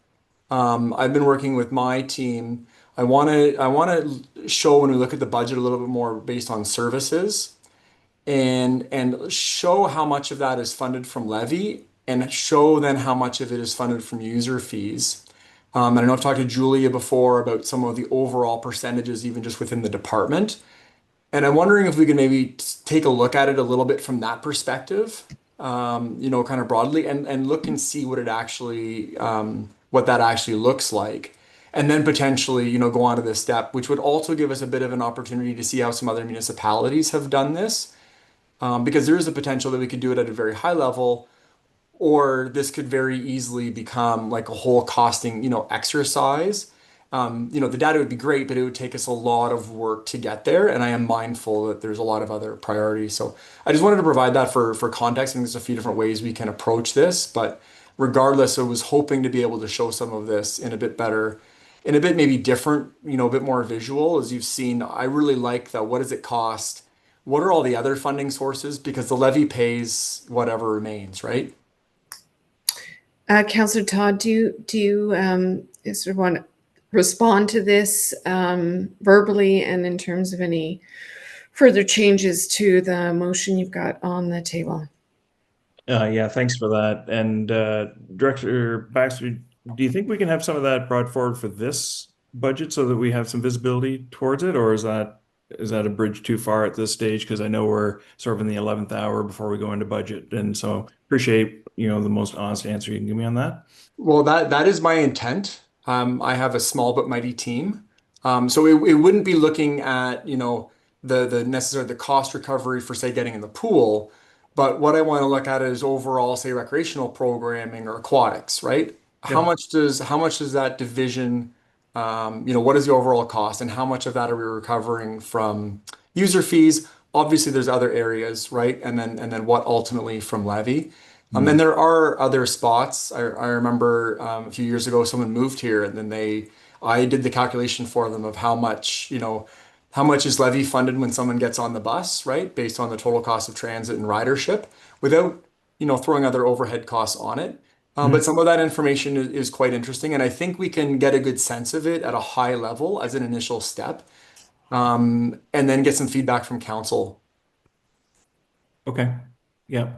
I've been working with my team. I want to show, when we look at the budget, a little bit more based on services, and show how much of that is funded from levy, and show then how much of it is funded from user fees. And I know I've talked to Julia before about some of the overall percentages, even just within the department. And I'm wondering if we can maybe take a look at it a little bit from that perspective, you know, kind of broadly, and look and see what it actually, what that actually looks like. And then potentially, you know, go on to this step, which would also give us a bit of an opportunity to see how some other municipalities have done this. Because there is a potential that we could do it at a very high level, or this could very easily become like a whole costing, you know, exercise. You know, the data would be great, but it would take us a lot of work to get there. And I am mindful that there's a lot of other priorities. So I just wanted to provide that for context. I think there's a few different ways we can approach this, but regardless, I was hoping to be able to show some of this in a bit better, in a bit maybe different, you know, a bit more visual. As you've seen, I really like the what does it cost? What are all the other funding sources? Because the levy pays whatever remains, right? Councillor Todd, do you sort of want to respond to this verbally and in terms of any further changes to the motion you've got on the table? Yeah, thanks for that. And Director Baxter, do you think we can have some of that brought forward for this budget so that we have some visibility towards it, or is that a bridge too far at this stage? Because I know we're sort of in the 11th hour before we go into budget, and so appreciate, you know, the most honest answer you can give me on that. Well, that is my intent. I have a small but mighty team. So it wouldn't be looking at, you know, the necessary the cost recovery for, say, getting in the pool, but what I want to look at is overall, say, recreational programming or aquatics, right? How Yep. much does that division, you know, what is the overall cost, and how much of that are we recovering from user fees? Obviously, there's other areas, right? And then what ultimately from levy. And there are other spots. I remember a few years ago, someone moved here, and then I did the calculation for them of how much, you know, how much is levy funded when someone gets on the bus, right? Based on the total cost of transit and ridership, without, you know, throwing other overhead costs on it. But some of that information is quite interesting, and I think we can get a good sense of it at a high level as an initial step, and then get some feedback from council. Okay. Yeah.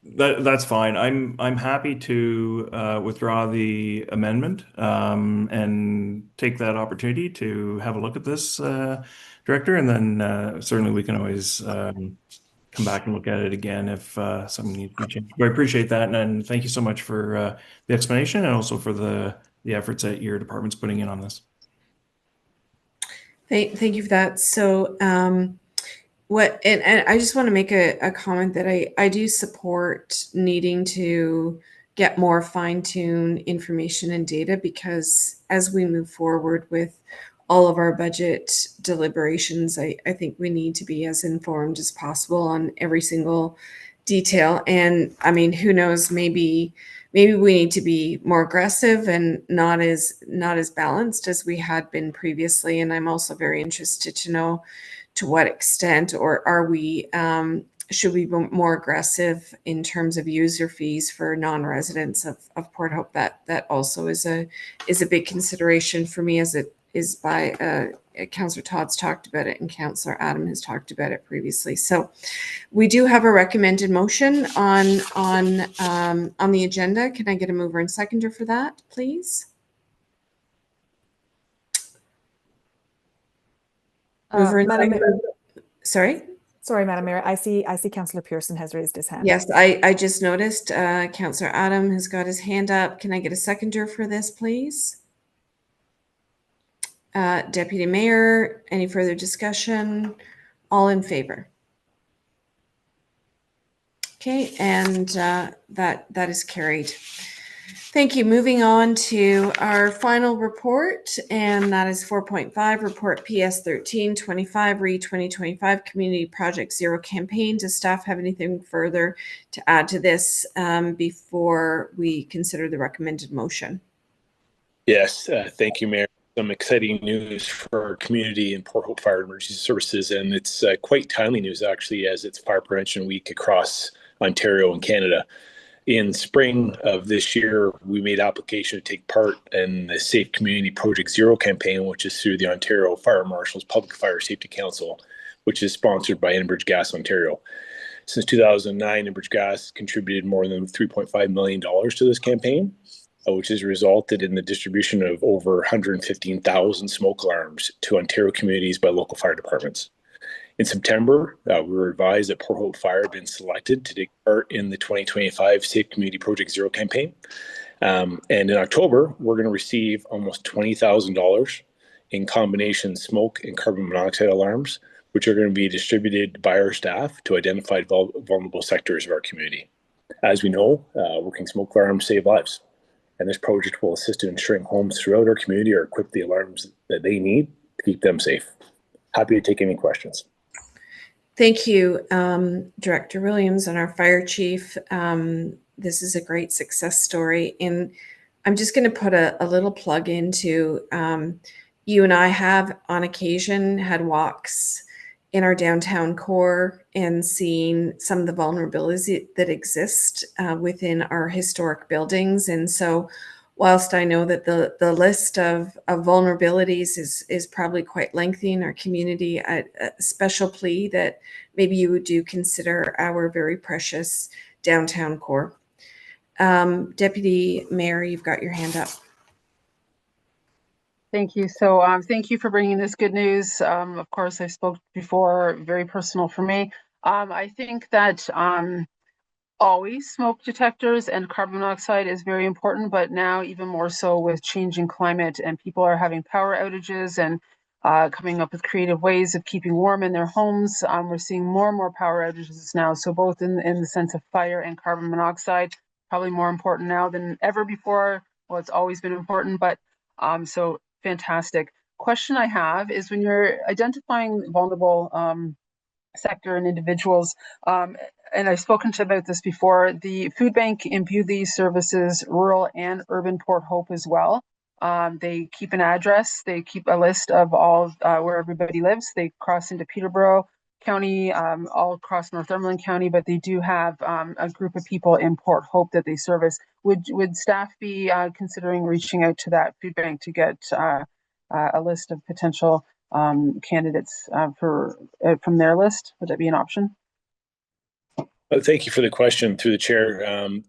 That's fine. I'm happy to withdraw the amendment and take that opportunity to have a look at this, Director, and then certainly we can always come back and look at it again if something needs to be changed. But I appreciate that, and thank you so much for the explanation and also for the efforts that your department's putting in on this. Thank you for that. So and I just want to make a comment that I do support needing to get more fine-tuned information and data, because as we move forward with all of our budget deliberations, I think we need to be as informed as possible on every single detail. And I mean, who knows, maybe we need to be more aggressive and not as balanced as we had been previously. And I'm also very interested to know to what extent, or are we should we be more aggressive in terms of user fees for non-residents of Port Hope? That also is a big consideration for me, as it is by Councillor Todd's talked about it and Councillor Adam has talked about it previously. So we do have a recommended motion on the agenda. Can I get a mover and seconder for that, please? Madam Mayor. Sorry, Madam Mayor. I see Councillor Pearson has raised his hand. Yes, I just noticed Councillor Adam has got his hand up. Can I get a seconder for this, please? Deputy Mayor, any further discussion? All in favor? Okay, and that is carried. Thank you. Moving on to our final report, and that is 4.5, Report PS 1325, RE 2025 Community Project Zero Campaign. Does staff have anything further to add to this before we consider the recommended motion? Yes, thank you, Mayor. Some exciting news for our community and Port Hope Fire Emergency Services, and it's quite timely news, actually, as it's Fire Prevention Week across Ontario and Canada. In spring of this year, we made application to take part in the Safe Community Project Zero campaign, which is through the Ontario Fire Marshals Public Fire Safety Council, which is sponsored by Enbridge Gas Ontario. Since 2009, Enbridge Gas contributed more than $3.5 million to this campaign. which has resulted in the distribution of over 115,000 smoke alarms to Ontario communities by local fire departments. In September, we were advised that Port Hope Fire had been selected to take part in the 2025 Safe Community Project Zero campaign. And in October, we're going to receive almost $20,000 in combination smoke and carbon monoxide alarms, which are going to be distributed by our staff to identify vulnerable sectors of our community. As we know, working smoke alarms save lives, and this project will assist in ensuring homes throughout our community are equipped with the alarms that they need to keep them safe. Happy to take any questions. Thank you, Director Williams and our fire chief. This is a great success story. And I'm just going to put a little plug into, you and I have on occasion had walks in our downtown core and seen some of the vulnerabilities that exist within our historic buildings. And so whilst I know that the list of vulnerabilities is probably quite lengthy in our community, a special plea that maybe you would do consider our very precious downtown core. Deputy Mayor, you've got your hand up. Thank you. So thank you for bringing this good news. Of course, I spoke before, very personal for me. I think that always smoke detectors and carbon monoxide is very important, but now even more so with changing climate, and people are having power outages and coming up with creative ways of keeping warm in their homes. We're seeing more and more power outages now. So both in the sense of fire and carbon monoxide, probably more important now than ever before. Well, it's always been important, but so fantastic. Question I have is, when you're identifying vulnerable sector and individuals, and I've spoken to about this before, the food bank imbued these services rural and urban Port Hope as well. They keep an address, they keep a list of all where everybody lives. They cross into Peterborough County, all across Northumberland County, but they do have a group of people in Port Hope that they service. Would staff be considering reaching out to that food bank to get a list of potential candidates from their list? Would that be an option? Thank you for the question through the chair.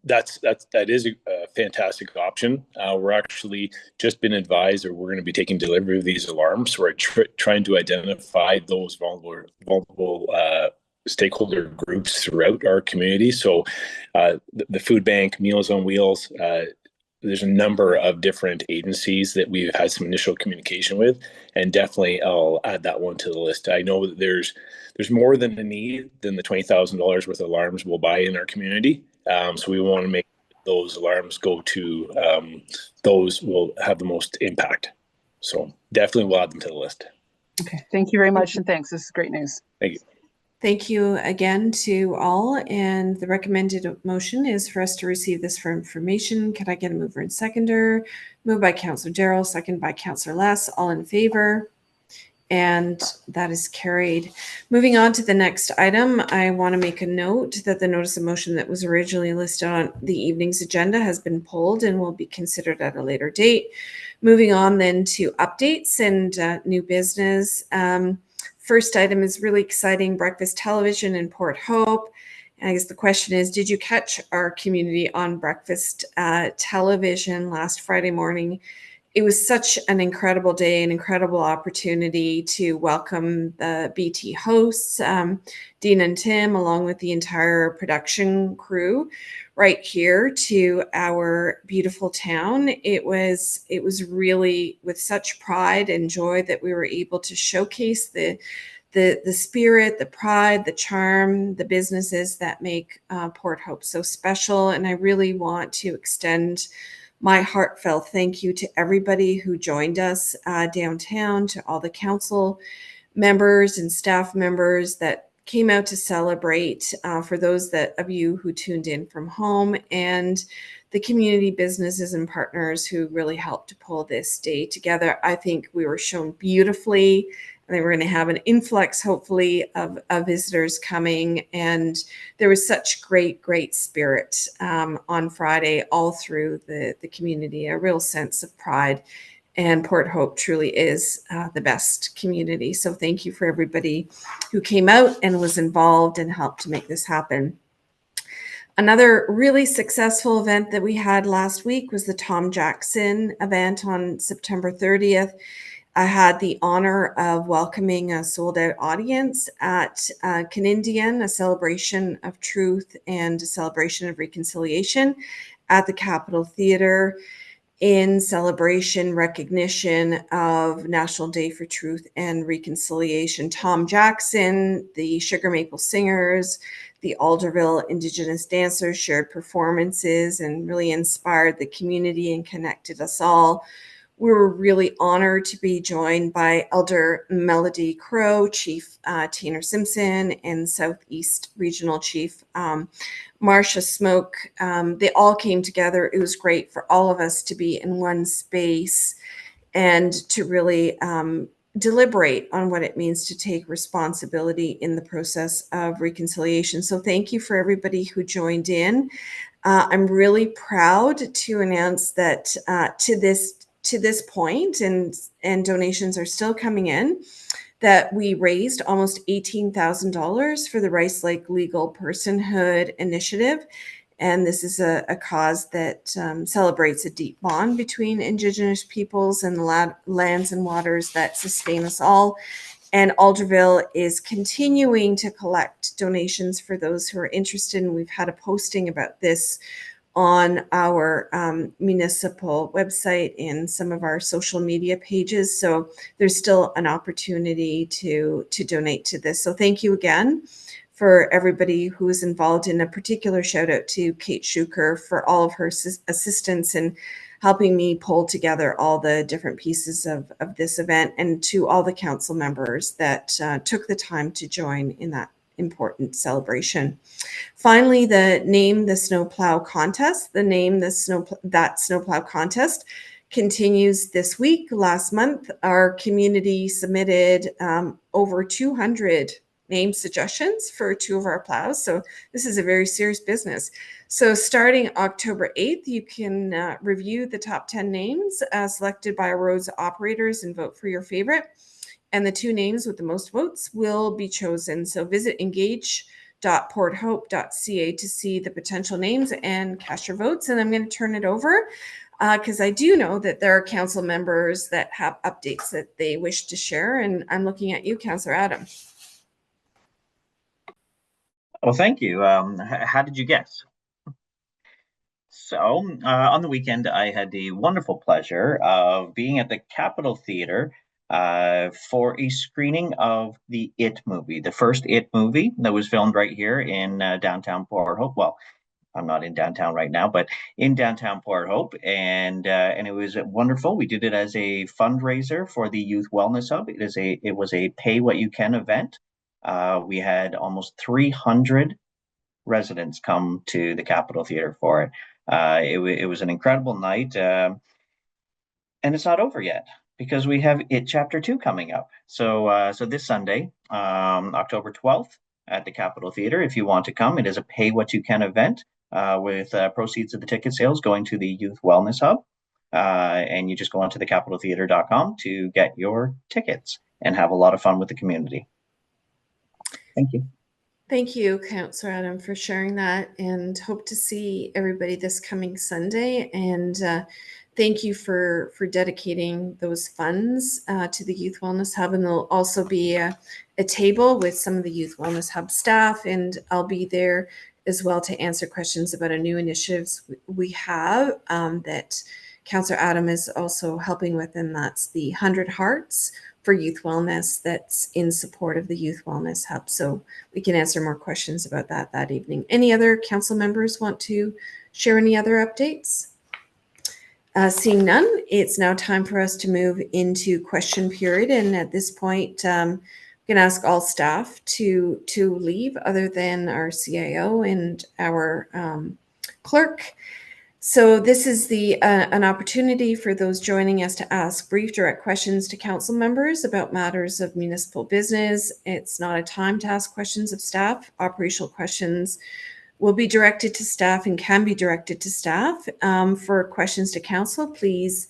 That is a fantastic option. We're actually just been advised, or we're going to be taking delivery of these alarms. We're trying to identify those vulnerable stakeholder groups throughout our community. So the food bank, Meals on Wheels, there's a number of different agencies that we've had some initial communication with, and definitely I'll add that one to the list. I know that there's more than a need than the $20,000 worth of alarms we'll buy in our community. So we want to make those alarms go to those will have the most impact. So definitely we'll add them to the list. Okay, thank you very much, and thanks. This is great news. Thank you. Thank you again to all. And the recommended motion is for us to receive this for information. Can I get a mover and seconder? Moved by Councillor Darrell, second by Councillor Less. All in favor? And that is carried. Moving on to the next item, I want to make a note that the notice of motion that was originally listed on the evening's agenda has been pulled and will be considered at a later date. Moving on then to updates and new business. First item is really exciting, breakfast television in Port Hope. And I guess the question is, did you catch our community on breakfast television last Friday morning? It was such an incredible day, an incredible opportunity to welcome the BT hosts, Dean and Tim, along with the entire production crew right here to our beautiful town. It was really with such pride and joy that we were able to showcase the spirit, the pride, the charm, the businesses that make Port Hope so special. And I really want to extend my heartfelt thank you to everybody who joined us downtown, to all the council members and staff members that came out to celebrate, for those of you who tuned in from home, and the community businesses and partners who really helped to pull this day together. I think we were shown beautifully. I think we're going to have an influx, hopefully, of visitors coming. And there was such great spirit on Friday all through the community, a real sense of pride. And Port Hope truly is the best community. So thank you for everybody who came out and was involved and helped to make this happen. Another really successful event that we had last week was the Tom Jackson event on September 30th. I had the honor of welcoming a sold-out audience at Canadian, a celebration of truth and a celebration of reconciliation at the Capitol Theatre, in celebration recognition of National Day for Truth and Reconciliation. Tom Jackson, the Sugar Maple Singers, the Alderville Indigenous dancers shared performances and really inspired the community and connected us all. We were really honored to be joined by Elder Melody Crow, Chief Tanner Simpson, and Southeast Regional Chief Marcia Smoke. They all came together. It was great for all of us to be in one space and to really deliberate on what it means to take responsibility in the process of reconciliation. So thank you for everybody who joined in. I'm really proud to announce that to this point, and donations are still coming in, that we raised almost $18,000 for the Rice Lake Legal Personhood Initiative. And this is a cause that celebrates a deep bond between Indigenous peoples and the lands and waters that sustain us all. And Alderville is continuing to collect donations for those who are interested. And we've had a posting about this on our municipal website and some of our social media pages. So there's still an opportunity to donate to this. So thank you again for everybody who is involved. In a particular shout out to Kate Schuker for all of her assistance in helping me pull together all the different pieces of this event, and to all the council members that took the time to join in that important celebration. Finally, the Name the Snowplow contest. That Snowplow contest continues this week. Last month, our community submitted over 200 name suggestions for 2 of our plows. So this is a very serious business. So starting October 8th, you can review the top 10 names selected by our roads operators and vote for your favorite. And the 2 names with the most votes will be chosen. So visit engage.porthope.ca to see the potential names and cast your votes. And I'm going to turn it over because I do know that there are council members that have updates that they wish to share. And I'm looking at you, Councillor Adam. Well, thank you. How did you guess? So on the weekend, I had the wonderful pleasure of being at the Capitol Theatre for a screening of the It movie, the first It movie that was filmed right here in downtown Port Hope. Well, I'm not in downtown right now, but in downtown Port Hope, and it was wonderful. We did it as a fundraiser for the Youth Wellness Hub. It was a pay what you can event. We had almost 300 residents come to the Capitol Theatre for it. It was an incredible night, and it's not over yet, because we have It Chapter 2 coming up. So this Sunday, October 12th, at the Capitol Theatre, if you want to come, it is a pay what you can event with proceeds of the ticket sales going to the Youth Wellness Hub. And you just go onto thecapitaltheatre.com to get your tickets and have a lot of fun with the community. Thank you. Thank you, Councillor Adam, for sharing that, and hope to see everybody this coming Sunday. And thank you for dedicating those funds to the Youth Wellness Hub. And there'll also be a table with some of the Youth Wellness Hub staff, and I'll be there as well to answer questions about a new initiatives we have that Councillor Adam is also helping with, and that's the 100 Hearts for Youth Wellness that's in support of the Youth Wellness Hub. So we can answer more questions about that evening. Any other council members want to share any other updates? Seeing none, it's now time for us to move into question period. And at this point, I'm going to ask all staff to leave, other than our CIO and our clerk. So this is an opportunity for those joining us to ask brief, direct questions to council members about matters of municipal business. It's not a time to ask questions of staff. Operational questions will be directed to staff and can be directed to staff. For questions to council, please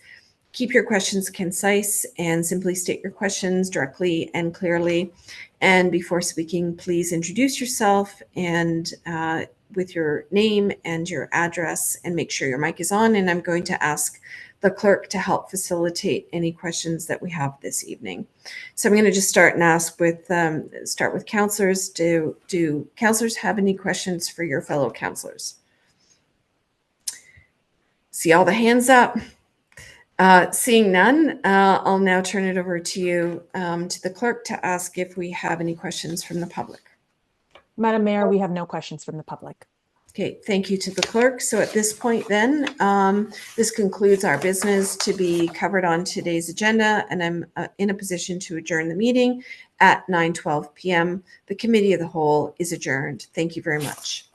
keep your questions concise and simply state your questions directly and clearly. And before speaking, please introduce yourself and with your name and your address, and make sure your mic is on. And I'm going to ask the clerk to help facilitate any questions that we have this evening. So I'm going to just start with councillors. Do councillors have any questions for your fellow councillors? See all the hands up. Seeing none, I'll now turn it over to you, to the clerk, to ask if we have any questions from the public. Madam Mayor, we have no questions from the public. Okay, thank you to the clerk. So at this point then, this concludes our business to be covered on today's agenda, and I'm in a position to adjourn the meeting at 9:12 p.m. The Committee of the Whole is adjourned. Thank you very much.